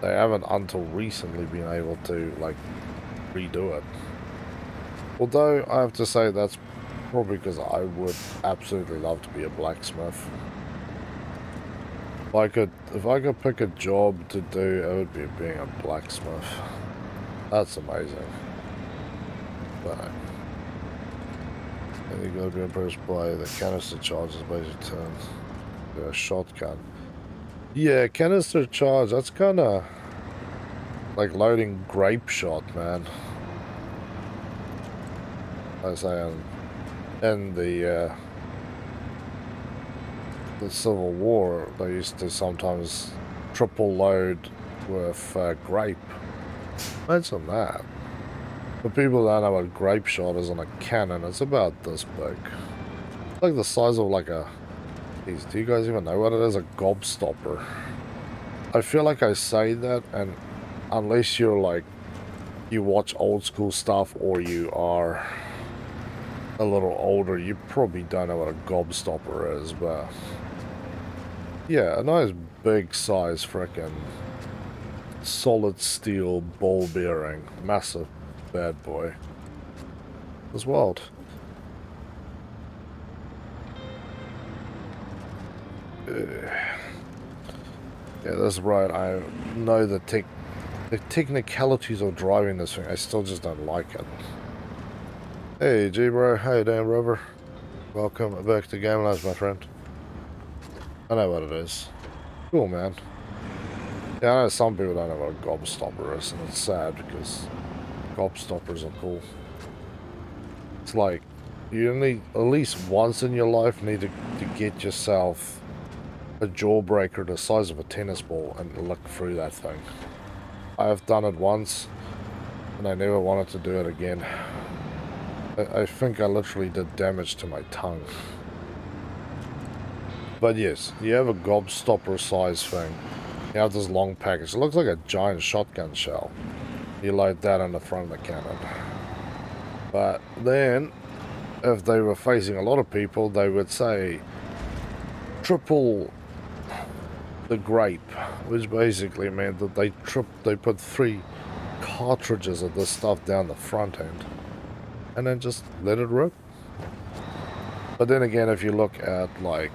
Speaker 1: they haven't until recently been able to like redo it. Although I have to say that's probably because I would absolutely love to be a blacksmith. If I could pick a job to do, it would be being a blacksmith. That's amazing. But I think I'll be impressed by the canister charges by your turn. A shotgun. Yeah, canister charge, that's kinda like loading grape shot, man. I say in the Civil War, they used to sometimes triple load with grape. Imagine that. For people that don't know what grape shot is on a cannon, it's about this big. It's like the size of like a... Geez, do you guys even know what it is? A gobstopper. I feel like I say that, and unless you're like... you watch old school stuff or you are a little older, you probably don't know what a gobstopper is, but... yeah, a nice big size frickin' solid steel ball bearing. Massive bad boy. It's wild. Yeah, that's right. I know the technicalities of driving this thing. I still just don't like it. Hey, G-Bro. How you doing, brother? Welcome back to Game Lives, my friend. I know what it is. Cool, man. Yeah, I know some people don't know what a gobstopper is, and it's sad because gobstoppers are cool. It's like, you need, at least once in your life, need to get yourself a jawbreaker the size of a tennis ball and look through that thing. I have done it once, and I never wanted to do it again. I think I literally did damage to my tongue. But yes, you have a gobstopper size thing. You have this long package. It looks like a giant shotgun shell. You load that on the front of the cannon. But then, if they were facing a lot of people, they would say triple the grape, which basically meant that they put 3 cartridges of this stuff down the front end, and then just let it rip. But then again, if you look at like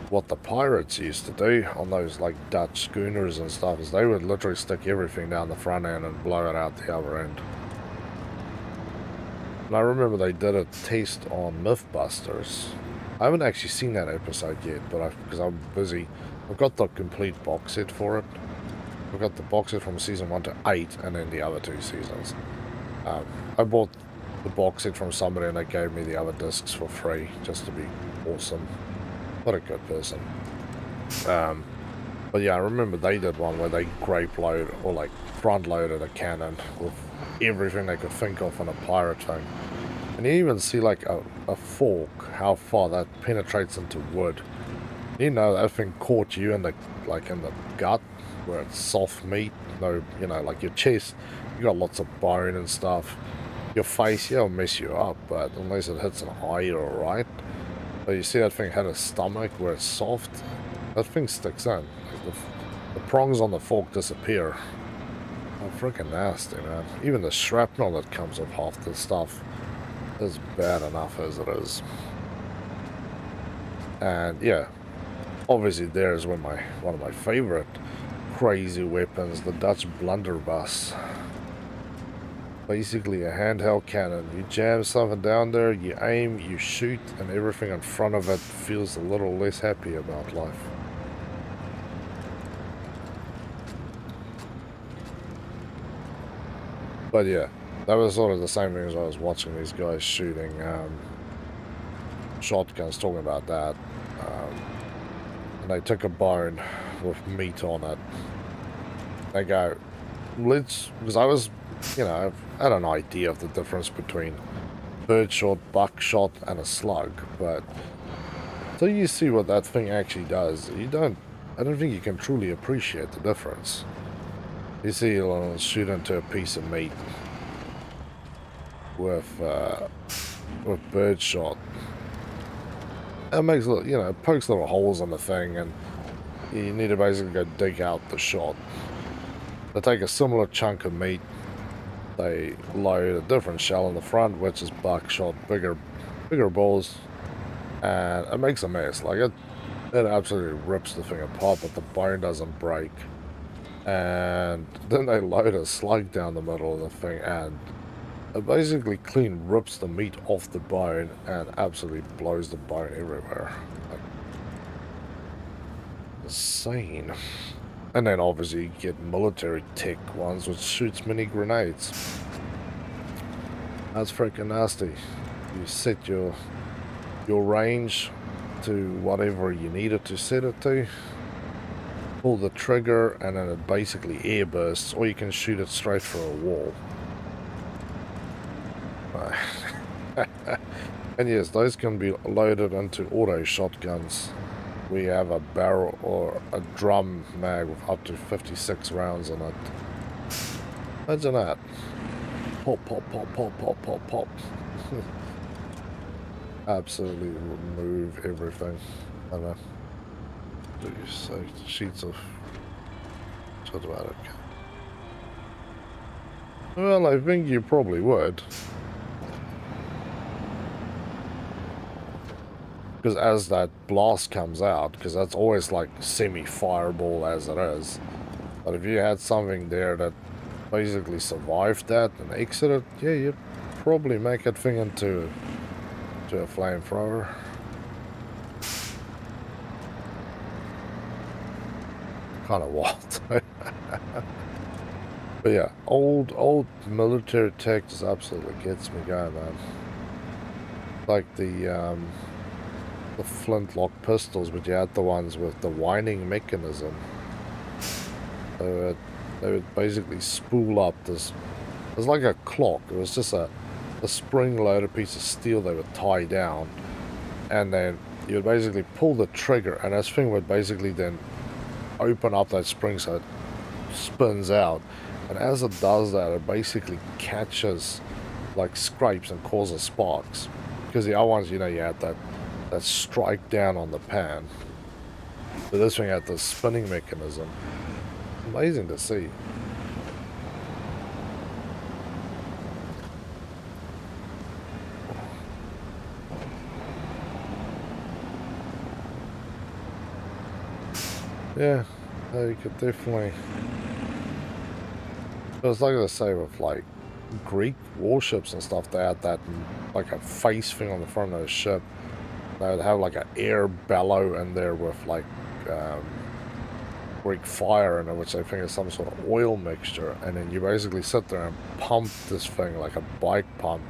Speaker 1: what the pirates used to do on those like Dutch schooners and stuff, is they would literally stick everything down the front end and blow it out the other end. And I remember they did a test on Mythbusters. I haven't actually seen that episode yet, but because I'm busy. I've got the complete box set for it. I've got the box set from season 1 to 8, and then the other 2 seasons. I bought the box set from somebody, and they gave me the other discs for free, just to be awesome. What a good person. But yeah, I remember they did one where they grape load, or like front loaded a cannon with everything they could think of on a pirate thing. And you even see like a fork, how far that penetrates into wood. You know, that thing caught you in the gut, where it's soft meat. No, you know, like your chest, you got lots of bone and stuff. Your face, yeah, it'll mess you up, but unless it hits an eye, you're alright. But you see that thing had a stomach where it's soft, that thing sticks in. Like the prongs on the fork disappear. Oh, freaking nasty, man. Even the shrapnel that comes with half this stuff is bad enough as it is. And yeah, obviously there is one of my favorite crazy weapons, the Dutch blunderbuss. Basically a handheld cannon. You jam something down there, you aim, you shoot, and everything in front of it feels a little less happy about life. But yeah, that was sort of the same thing as I was watching these guys shooting shotguns, talking about that. And they took a bone with meat on it. They go, because I was, you know, I had an idea of the difference between birdshot, buckshot, and a slug, but until you see what that thing actually does, I don't think you can truly appreciate the difference. You see, you'll shoot into a piece of meat with bird shot. It makes little, you know, it pokes little holes in the thing, and you need to basically go dig out the shot. They take a similar chunk of meat. They load a different shell in the front, which is buckshot, bigger balls, and it makes a mess. Like it absolutely rips the thing apart, but the bone doesn't break. And then they load a slug down the middle of the thing, and it basically clean rips the meat off the bone and absolutely blows the bone everywhere. Like, insane. And then obviously you get military tech ones which shoots mini grenades. That's freaking nasty. You set your range to whatever you need it to set it to. Pull the trigger and then it basically air bursts, or you can shoot it straight through a wall. And yes, those can be loaded into auto shotguns. We have a barrel or a drum mag with up to 56 rounds in it. Imagine that. Pop, pop, pop, pop, pop, pop, pop. Absolutely remove everything. I don't know. So sheets of automatic. Well, I think you probably would. Because as that blast comes out, because that's always like semi-fireball as it is. But if you had something there that basically survived that and exited, yeah, you'd probably make that thing into a flamethrower. Kind of wild. But yeah, old military tech just absolutely gets me going, man. Like the flintlock pistols, but you had the ones with the winding mechanism. They would basically spool up this. It was like a clock. It was just a spring-loaded piece of steel they would tie down, and then you would basically pull the trigger, and this thing would basically then open up that spring so it spins out. And as it does that, it basically catches like scrapes and causes sparks. Because the other ones, you know, you had that strike down on the pan. But this thing had the spinning mechanism. Amazing to see. Yeah, you could definitely. But it's like I say with like Greek warships and stuff, they had that like a face thing on the front of the ship. They would have like an air bellow in there with like Greek fire in it, which I think is some sort of oil mixture, and then you basically sit there and pump this thing like a bike pump.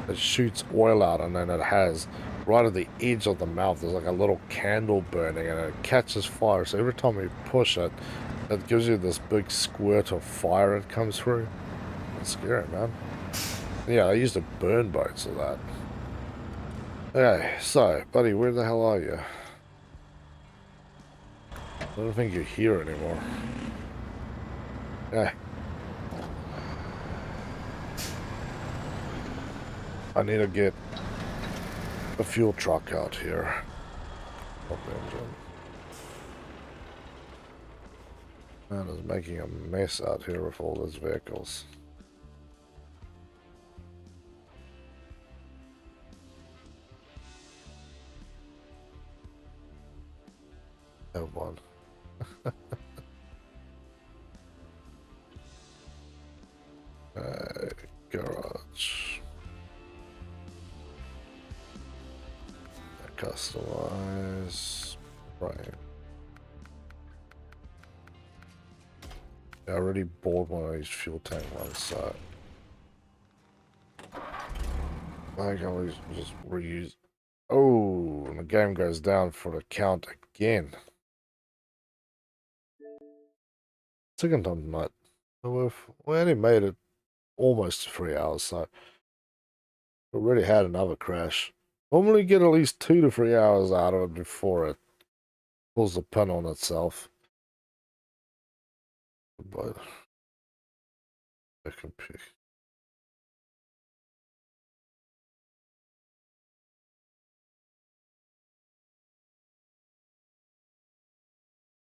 Speaker 1: It shoots oil out, and then it has right at the edge of the mouth there's like a little candle burning, and it catches fire. So every time you push it, it gives you this big squirt of fire that comes through. It's scary, man. Yeah, I used to burn boats of that. Okay, so, buddy, where the hell are you? I don't think you're here anymore. Yeah. I need to get a fuel truck out here. Pump engine. Man, it's making a mess out here with all these vehicles. Have one. Garage. Customize. Right. I already bought one of these fuel tank ones, so I can always just reuse. Oh, and the game goes down for the count again. Second time tonight. We only made it almost 3 hours, so we already had another crash. Normally get at least 2 to 3 hours out of it before it pulls the pin on itself. But I can pick.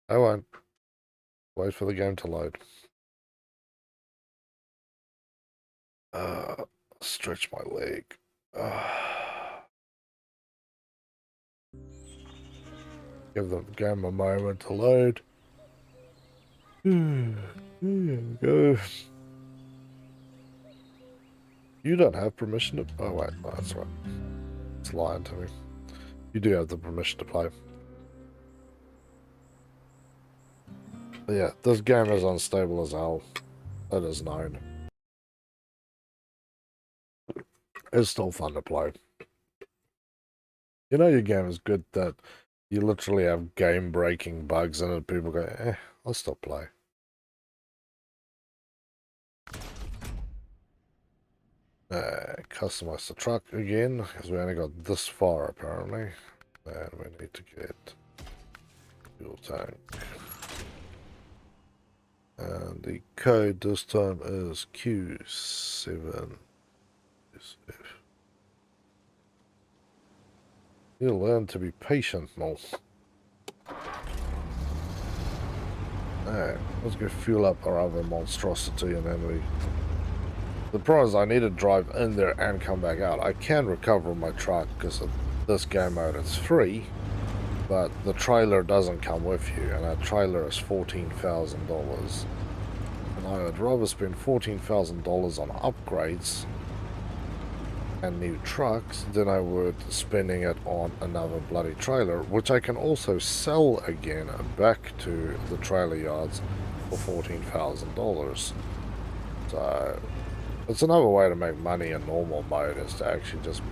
Speaker 1: I won't. Wait for the game to load. Stretch my leg. Give the game a moment to load. Here we go. You don't have permission to... Oh, wait. No, that's right. It's lying to me. You do have the permission to play. But yeah, this game is unstable as hell. That is known. It's still fun to play. You know your game is good that you literally have game-breaking bugs in it. People go, I'll still play. Customize the truck again, because we only got this far apparently. And we need to get fuel tank. And the code this time is Q7. You learn to be patient, Mo. Alright, let's go fuel up our other monstrosity and then we... The problem is I need to drive in there and come back out. I can recover my truck because of this game mode it's free, but the trailer doesn't come with you, and that trailer is $14,000. And I would rather spend $14,000 on upgrades and new trucks than I would spending it on another bloody trailer, which I can also sell again back to the trailer yards for $14,000. So it's another way to make money in normal mode, is to actually just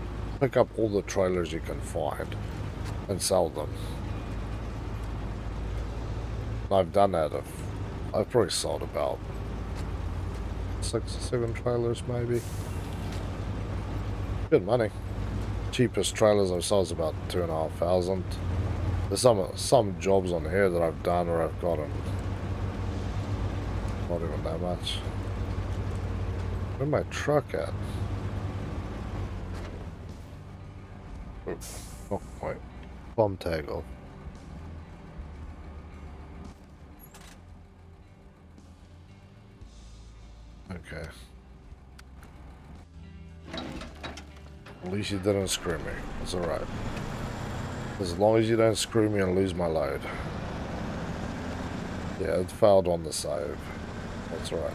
Speaker 1: pick up all the trailers you can find and sell them. I've done that. I've probably sold about 6 or 7 trailers maybe. Good money. Cheapest trailers I've sold is about 2,500. There's some jobs on here that I've done where I've gotten not even that much. Where's my truck at? Oh, wait. Bomb tag off. Okay. At least you didn't screw me. It's alright. As long as you don't screw me and lose my load. Yeah, it failed on the save. That's right.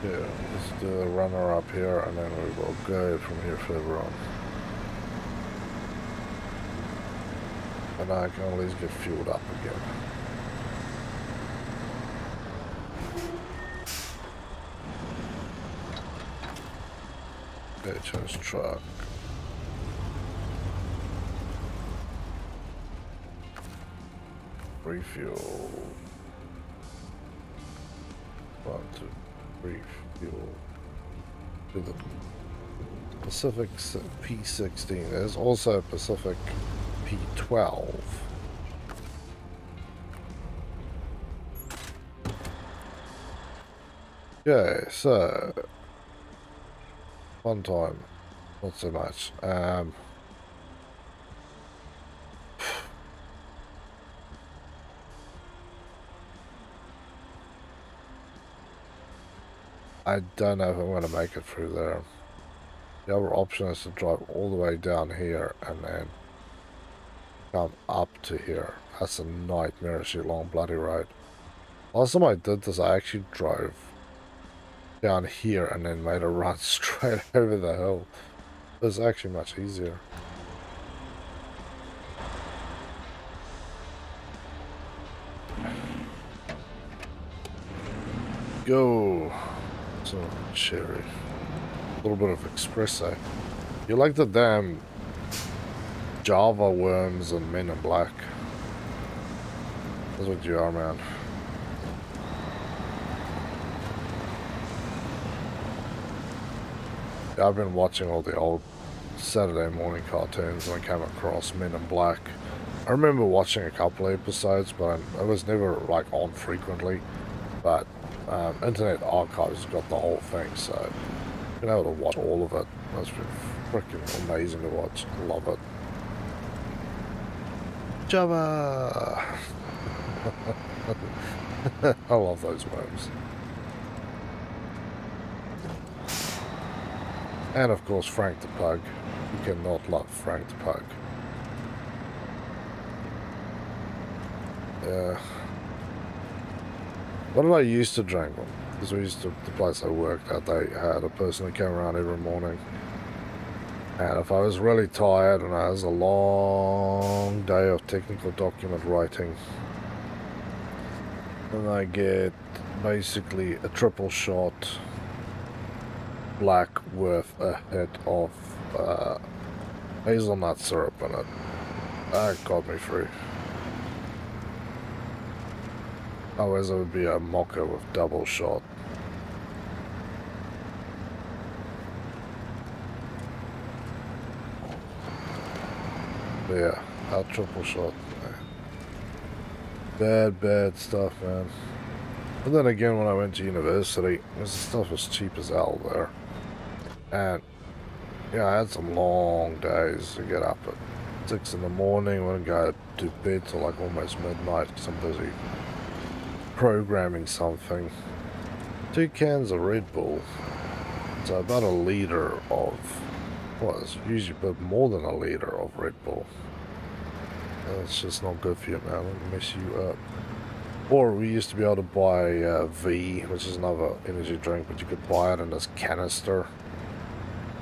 Speaker 1: Yeah, let's do a runner up here and then we will go from here further on. And I can at least get fueled up again. Okay, change truck. Refuel. 1, 2, refuel. To the Pacific P16. There's also a Pacific P12. Okay, so one time, not so much. I don't know if I'm going to make it through there. The other option is to drive all the way down here and then come up to here. That's a nightmarish long bloody road. Last time I did this, I actually drove down here and then made a run straight over the hill. It's actually much easier. Go. So cherry. A little bit of espresso. You like the damn Java worms and Men in Black. That's what you are, man. I've been watching all the old Saturday morning cartoons and I came across Men in Black. I remember watching a couple of episodes, but I was never like on frequently. But Internet Archive's got the whole thing, so I've been able to watch all of it. That's been freaking amazing to watch. I love it. Java! I love those worms. And of course Frank the Pug. You cannot love Frank the Pug. Yeah. What did I used to drink? Because the place I worked at, they had a person who came around every morning. And if I was really tired and it was a long day of technical document writing, then I get basically a triple shot black with a hit of hazelnut syrup in it. That got me through. Otherwise it would be a mocha with double shot. But yeah, a triple shot. Bad stuff, man. But then again, when I went to university, this stuff was cheap as hell there. And yeah, I had some long days to get up at 6 in the morning, wouldn't go to bed till like almost midnight because I'm busy programming something. 2 cans of Red Bull, so about a litre of, well, it's usually a bit more than a litre of Red Bull. It's just not good for you, man. It'll mess you up. Or we used to be able to buy V, which is another energy drink, but you could buy it in this canister,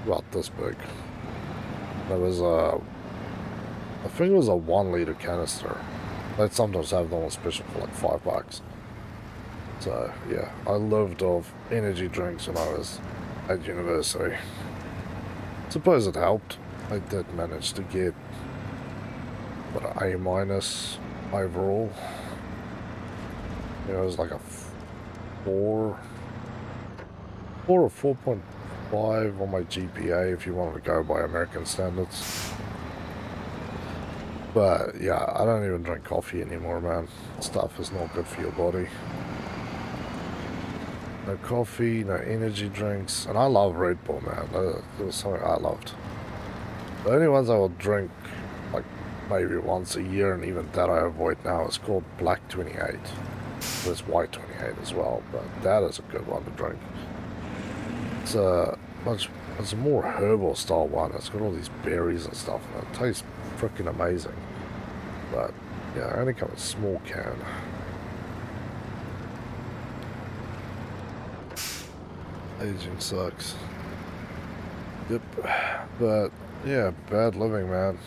Speaker 1: about this big. There was I think it was a 1 litre canister. They'd sometimes have them on special for like $5. So yeah, I lived off energy drinks when I was at university. Suppose it helped. I did manage to get what, A- overall. It was like a 4 or 4.5 on my GPA if you wanted to go by American standards. But yeah, I don't even drink coffee anymore, man. Stuff is not good for your body. No coffee, no energy drinks, and I love Red Bull, man. That was something I loved. The only ones I will drink, like maybe once a year, and even that I avoid now, is called Black 28. There's White 28 as well, but that is a good one to drink. It's a more herbal style one. It's got all these berries and stuff, and it tastes freaking amazing. But yeah, I only come in a small can. Aging sucks. Yep. But yeah, bad living, man.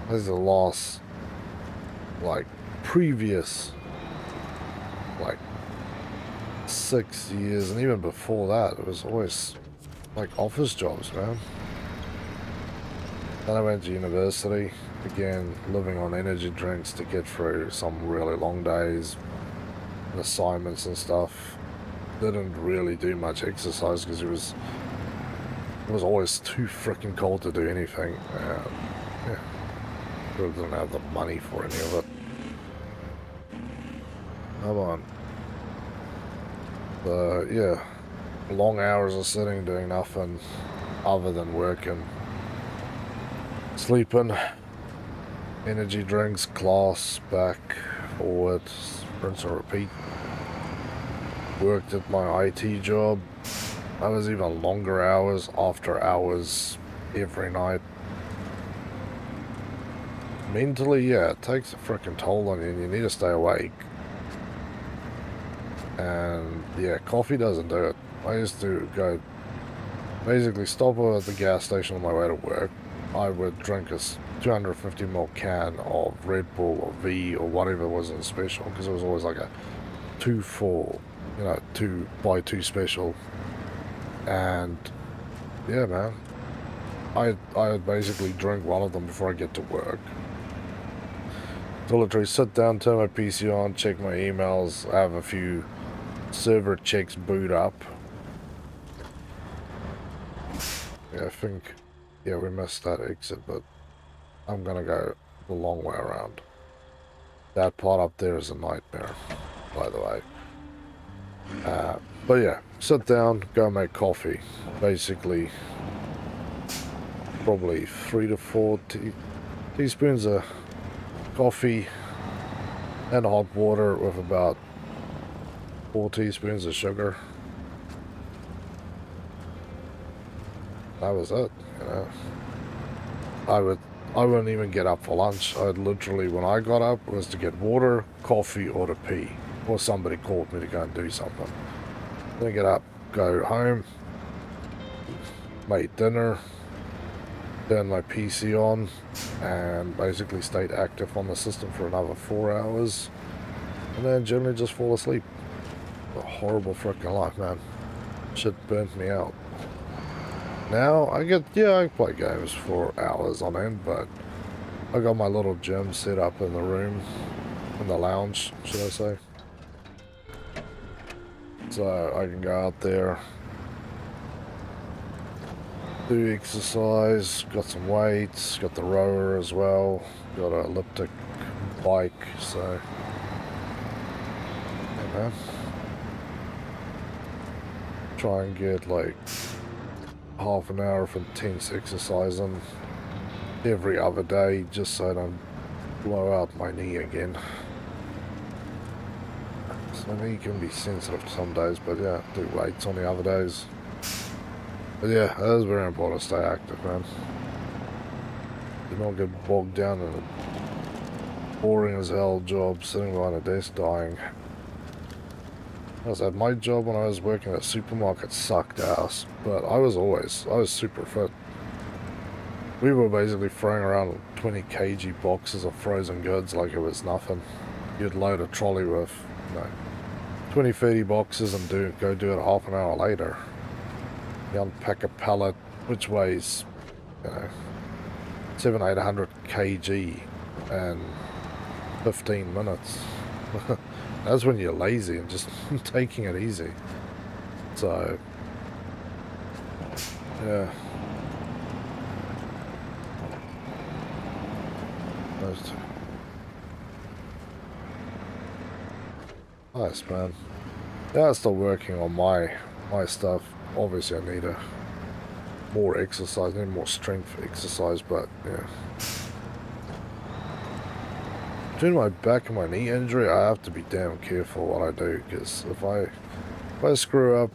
Speaker 1: There's a loss. Like previous, like 6 years, and even before that, it was always like office jobs, man. Then I went to university, began living on energy drinks to get through some really long days, and assignments and stuff. Didn't really do much exercise because it was always too freaking cold to do anything. Yeah, really didn't have the money for any of it. Come on. Yeah, long hours of sitting doing nothing other than working, sleeping, energy drinks, class, back, forward, rinse and repeat. Worked at my IT job. I was even longer hours, after hours, every night. Mentally, yeah, it takes a freaking toll on you, and you need to stay awake. And yeah, coffee doesn't do it. I used to go, basically stop at the gas station on my way to work. I would drink a 250ml can of Red Bull or V or whatever was in special, because it was always like a 2 for, 2 buy 2 special. And yeah, man, I would basically drink one of them before I get to work. So literally sit down, turn my PC on, check my emails, have a few server checks boot up, Yeah, I think, yeah, we missed that exit, but I'm gonna go the long way around. That part up there is a nightmare, by the way. But yeah, sit down, go make coffee. Basically, probably 3 to 4 teaspoons of coffee and hot water with about 4 teaspoons of sugar. That was it, you know. I wouldn't even get up for lunch. I'd literally, when I got up, was to get water, coffee, or to pee. Or somebody called me to go and do something. Then I get up, go home, made dinner, turned my PC on, and basically stayed active on the system for another 4 hours. And then generally just fall asleep. A horrible freaking life, man. Shit burnt me out. Now, I play games for hours on end, but I got my little gym set up in the room, in the lounge, should I say. So I can go out there, do exercise, got some weights, got the rower as well, got an elliptic bike, so, yeah, man. Try and get like half an hour of intense exercising every other day, just so I don't blow out my knee again. So my knee can be sensitive some days, but yeah, do weights on the other days. But yeah, it is very important to stay active, man. Do not get bogged down in a boring as hell job sitting behind a desk dying. I said, my job when I was working at a supermarket sucked ass, but I was super fit. We were basically throwing around 20 kg boxes of frozen goods like it was nothing. You'd load a trolley with, 20, 30 boxes and go do it half an hour later. You unpack a pallet, which weighs, 700-800 kg in 15 minutes. That's when you're lazy and just taking it easy. So, yeah. Nice, man. Yeah, I'm still working on my stuff. Obviously, I need more exercise, need more strength exercise, but yeah. Due to my back and my knee injury, I have to be damn careful what I do, because if I screw up,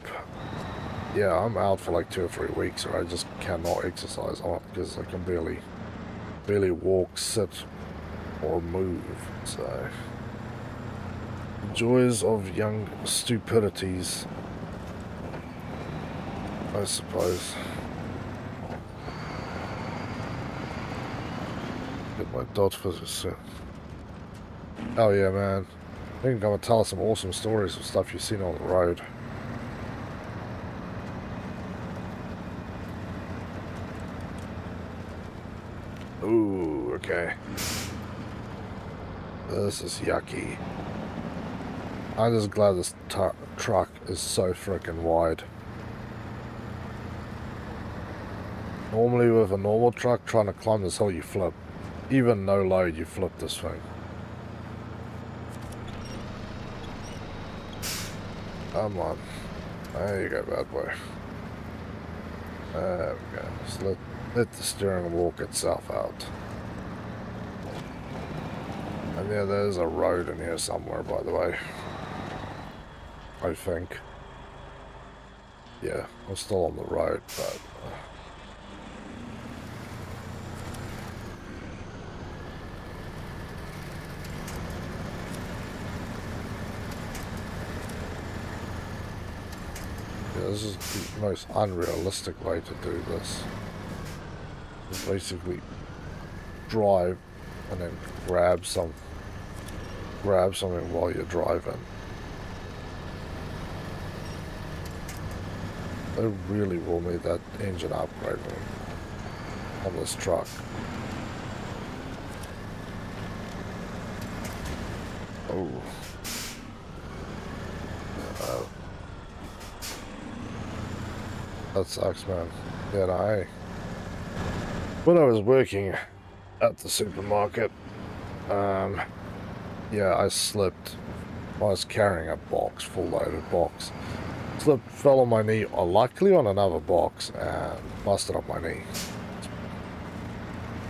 Speaker 1: yeah, I'm out for like 2 or 3 weeks, or I just cannot exercise on it, because I can barely walk, sit, or move, so... Joys of young stupidities, I suppose. Get my dot for this. Oh yeah, man. I think I'm gonna tell us some awesome stories of stuff you've seen on the road. Ooh, okay. This is yucky. I'm just glad this truck is so freaking wide. Normally with a normal truck, trying to climb this hill, you flip. Even no load, you flip this thing. Come on. There you go, bad boy. There we go. Just let the steering walk itself out. And yeah, there's a road in here somewhere, by the way. I think. Yeah, I'm still on the road, but... yeah, this is the most unrealistic way to do this. You basically drive and then grab something while you're driving. They really will need that engine upgrade on this truck. Oh. That sucks, man. Yeah, no, when I was working at the supermarket, yeah, I slipped. I was carrying a box, full loaded box. Slipped, fell on my knee, luckily on another box, and busted up my knee.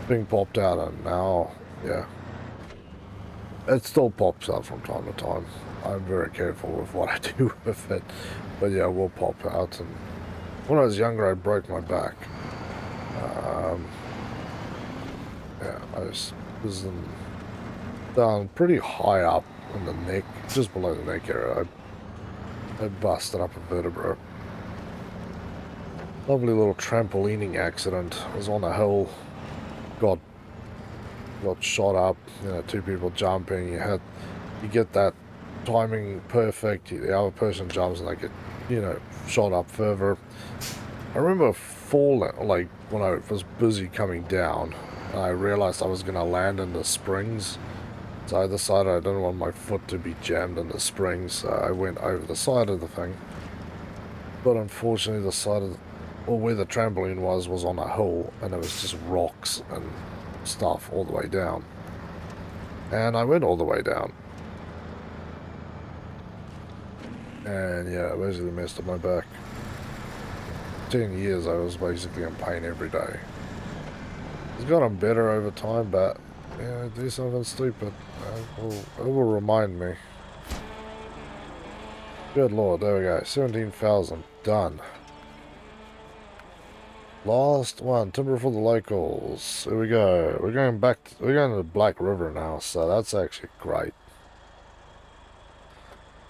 Speaker 1: Thing popped out, and now, yeah. It still pops out from time to time. I'm very careful with what I do with it. But yeah, it will pop out. And when I was younger, I broke my back. Yeah, I was down pretty high up in the neck, just below the neck area. I busted up a vertebra. Lovely little trampolining accident. I was on a hill, got shot up, you know, two people jumping. You get that timing perfect. The other person jumps and they get, you know, shot up further. I remember falling, like when I was busy coming down, I realized I was going to land in the springs. So I decided I didn't want my foot to be jammed in the springs, so I went over the side of the thing. But unfortunately, the side of, or where the trampoline was on a hill, and it was just rocks and stuff all the way down. And I went all the way down. And yeah, I basically messed up my back. 10 years I was basically in pain every day. It's gotten better over time, but yeah, do something stupid. It will remind me. Good lord, there we go. 17,000 done. Last one, timber for the locals. Here we go. We're going to the Black River now, so that's actually great.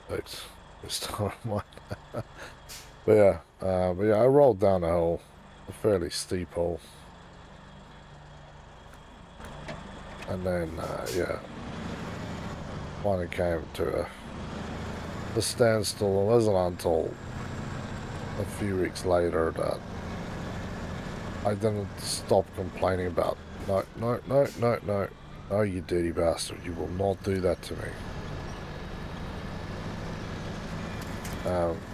Speaker 1: Thanks. But yeah, I rolled down a hill, a fairly steep hill. And then, yeah, finally came to a standstill. It wasn't until a few weeks later that I didn't stop complaining about, no, you dirty bastard, you will not do that to me.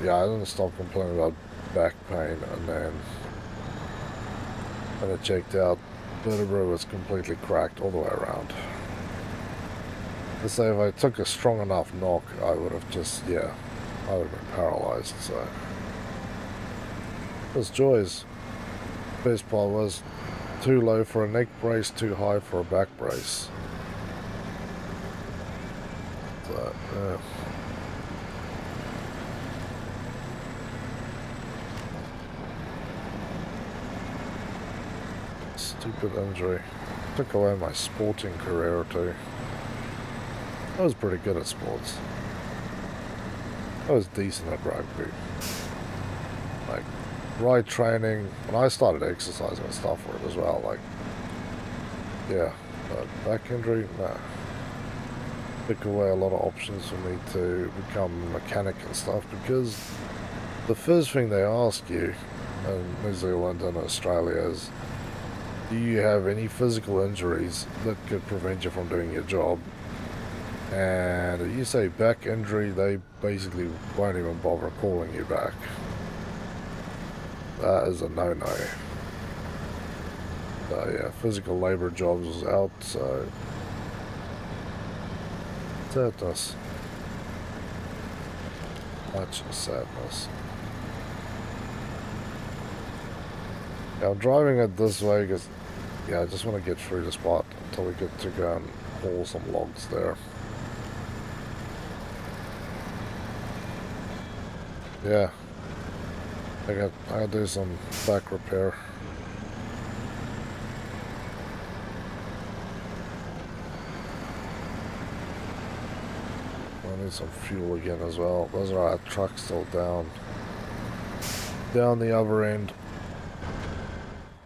Speaker 1: Yeah, I didn't stop complaining about back pain, and then when I checked out, vertebra was completely cracked all the way around. Let's say if I took a strong enough knock, I would have just, yeah, I would have been paralyzed, so. It was joys. Best part was too low for a neck brace, too high for a back brace. So, yeah. Stupid injury. Took away my sporting career too. I was pretty good at sports. I was decent at rugby. Like, right training, when I started exercising and stuff for it as well, like, yeah, but back injury, nah. Took away a lot of options for me to become a mechanic and stuff, because the first thing they ask you in New Zealand and Australia is, do you have any physical injuries that could prevent you from doing your job? And if you say back injury, they basically won't even bother calling you back. That is a no-no. So yeah, physical labour jobs was out, so sadness. Much sadness. Yeah, I'm driving it this way because, yeah, I just want to get through the spot until we get to go and haul some logs there. Yeah, I gotta do some back repair. I need some fuel again as well. Those are our trucks still down the other end.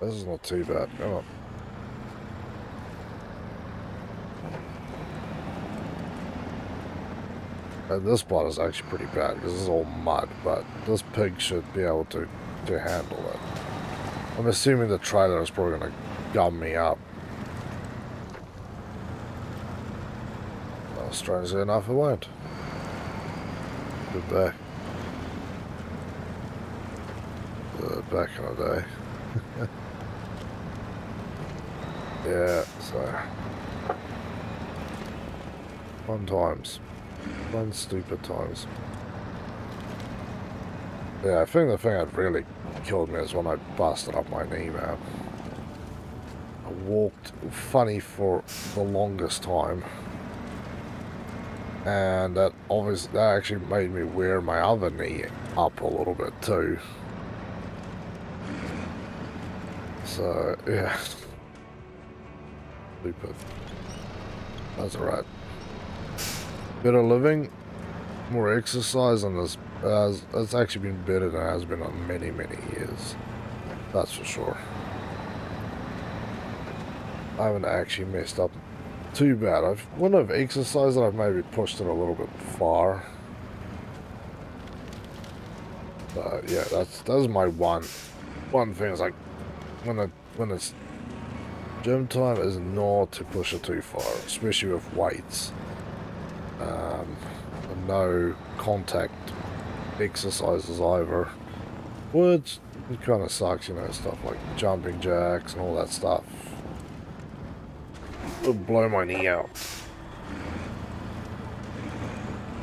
Speaker 1: This is not too bad. Come on. And this spot is actually pretty bad because this is all mud, but this pig should be able to handle it. I'm assuming the trailer is probably going to gum me up. Well, strangely enough, it won't. Good day. back in the day. Yeah, so fun times. Fun stupid times. Yeah, I think the thing that really killed me is when I busted up my knee, man. I walked funny for the longest time. And that actually made me wear my other knee up a little bit too. So, yeah. Stupid. That's alright. Better living, more exercise, and it's actually been better than it has been on many, many years. That's for sure. I haven't actually messed up too bad. When I've exercised, I've maybe pushed it a little bit far. But yeah, that's my one thing. Is like when it's gym time is not to push it too far, especially with weights. No contact exercises either, which it kind of sucks, you know, stuff like jumping jacks and all that stuff. It would blow my knee out.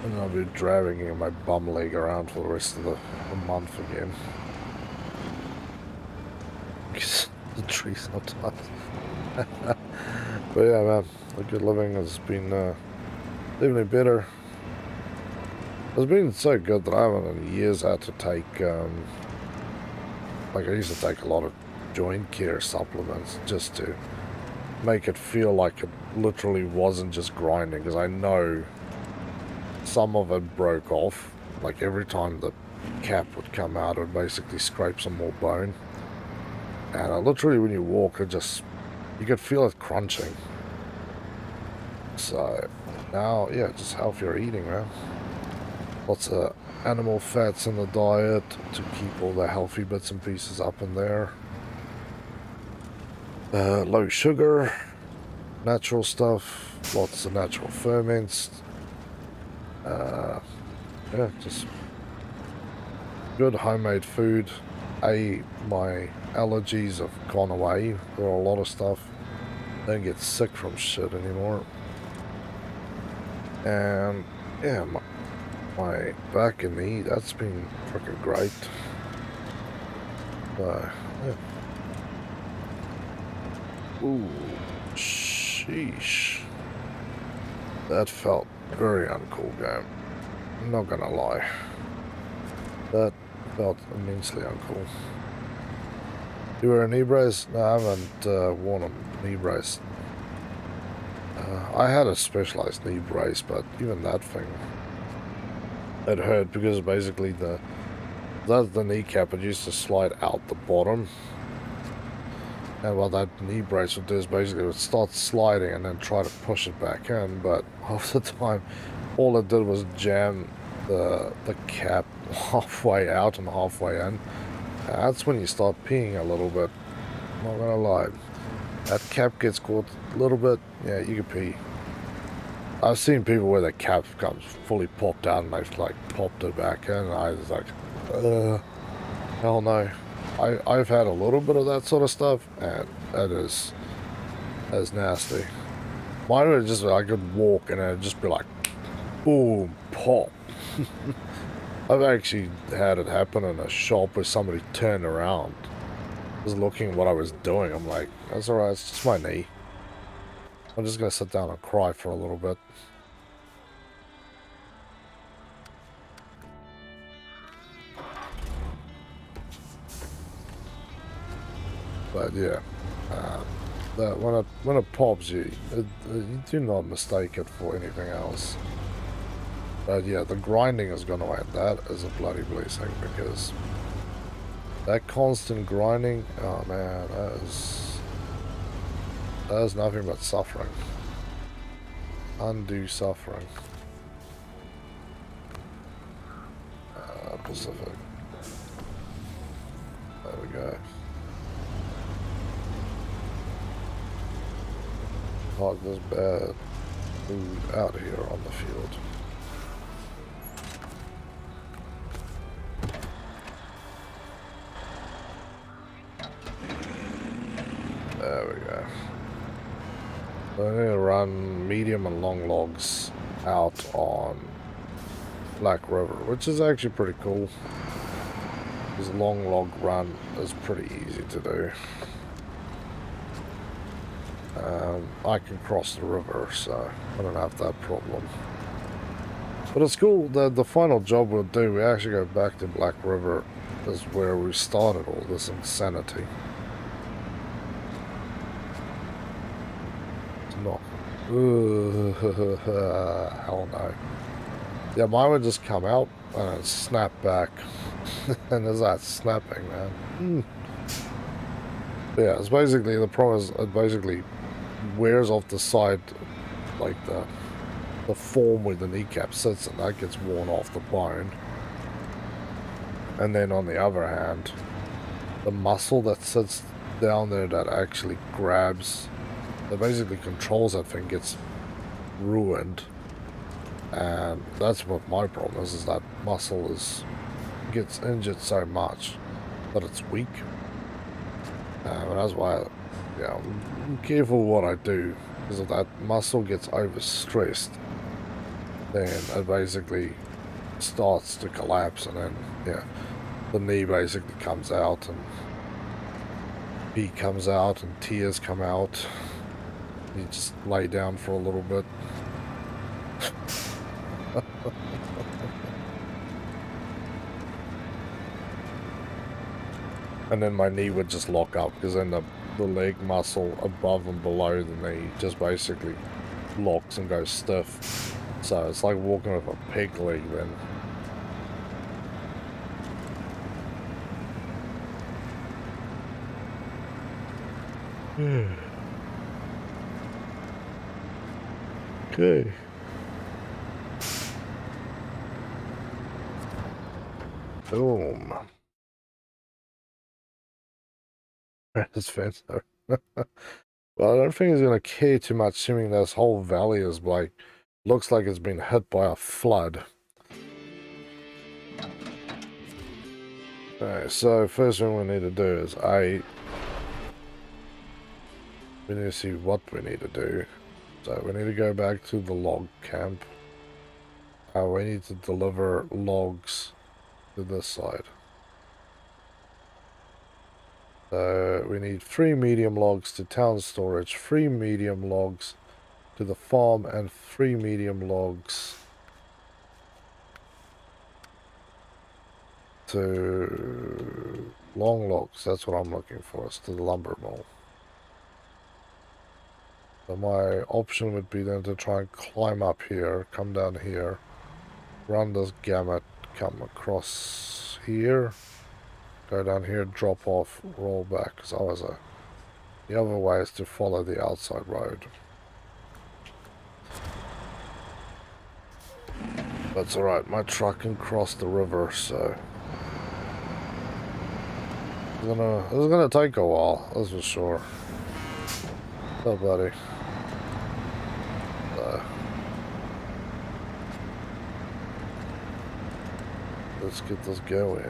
Speaker 1: And I'll be dragging my bum leg around for the rest of the month again. Because the tree's not tight. But yeah, man, the good living has been definitely better. It's been so good that I haven't in years had to take, like I used to take a lot of joint care supplements just to make it feel like it literally wasn't just grinding, because I know some of it broke off. Like every time the cap would come out, it would basically scrape some more bone. And literally when you walk, you could feel it crunching. So now, yeah, just healthier eating, man. Lots of animal fats in the diet to keep all the healthy bits and pieces up in there. Low sugar, natural stuff, lots of natural ferments. Yeah, just good homemade food. My allergies have gone away for a lot of stuff. Don't get sick from shit anymore. And yeah, my back and knee, that's been freaking great. Yeah. Ooh, sheesh. That felt very uncool, game. I'm not gonna lie. That felt immensely uncool. You wear a knee brace? No, I haven't worn a knee brace. I had a specialized knee brace, but even that thing, it hurt because basically the kneecap, it used to slide out the bottom. And what that knee brace would do is basically it would start sliding and then try to push it back in, but half the time all it did was jam the cap halfway out and halfway in. That's when you start peeing a little bit. Not gonna lie. That cap gets caught a little bit, yeah, you can pee. I've seen people where the cap comes fully popped out and they've like popped it back in, and I was like, hell no. I've had a little bit of that sort of stuff, and that is nasty. Mine would just, I could walk and it'd just be like, boom, pop. I've actually had it happen in a shop where somebody turned around, was looking at what I was doing. I'm like, that's alright, it's just my knee. I'm just gonna sit down and cry for a little bit. But yeah, that when it pops, you do not mistake it for anything else. But yeah, the grinding has gone away. That is a bloody blessing, because that constant grinding, oh man, that is nothing but suffering. Undue suffering. Pacific. There we go. Park this bad food out here on the field. So I need to run medium and long logs out on Black River, which is actually pretty cool. This long log run is pretty easy to do. I can cross the river, so I don't have that problem. But it's cool that the final job we'll do, we actually go back to Black River, is where we started all this insanity. It's not. Hell no. Yeah, mine would just come out and then snap back. And there's that snapping, man. Yeah, it's basically, the problem is it basically wears off the side, like the form where the kneecap sits, and that gets worn off the bone. And then on the other hand, the muscle that sits down there that actually grabs, that basically controls that thing, gets ruined. And that's what my problem is that muscle gets injured so much that it's weak. And that's why, yeah, I'm careful what I do, because if that muscle gets overstressed, then it basically starts to collapse, and then, yeah, the knee basically comes out, and feet comes out, and tears come out. You just lay down for a little bit. And then my knee would just lock up, because then the leg muscle above and below the knee just basically locks and goes stiff. So it's like walking with a peg leg then. Okay. Boom. This fence. Well, I don't think he's going to care too much, assuming this whole valley is like, looks like it's been hit by a flood. Alright, so first thing we need to do is we need to see what we need to do. So we need to go back to the log camp. We need to deliver logs to this side. So we need 3 medium logs to town storage, 3 medium logs to the farm, and 3 medium logs to long logs. That's what I'm looking for, is to the lumber mill. So my option would be then to try and climb up here, come down here, run this gamut, come across here, go down here, drop off, roll back, because the other way is to follow the outside road. That's alright, my truck can cross the river, so it's gonna take a while, that's for sure. Oh, buddy. Let's get this going.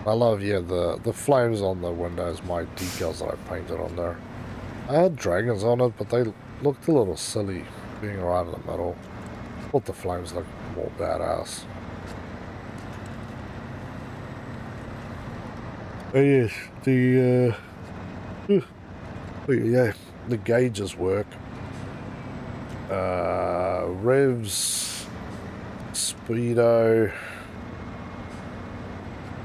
Speaker 1: I love, yeah, the flames on the windows, my decals that I painted on there. I had dragons on it, but they looked a little silly being right in the middle. I thought the flames looked more badass. Oh yes, yeah, the gauges work. Revs, speedo,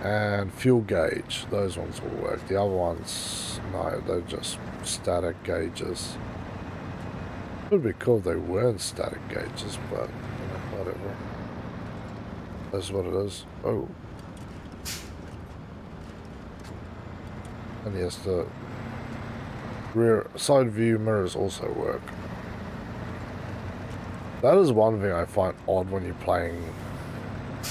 Speaker 1: and fuel gauge. Those ones will work. The other ones, no, they're just static gauges. It would be cool if they weren't static gauges, but you know, whatever. That's what it is. Oh. And yes, the rear side view mirrors also work. That is one thing I find odd when you're playing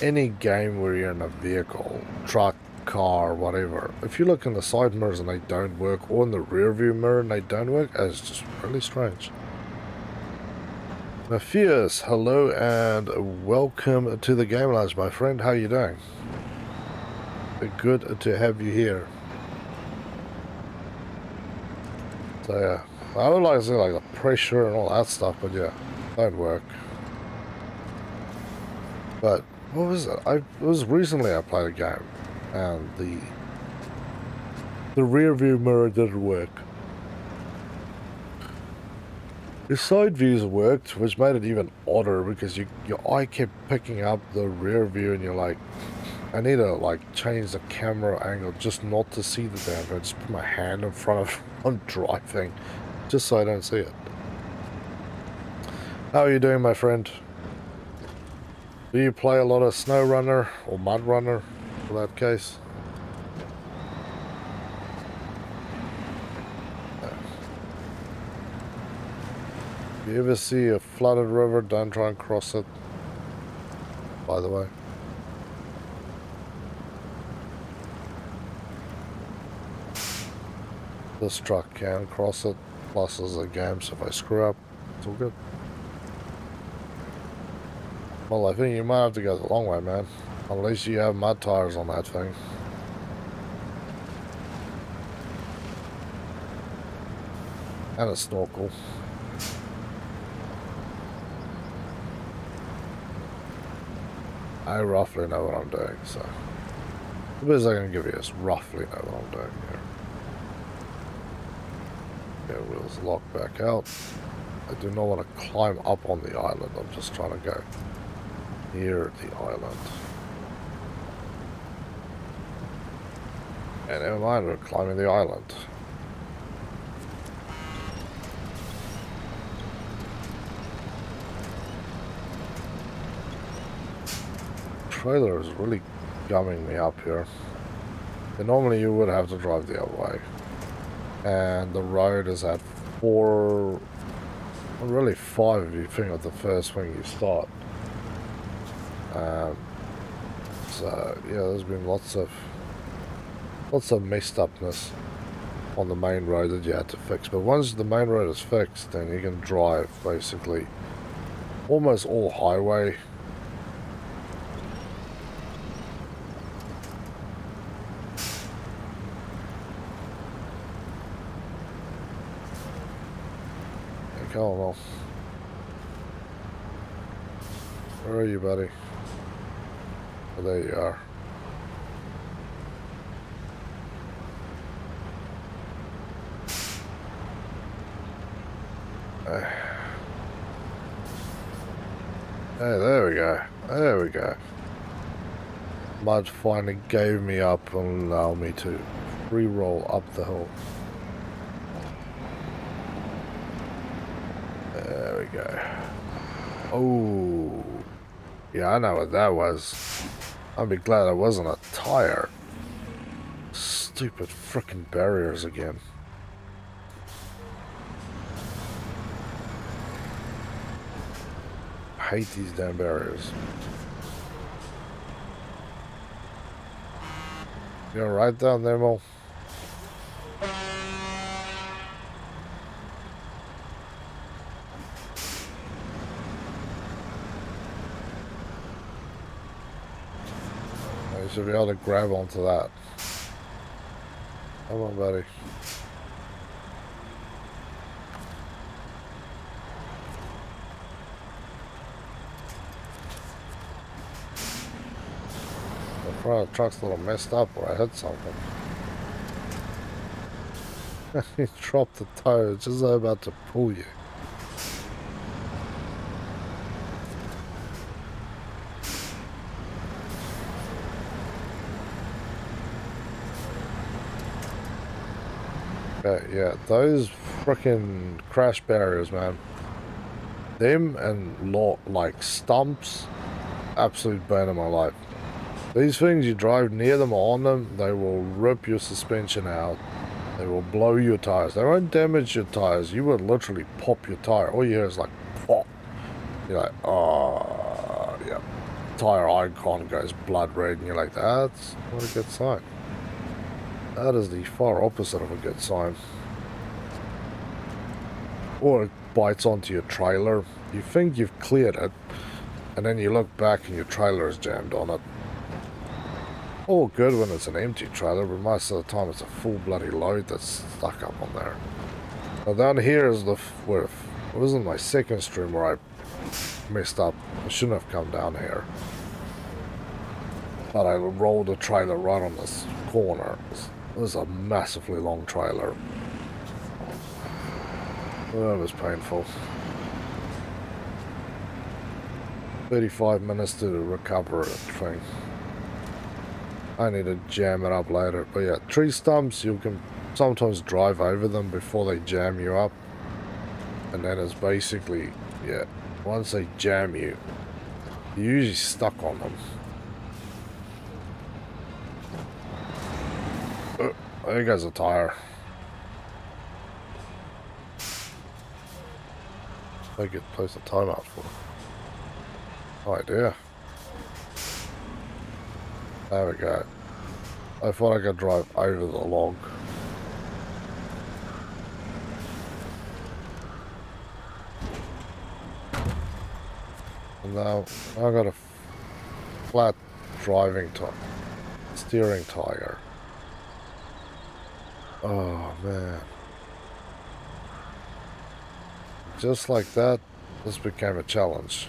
Speaker 1: any game where you're in a vehicle, truck, car, whatever. If you look in the side mirrors and they don't work, or in the rear view mirror and they don't work, it's just really strange. Matthias, hello and welcome to the Game Lounge, my friend. How are you doing? Good to have you here. So So yeah, I would like to see like the pressure and all that stuff, but yeah, don't work. But what was it? It was recently I played a game, and the rear view mirror didn't work. The side views worked, which made it even odder because your eye kept picking up the rear view, and you're like, I need to like change the camera angle just not to see the damn thing. Just put my hand in front of I'm driving, just so I don't see it. How are you doing, my friend? Do you play a lot of SnowRunner or MudRunner for that case? If you ever see a flooded river, don't try and cross it, by the way. This truck can cross it, plus there's a game, so if I screw up, it's all good. Well, I think you might have to go the long way, man. Unless you have mud tires on that thing. And a snorkel. I roughly know what I'm doing, so the best I can give you is roughly know what I'm doing here. Okay, wheels lock back out. I do not want to climb up on the island. I'm just trying to go near the island. And never mind, we're climbing the island. Trailer is really gumming me up here. And normally you would have to drive the other way. And the road is at 4, well, really 5 if you think of the first thing you start. So yeah, there's been lots of messed upness on the main road that you had to fix. But once the main road is fixed, then you can drive basically almost all highway. Come on. Where are you, buddy? Oh, there you are. Hey, there we go. There we go. Mud finally gave me up and allowed me to re-roll up the hill. There we go. Oh, yeah, I know what that was. I'd be glad it wasn't a tire. Stupid frickin' barriers again. I hate these damn barriers. You alright down there, Mo? You should be able to grab onto that. Come on, buddy. The front of the truck's a little messed up where I hit something. He dropped the tire just as I'm about to pull you. Yeah, those frickin' crash barriers, man. Them and like stumps, absolute bane of my life. These things, you drive near them or on them, they will rip your suspension out. They will blow your tires. They won't damage your tires. You would literally pop your tire. All you hear is like pop. You're like, oh, yeah. Tire icon goes blood red, and you're like, that's not a good sign. That is the far opposite of a good sign. Or it bites onto your trailer. You think you've cleared it, and then you look back and your trailer is jammed on it. All good when it's an empty trailer, but most of the time it's a full bloody load that's stuck up on there. Now down here is where it wasn't my second stream where I messed up. I shouldn't have come down here. But I rolled the trailer right on this corner. This is a massively long trailer. That was painful. 35 minutes to recover a thing. I need to jam it up later. But yeah, tree stumps, you can sometimes drive over them before they jam you up. And then it's basically, yeah, once they jam you, you're usually stuck on them. There goes a tire. I could place a timeout for. Oh idea. There we go. I thought I could drive over the log. And now I've got a flat steering tire. Oh man. Just like that, this became a challenge.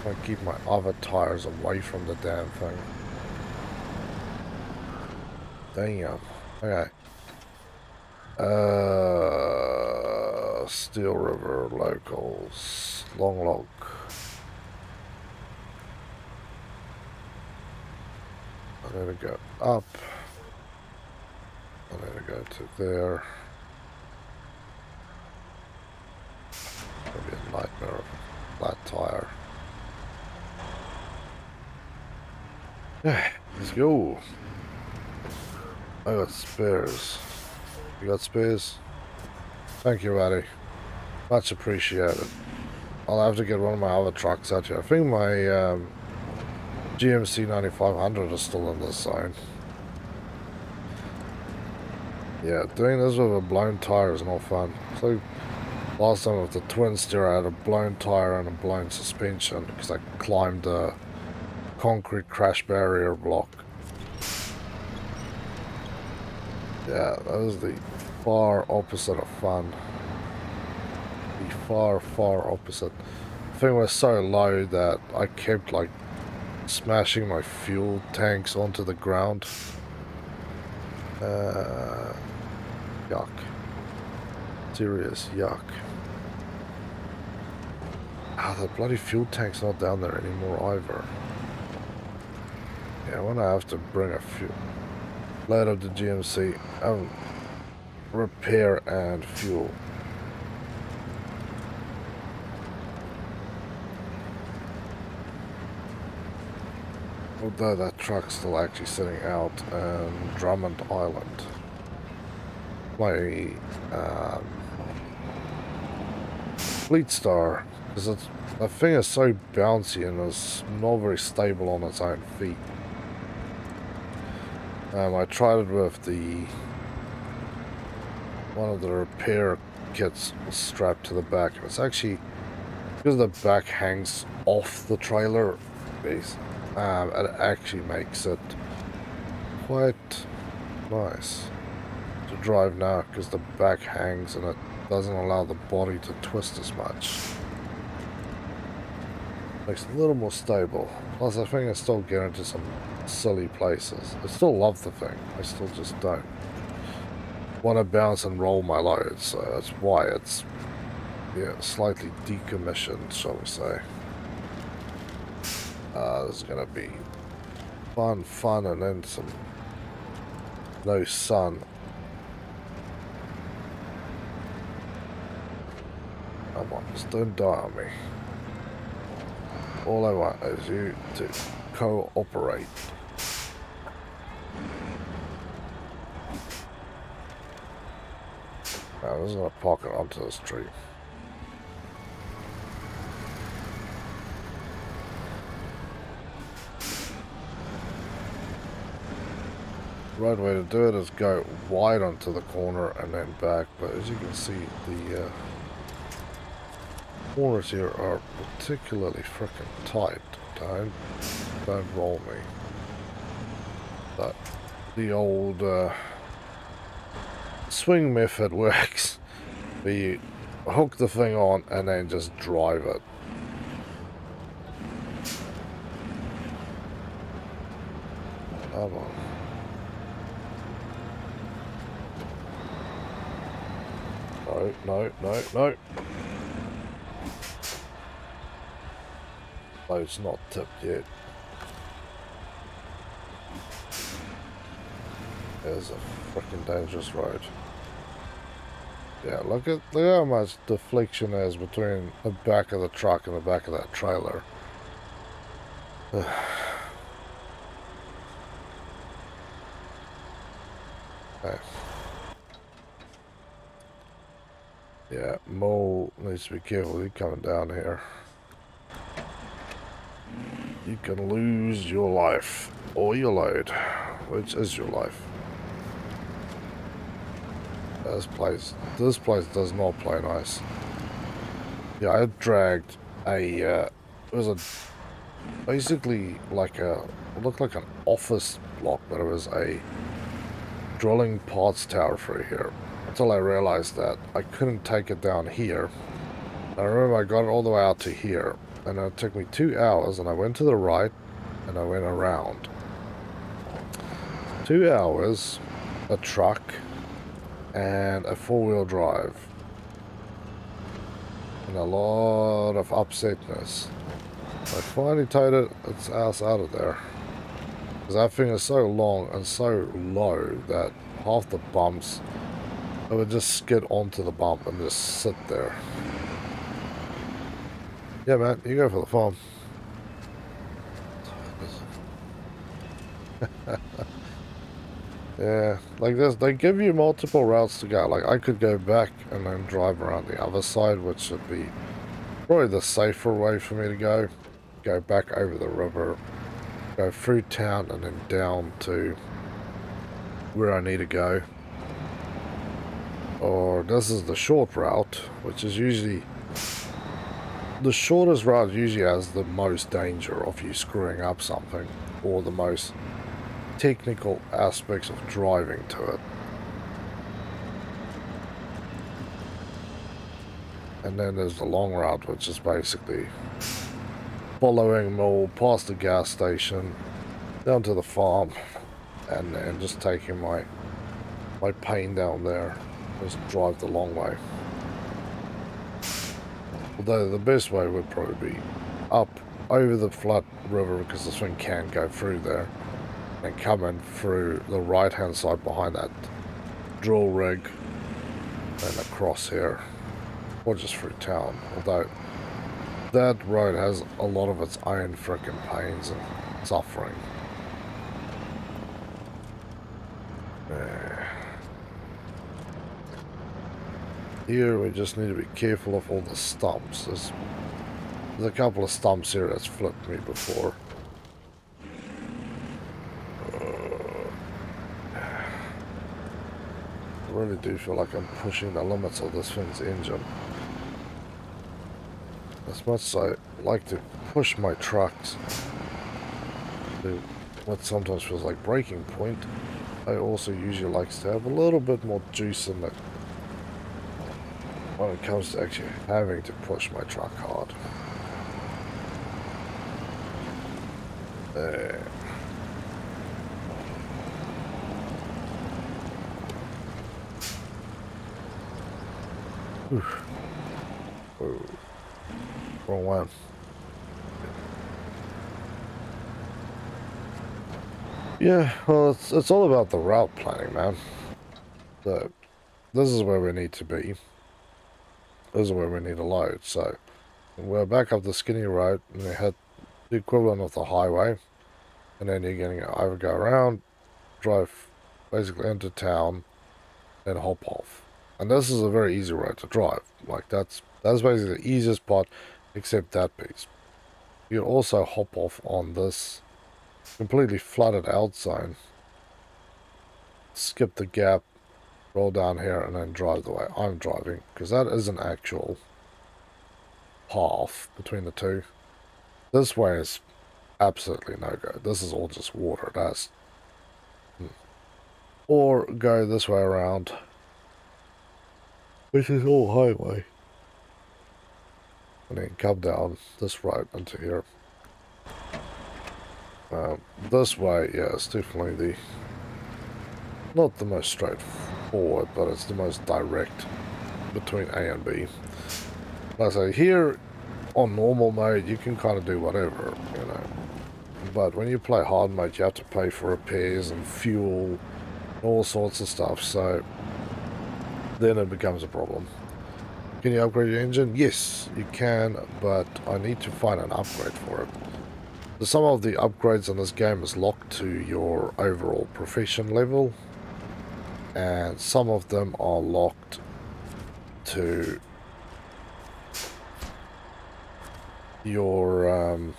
Speaker 1: I keep my other tires away from the damn thing. Damn. Okay. Steel River locals. Long log. I need to go up. I need to go to there. Maybe a nightmare of a flat tire. Let's go. I got spares. You got spares? Thank you, Addy. Much appreciated. I'll have to get one of my other trucks out here. I think my GMC 9500 is still in this zone. Yeah, doing this with a blown tire is not fun. So last time with the twin steer, I had a blown tire and a blown suspension because I climbed a concrete crash barrier block. Yeah, that was the far opposite of fun. The far, far opposite. The thing was so low that I kept like smashing my fuel tanks onto the ground. Yuck. Serious yuck. Ah, the bloody fuel tank's not down there anymore either. Yeah, when I have to bring a load up the GMC, repair and fuel. Although that truck's still actually sitting out in Drummond Island. My Fleet Star, because that thing is so bouncy and is not very stable on its own feet. I tried it with one of the repair kits strapped to the back. It's actually, because the back hangs off the trailer base, it actually makes it quite nice to drive now because the back hangs and it doesn't allow the body to twist as much. Makes it a little more stable. Plus I think I still get into some silly places. I still love the thing. I still just don't want to bounce and roll my loads. So that's why it's, yeah, slightly decommissioned, shall we say. This is going to be fun, and then some no sun. Come on, just don't die on me. All I want is you to cooperate. Now, I'm just going to park it onto this tree. The right way to do it is go wide onto the corner and then back, but as you can see, the corners here are particularly freaking tight. Don't roll me. But the old swing method works. Where you hook the thing on and then just drive it. Come on. No, no, no, no. No, it's not tipped yet. There's a freaking dangerous road. Yeah, look at how much deflection there is between the back of the truck and the back of that trailer. Okay. Yeah, Mo needs to be careful. He's coming down here. You can lose your life or your load, which is your life. This place does not play nice. Yeah, I dragged a, it was basically like it looked like an office block, but it was a drilling parts tower through here. Until I realized that I couldn't take it down here. I remember I got it all the way out to here, and it took me 2 hours, and I went to the right, and I went around. 2 hours, a truck, and a 4-wheel drive. And a lot of upsetness. I finally towed its ass out of there. Because that thing is so long and so low that half the bumps, I would just skid onto the bump and just sit there. Yeah, man, you go for the farm. Yeah, like this, they give you multiple routes to go. Like, I could go back and then drive around the other side, which would be probably the safer way for me to go. Go back over the river, go through town, and then down to where I need to go. Or this is the short route, which is usually... The shortest route usually has the most danger of you screwing up something, or the most technical aspects of driving to it. And then there's the long route, which is basically following Mole past the gas station, down to the farm, and then just taking my pain down there. Just drive the long way. Although the best way would probably be up over the flat river, because this thing can go through there, and come in through the right hand side behind that drill rig and across here, or just through town. Although that road has a lot of its own frickin' pains and suffering. Here we just need to be careful of all the stumps. There's a couple of stumps here that's flipped me before. I really do feel like I'm pushing the limits of this thing's engine. As much as I like to push my trucks to what sometimes feels like breaking point, I also usually like to have a little bit more juice in it when it comes to actually having to push my truck hard. There. Whoa. Wrong one. Yeah, well, it's all about the route planning, man. So, this is where we need to be. This is where we need to load. So, we're back up the skinny road, and we hit the equivalent of the highway. And then you're going to either go around, drive basically into town, then hop off. And this is a very easy road to drive. Like, that's basically the easiest part, except that piece. You can also hop off on this completely flooded out zone, skip the gap, roll down here, and then drive the way I'm driving, because that is an actual path between the two. This way is absolutely no go. This is all just water. Or go this way around which is all highway. And then come down this road into here. This way, yeah, it's definitely the, not the most straightforward, but it's the most direct between A and B. Like I say, here on normal mode, you can kind of do whatever, you know. But when you play hard mode, you have to pay for repairs and fuel, all sorts of stuff, so then it becomes a problem. Can you upgrade your engine? Yes, you can, but I need to find an upgrade for it. So some of the upgrades in this game is locked to your overall profession level, and some of them are locked to your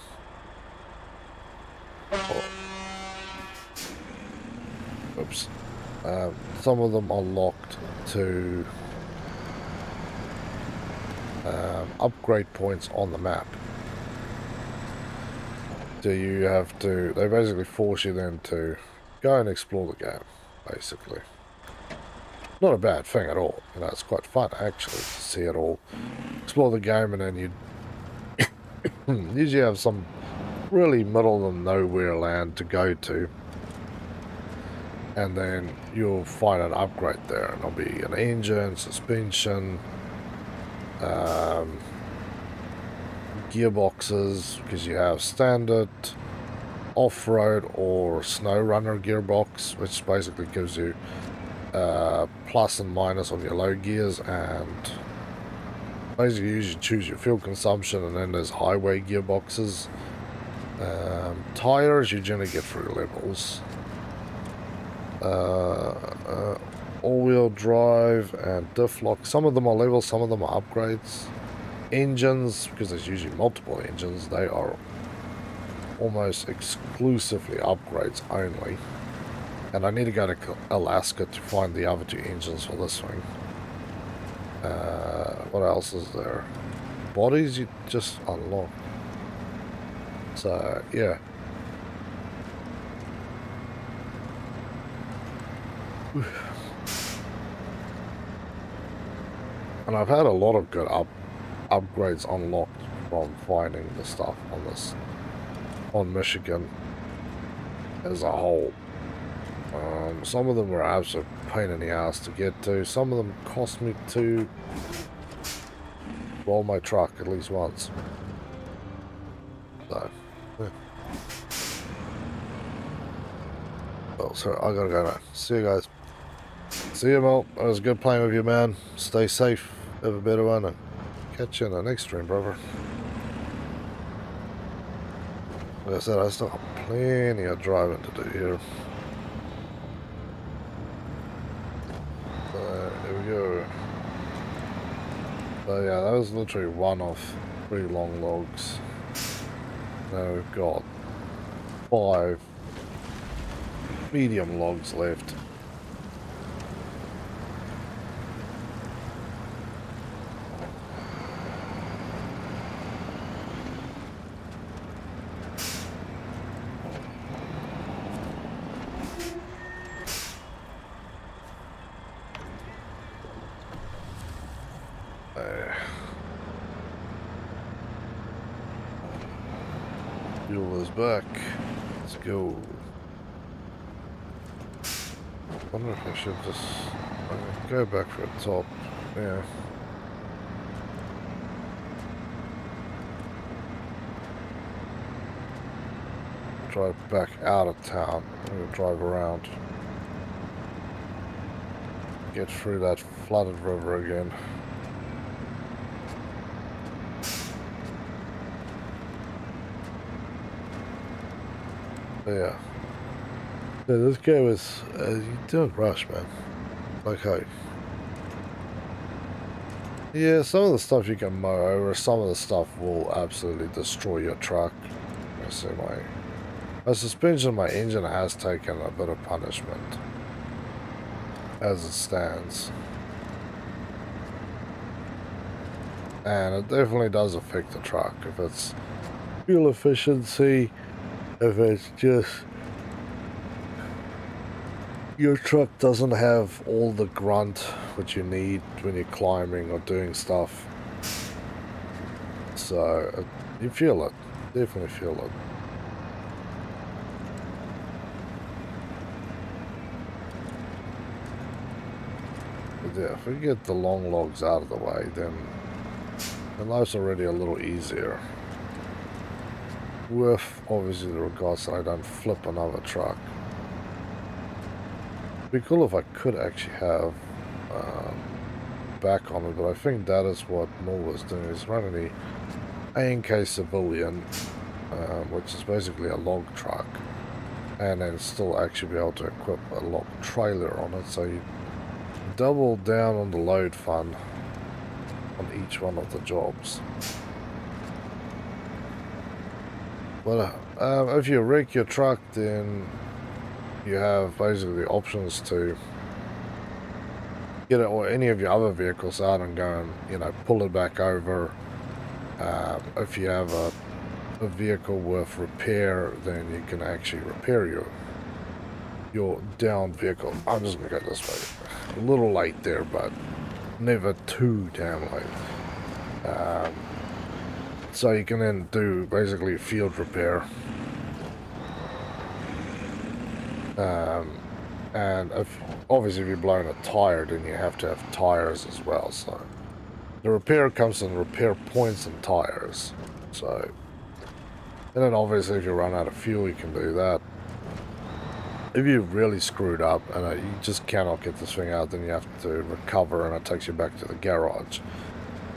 Speaker 1: some of them are locked to upgrade points on the map. So you have to, they basically force you then to go and explore the game, basically. Not a bad thing at all, you know, it's quite fun actually to see it all. Explore the game, and then you usually have some really middle of nowhere land to go to, and then you'll find an upgrade there, and it'll be an engine, suspension, gearboxes, because you have standard, off-road, or SnowRunner gearbox, which basically gives you plus and minus on your low gears, and basically you usually choose your fuel consumption, and then there's highway gearboxes. Tires you generally get through levels. All-wheel drive and diff lock, some of them are levels, some of them are upgrades. Engines, because there's usually multiple engines, they are almost exclusively upgrades only. And I need to go to Alaska to find the other two engines for this thing. What else is there? Bodies you just unlock. So, yeah. And I've had a lot of good upgrades unlocked from finding the stuff on Michigan as a whole. Some of them were absolute pain in the ass to get to. Some of them cost me to roll my truck at least once. So, yeah. Well, so I gotta go now. See you guys. See you, Mel. It was good playing with you, man. Stay safe. Have a better one, and catch you in the next stream, brother. Like I said, I still have plenty of driving to do here. So, here we go. So yeah, that was literally one of 3 long logs. Now we've got 5 medium logs left. Fuel is back. Let's go. I wonder if I should just go back for the top. Yeah. Drive back out of town. I'm gonna drive around. Get through that flooded river again. Yeah. Yeah, this game is, you don't rush, man. Okay. Yeah, some of the stuff you can mow over, some of the stuff will absolutely destroy your truck. I see my suspension, my engine has taken a bit of punishment as it stands. And it definitely does affect the truck. If it's fuel efficiency, if it's just your truck doesn't have all the grunt which you need when you're climbing or doing stuff. So you feel it, definitely feel it. But yeah, if we get the long logs out of the way, then life's already a little easier. With obviously the regards that I don't flip another truck. It'd be cool if I could actually have back on it, but I think that is what Moore was doing. He's running the A&K Civilian, which is basically a log truck, and then still actually be able to equip a log trailer on it, so you double down on the load fund on each one of the jobs. But if you wreck your truck, then you have basically options to get it or any of your other vehicles out and go and, you know, pull it back over. If you have a vehicle with repair, then you can actually repair your downed vehicle. I'm just gonna go this way. A little late there, but never too damn late. So you can then do basically field repair. And obviously if you're blowing a tire, then you have to have tires as well. So the repair comes in repair points and tires. So, and then obviously if you run out of fuel, you can do that. If you really screwed up and you just cannot get this thing out, then you have to recover, and it takes you back to the garage.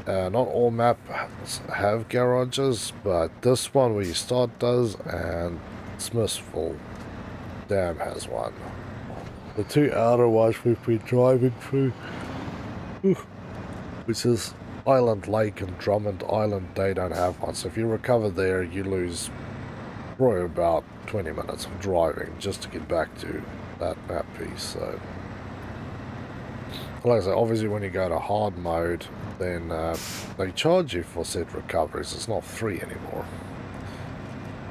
Speaker 1: Not all maps have garages, but this one where you start does, and Smithville Dam has one. The two outer ones we've been driving through, which is Island Lake and Drummond Island, they don't have one. So if you recover there, you lose probably about 20 minutes of driving just to get back to that map piece. So, like I say, obviously when you go to hard mode, then they charge you for said recoveries. It's not free anymore.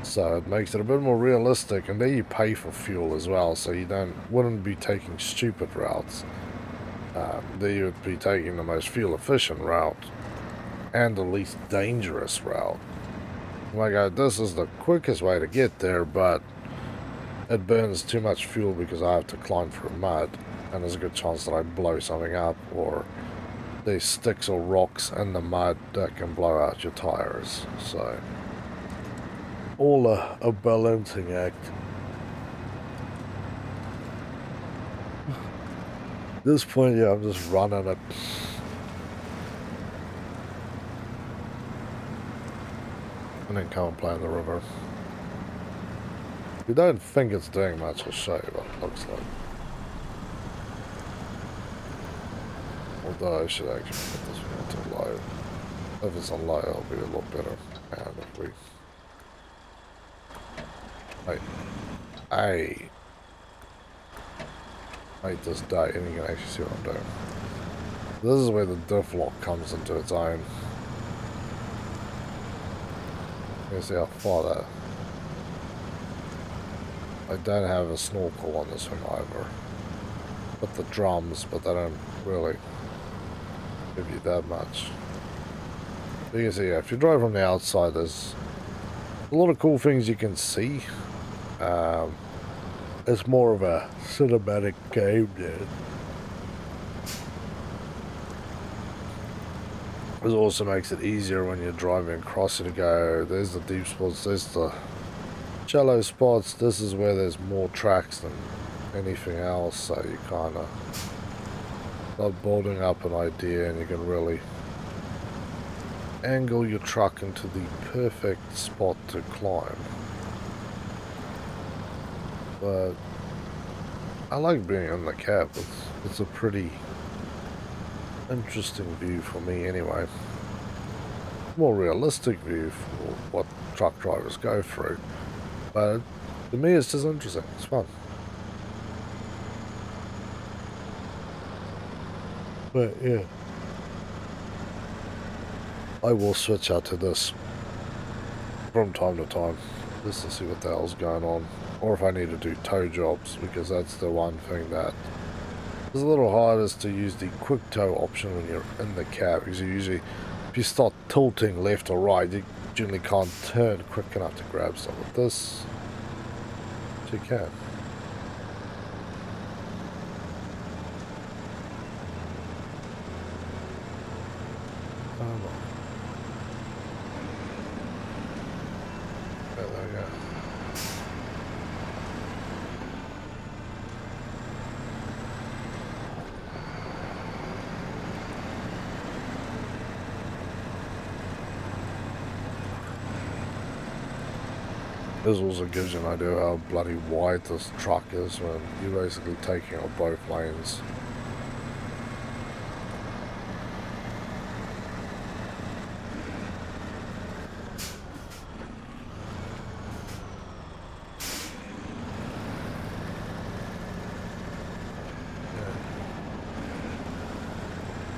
Speaker 1: So it makes it a bit more realistic, and there you pay for fuel as well, so you wouldn't be taking stupid routes. There you would be taking the most fuel efficient route and the least dangerous route. Like, this is the quickest way to get there, but it burns too much fuel because I have to climb through mud, and there's a good chance that I blow something up, or there's sticks or rocks in the mud that can blow out your tires. So all a balancing act. At this point, yeah, I'm just running it. And then come and play in the river. If you don't think it's doing much, I'll show you what it looks like. Although I should actually put this one to low. If it's on low, it'll be a lot better. And if we... Hey. Made this day, and you can actually see what I'm doing. This is where the diff lock comes into its own. You can see how far that... I don't have a snorkel on this one either. But the drums, but they don't really give you that much. You can see, yeah, if you drive from the outside, there's a lot of cool things you can see. It's more of a cinematic game there. It also makes it easier when you're driving across it to go, there's the deep spots, there's the shallow spots, this is where there's more tracks than anything else, so you kind of start building up an idea, and you can really angle your truck into the perfect spot to climb. But I like being in the cab. It's a pretty interesting view for me anyway. More realistic view for what truck drivers go through. But to me it's just interesting. It's fun. But yeah. I will switch out to this from time to time. just to see what the hell's going on. Or if I need to do tow jobs, because that's the one thing that is a little hardest to use the quick tow option when you're in the cab, because you usually, if you start tilting left or right, you generally can't turn quick enough to grab stuff. With this, you can. This also gives you an idea how bloody wide this truck is when you're basically taking on both lanes.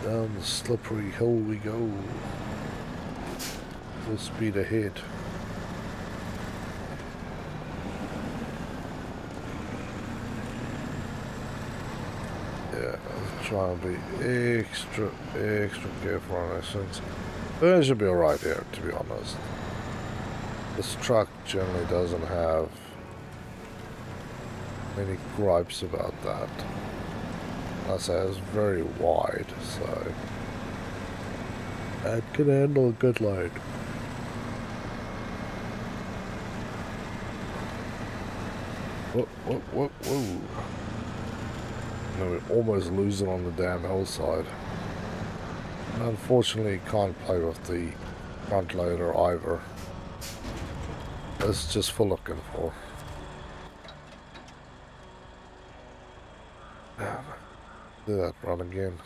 Speaker 1: Down the slippery hill we go. Full speed ahead. Yeah, I'll try and be extra careful on these things. But it should be alright here, to be honest. This truck generally doesn't have many gripes about that. I say it's very wide, so it can handle a good load. Whoa. No, we almost lose it on the damn hillside. Unfortunately, can't play with the front loader either. It's just for looking for. Do that run again.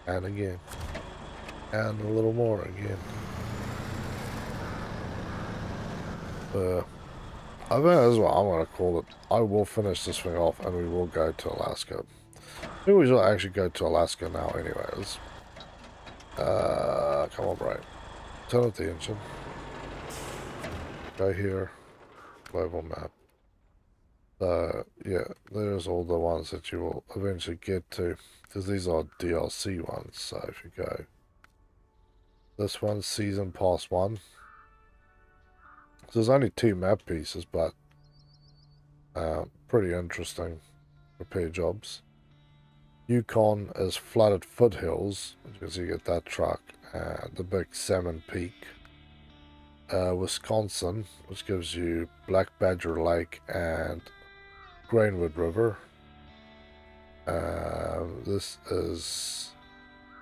Speaker 1: And again. And a little more again. I think that's what I'm going to call it. I will finish this thing off and we will go to Alaska. I think we should actually go to Alaska now anyways. Come on, right. Turn up the engine. Go here. Global map. Yeah, there's all the ones that you will eventually get to. Because these are DLC ones. So if you go. This one's Season Pass 1. So there's only 2 map pieces, but pretty interesting repair jobs. Yukon is flooded foothills, because you get that truck, the big Salmon Peak. Wisconsin, which gives you Black Badger Lake and Grainwood River. This is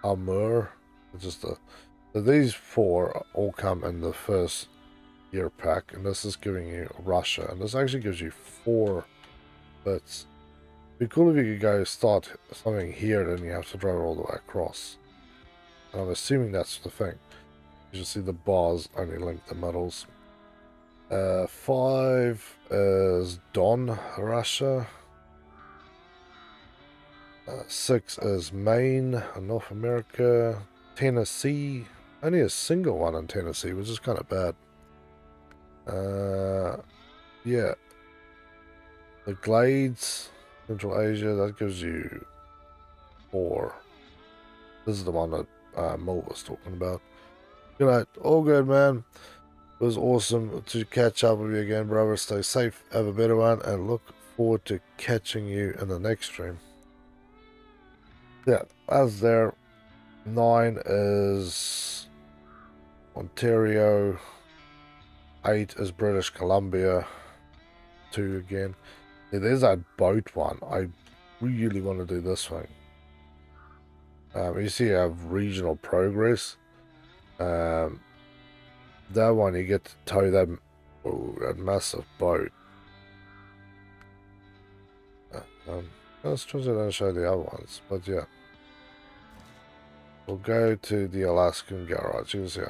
Speaker 1: Amur, just so these 4 all come in the first year pack, and this is giving you Russia, and this actually gives you 4 bits. It'd be cool if you could go start something here, then you have to drive all the way across. And I'm assuming that's the thing. You should see the bars only link the middles. 5 is Don, Russia. 6 is Maine, North America. Tennessee, only a single one in Tennessee, which is kind of bad. Yeah. The Glades, Central Asia, that gives you 4. This is the one that Mo was talking about. Good night. All good, man. It was awesome to catch up with you again, brother. Stay safe, have a better one, and look forward to catching you in the next stream. Yeah, as there. 9 is Ontario. 8 is British Columbia. 2 again. Yeah, there's that boat one. I really want to do this thing. You see you have regional progress. That one you get to tow that massive boat. Let's try to show the other ones, but yeah. We'll go to the Alaskan garage. You can see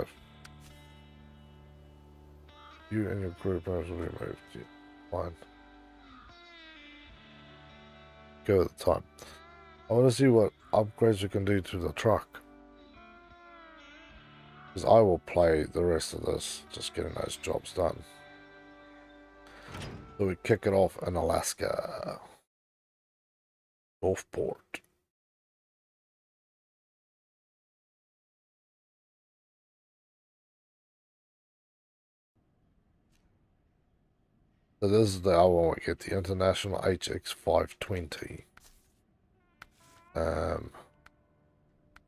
Speaker 1: you and your group members will be moved. Yeah, fine. Go at the time. I want to see what upgrades we can do to the truck. Because I will play the rest of this, just getting those jobs done. So we kick it off in Alaska. Northport. So this is the other one we get, the International HX520.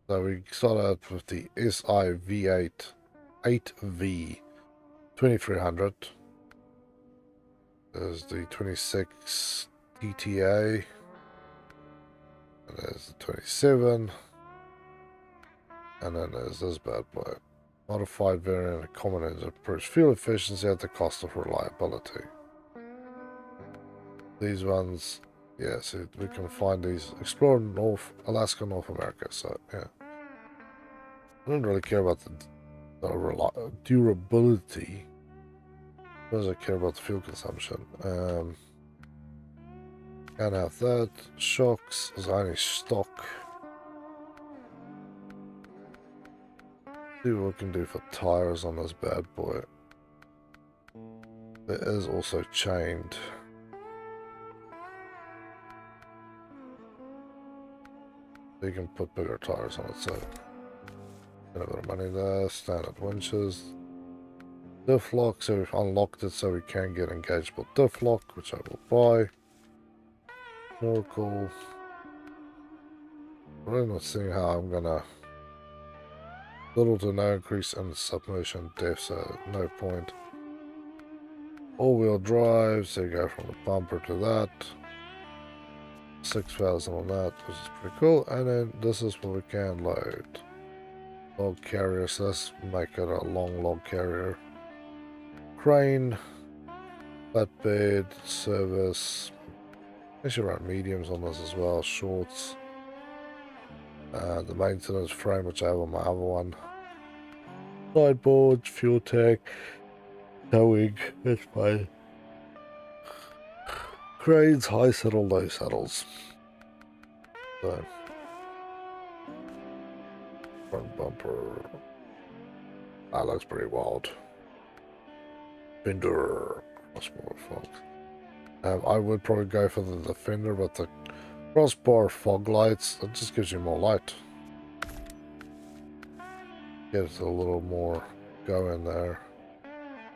Speaker 1: So we start out with the SI-V8 8V 2300. There's the 26 TTA. And there's the 27. And then there's this bad boy. Modified variant of common engine improves fuel efficiency at the cost of reliability. These ones, yeah, so we can find these. Explore Alaska, North America, so yeah. I don't really care about the durability. As I care about the fuel consumption. Can't have that. Shocks is only stock. See what we can do for tires on this bad boy. There is also chained. You can put bigger tires on it, so a bit of money there. Standard winches. Diff lock, so we've unlocked it so we can get engageable diff lock, which I will buy. Snorkel. I'm really not seeing how I'm gonna. Little to no increase in submersion depth, so no point. All-wheel drive, so you go from the bumper to that. 6,000 on that, which is pretty cool. And then this is what we can load. Log carrier, so let's make it a long log carrier. Crane, flatbed, service. I should run mediums on this as well, shorts. The maintenance frame, which I have on my other one. Sideboard, fuel tank, towing, that's fine. Cranes, high saddle, low saddles. So, front bumper. That looks pretty wild. Fender, crossbar fogs. I would probably go for the Defender, but the crossbar fog lights, it just gives you more light. Gives a little more go in there.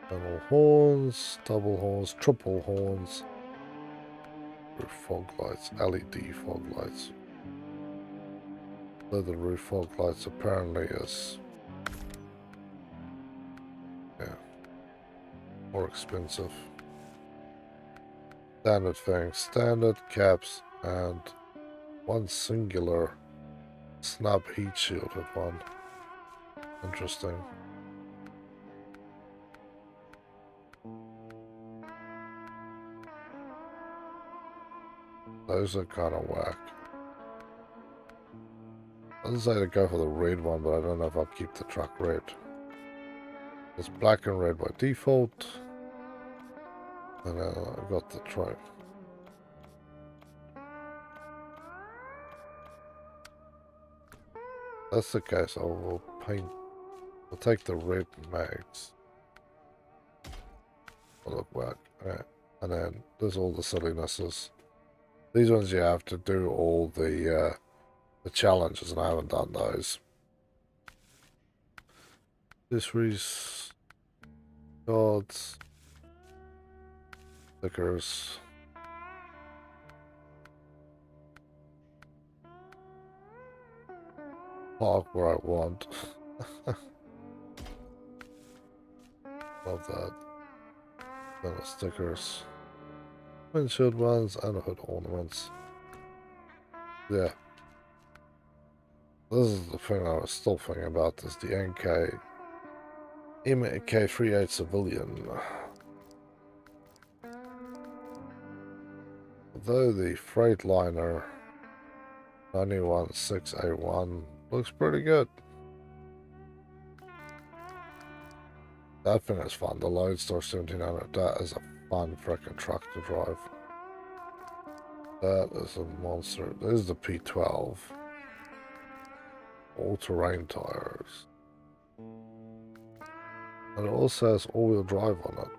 Speaker 1: Double horns, double horns, triple horns. Roof fog lights, LED fog lights. So the roof fog lights apparently is, yeah, more expensive. Standard thing, standard caps, and one singular snub heat shielded one. Interesting. Those are kind of whack. I was say to go for the red one, but I don't know if I'll keep the truck red. It's black and red by default. And I got the truck. That's the case, I will paint. I'll take the red mags. I'll look whack. Alright. And then there's all the sillinesses. These ones you have to do all the challenges, and I haven't done those. Accessories, cards, stickers. Park where I want. Love that. Then the stickers. Windshield ones and hood ornaments. Yeah. This is the thing I was still thinking about, is the MK38 Civilian. Although the Freightliner 916A1 looks pretty good. That thing is fun. The Lodestar 1700, that is a fun freaking truck to drive. That is a monster. This is the P12. All-terrain tires. And it also has all-wheel drive on it.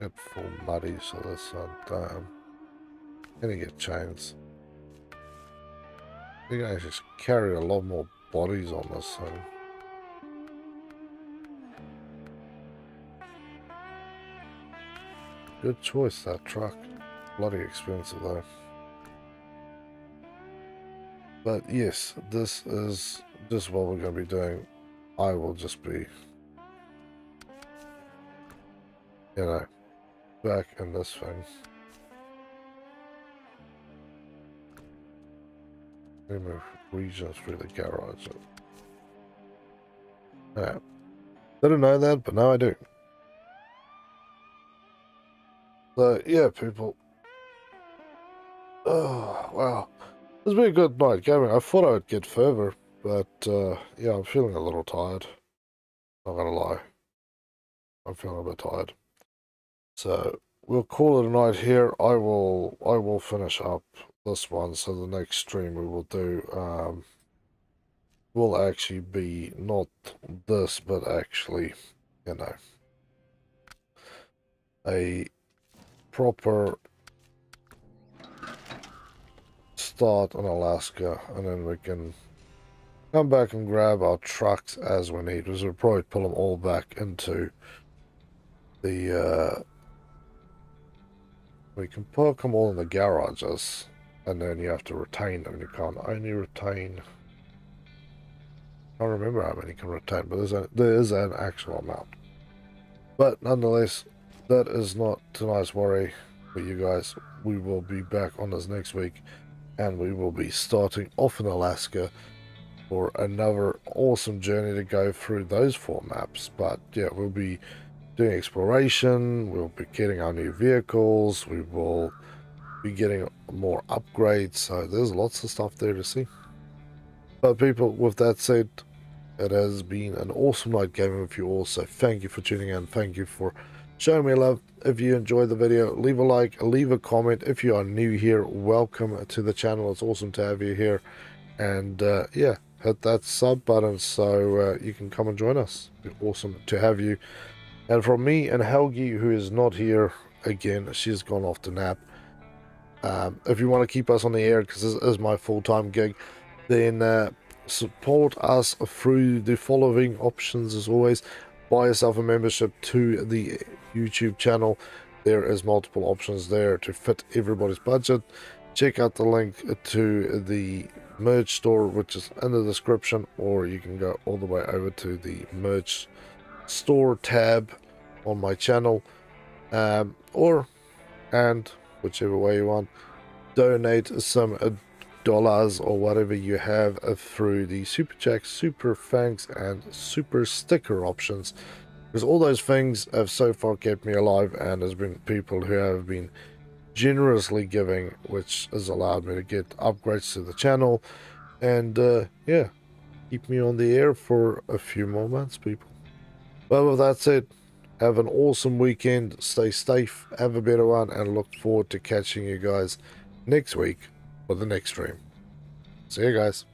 Speaker 1: get full muddy, so that's not gonna get chains. You can actually carry a lot more bodies on this thing. Good choice, that truck. Bloody expensive though. But yes, this is just what we're going to be doing. I will just be, you know, back in this thing. Remove regions through the garage. Yeah. Didn't know that, but now I do. So, yeah, people. Oh, wow. It's been a good night gaming. I thought I would get further, but, yeah, I'm feeling a little tired. Not gonna lie. I'm feeling a bit tired. So, we'll call it a night here. I will finish up this one, so the next stream we will do, will actually be not this, but actually, you know, a proper start in Alaska, and then we can come back and grab our trucks as we need, because we'll probably pull them all back into the, we can park them all in the garages, and then you have to retain them. You can't only retain, I don't remember how many you can retain, but there is an actual amount. But nonetheless, that is not tonight's worry for you guys. We will be back on this next week, and we will be starting off in Alaska for another awesome journey to go through those 4 maps. But yeah, we'll be doing exploration, we'll be getting our new vehicles, we will be getting more upgrades, so there's lots of stuff there to see. But people, with that said, it has been an awesome night gaming with you all, so thank you for tuning in, thank you for showing me love. If you enjoyed the video, leave a like, leave a comment. If you are new here, welcome to the channel. It's awesome to have you here. And yeah, hit that sub button so you can come and join us. It'd be awesome to have you. And from me and Helgi, who is not here again, she's gone off to nap. If you want to keep us on the air, because this is my full-time gig, then support us through the following options as always. Buy yourself a membership to the YouTube channel. There is multiple options there to fit everybody's budget. Check out the link to the merch store, which is in the description, or you can go all the way over to the merch store tab on my channel, and whichever way you want, donate some dollars or whatever you have through the super chat, super thanks, and super sticker options, because all those things have so far kept me alive, and there's been people who have been generously giving, which has allowed me to get upgrades to the channel, and yeah, keep me on the air for a few more months, people. But with that said, have an awesome weekend, stay safe, have a better one, and look forward to catching you guys next week for the next stream. See you guys.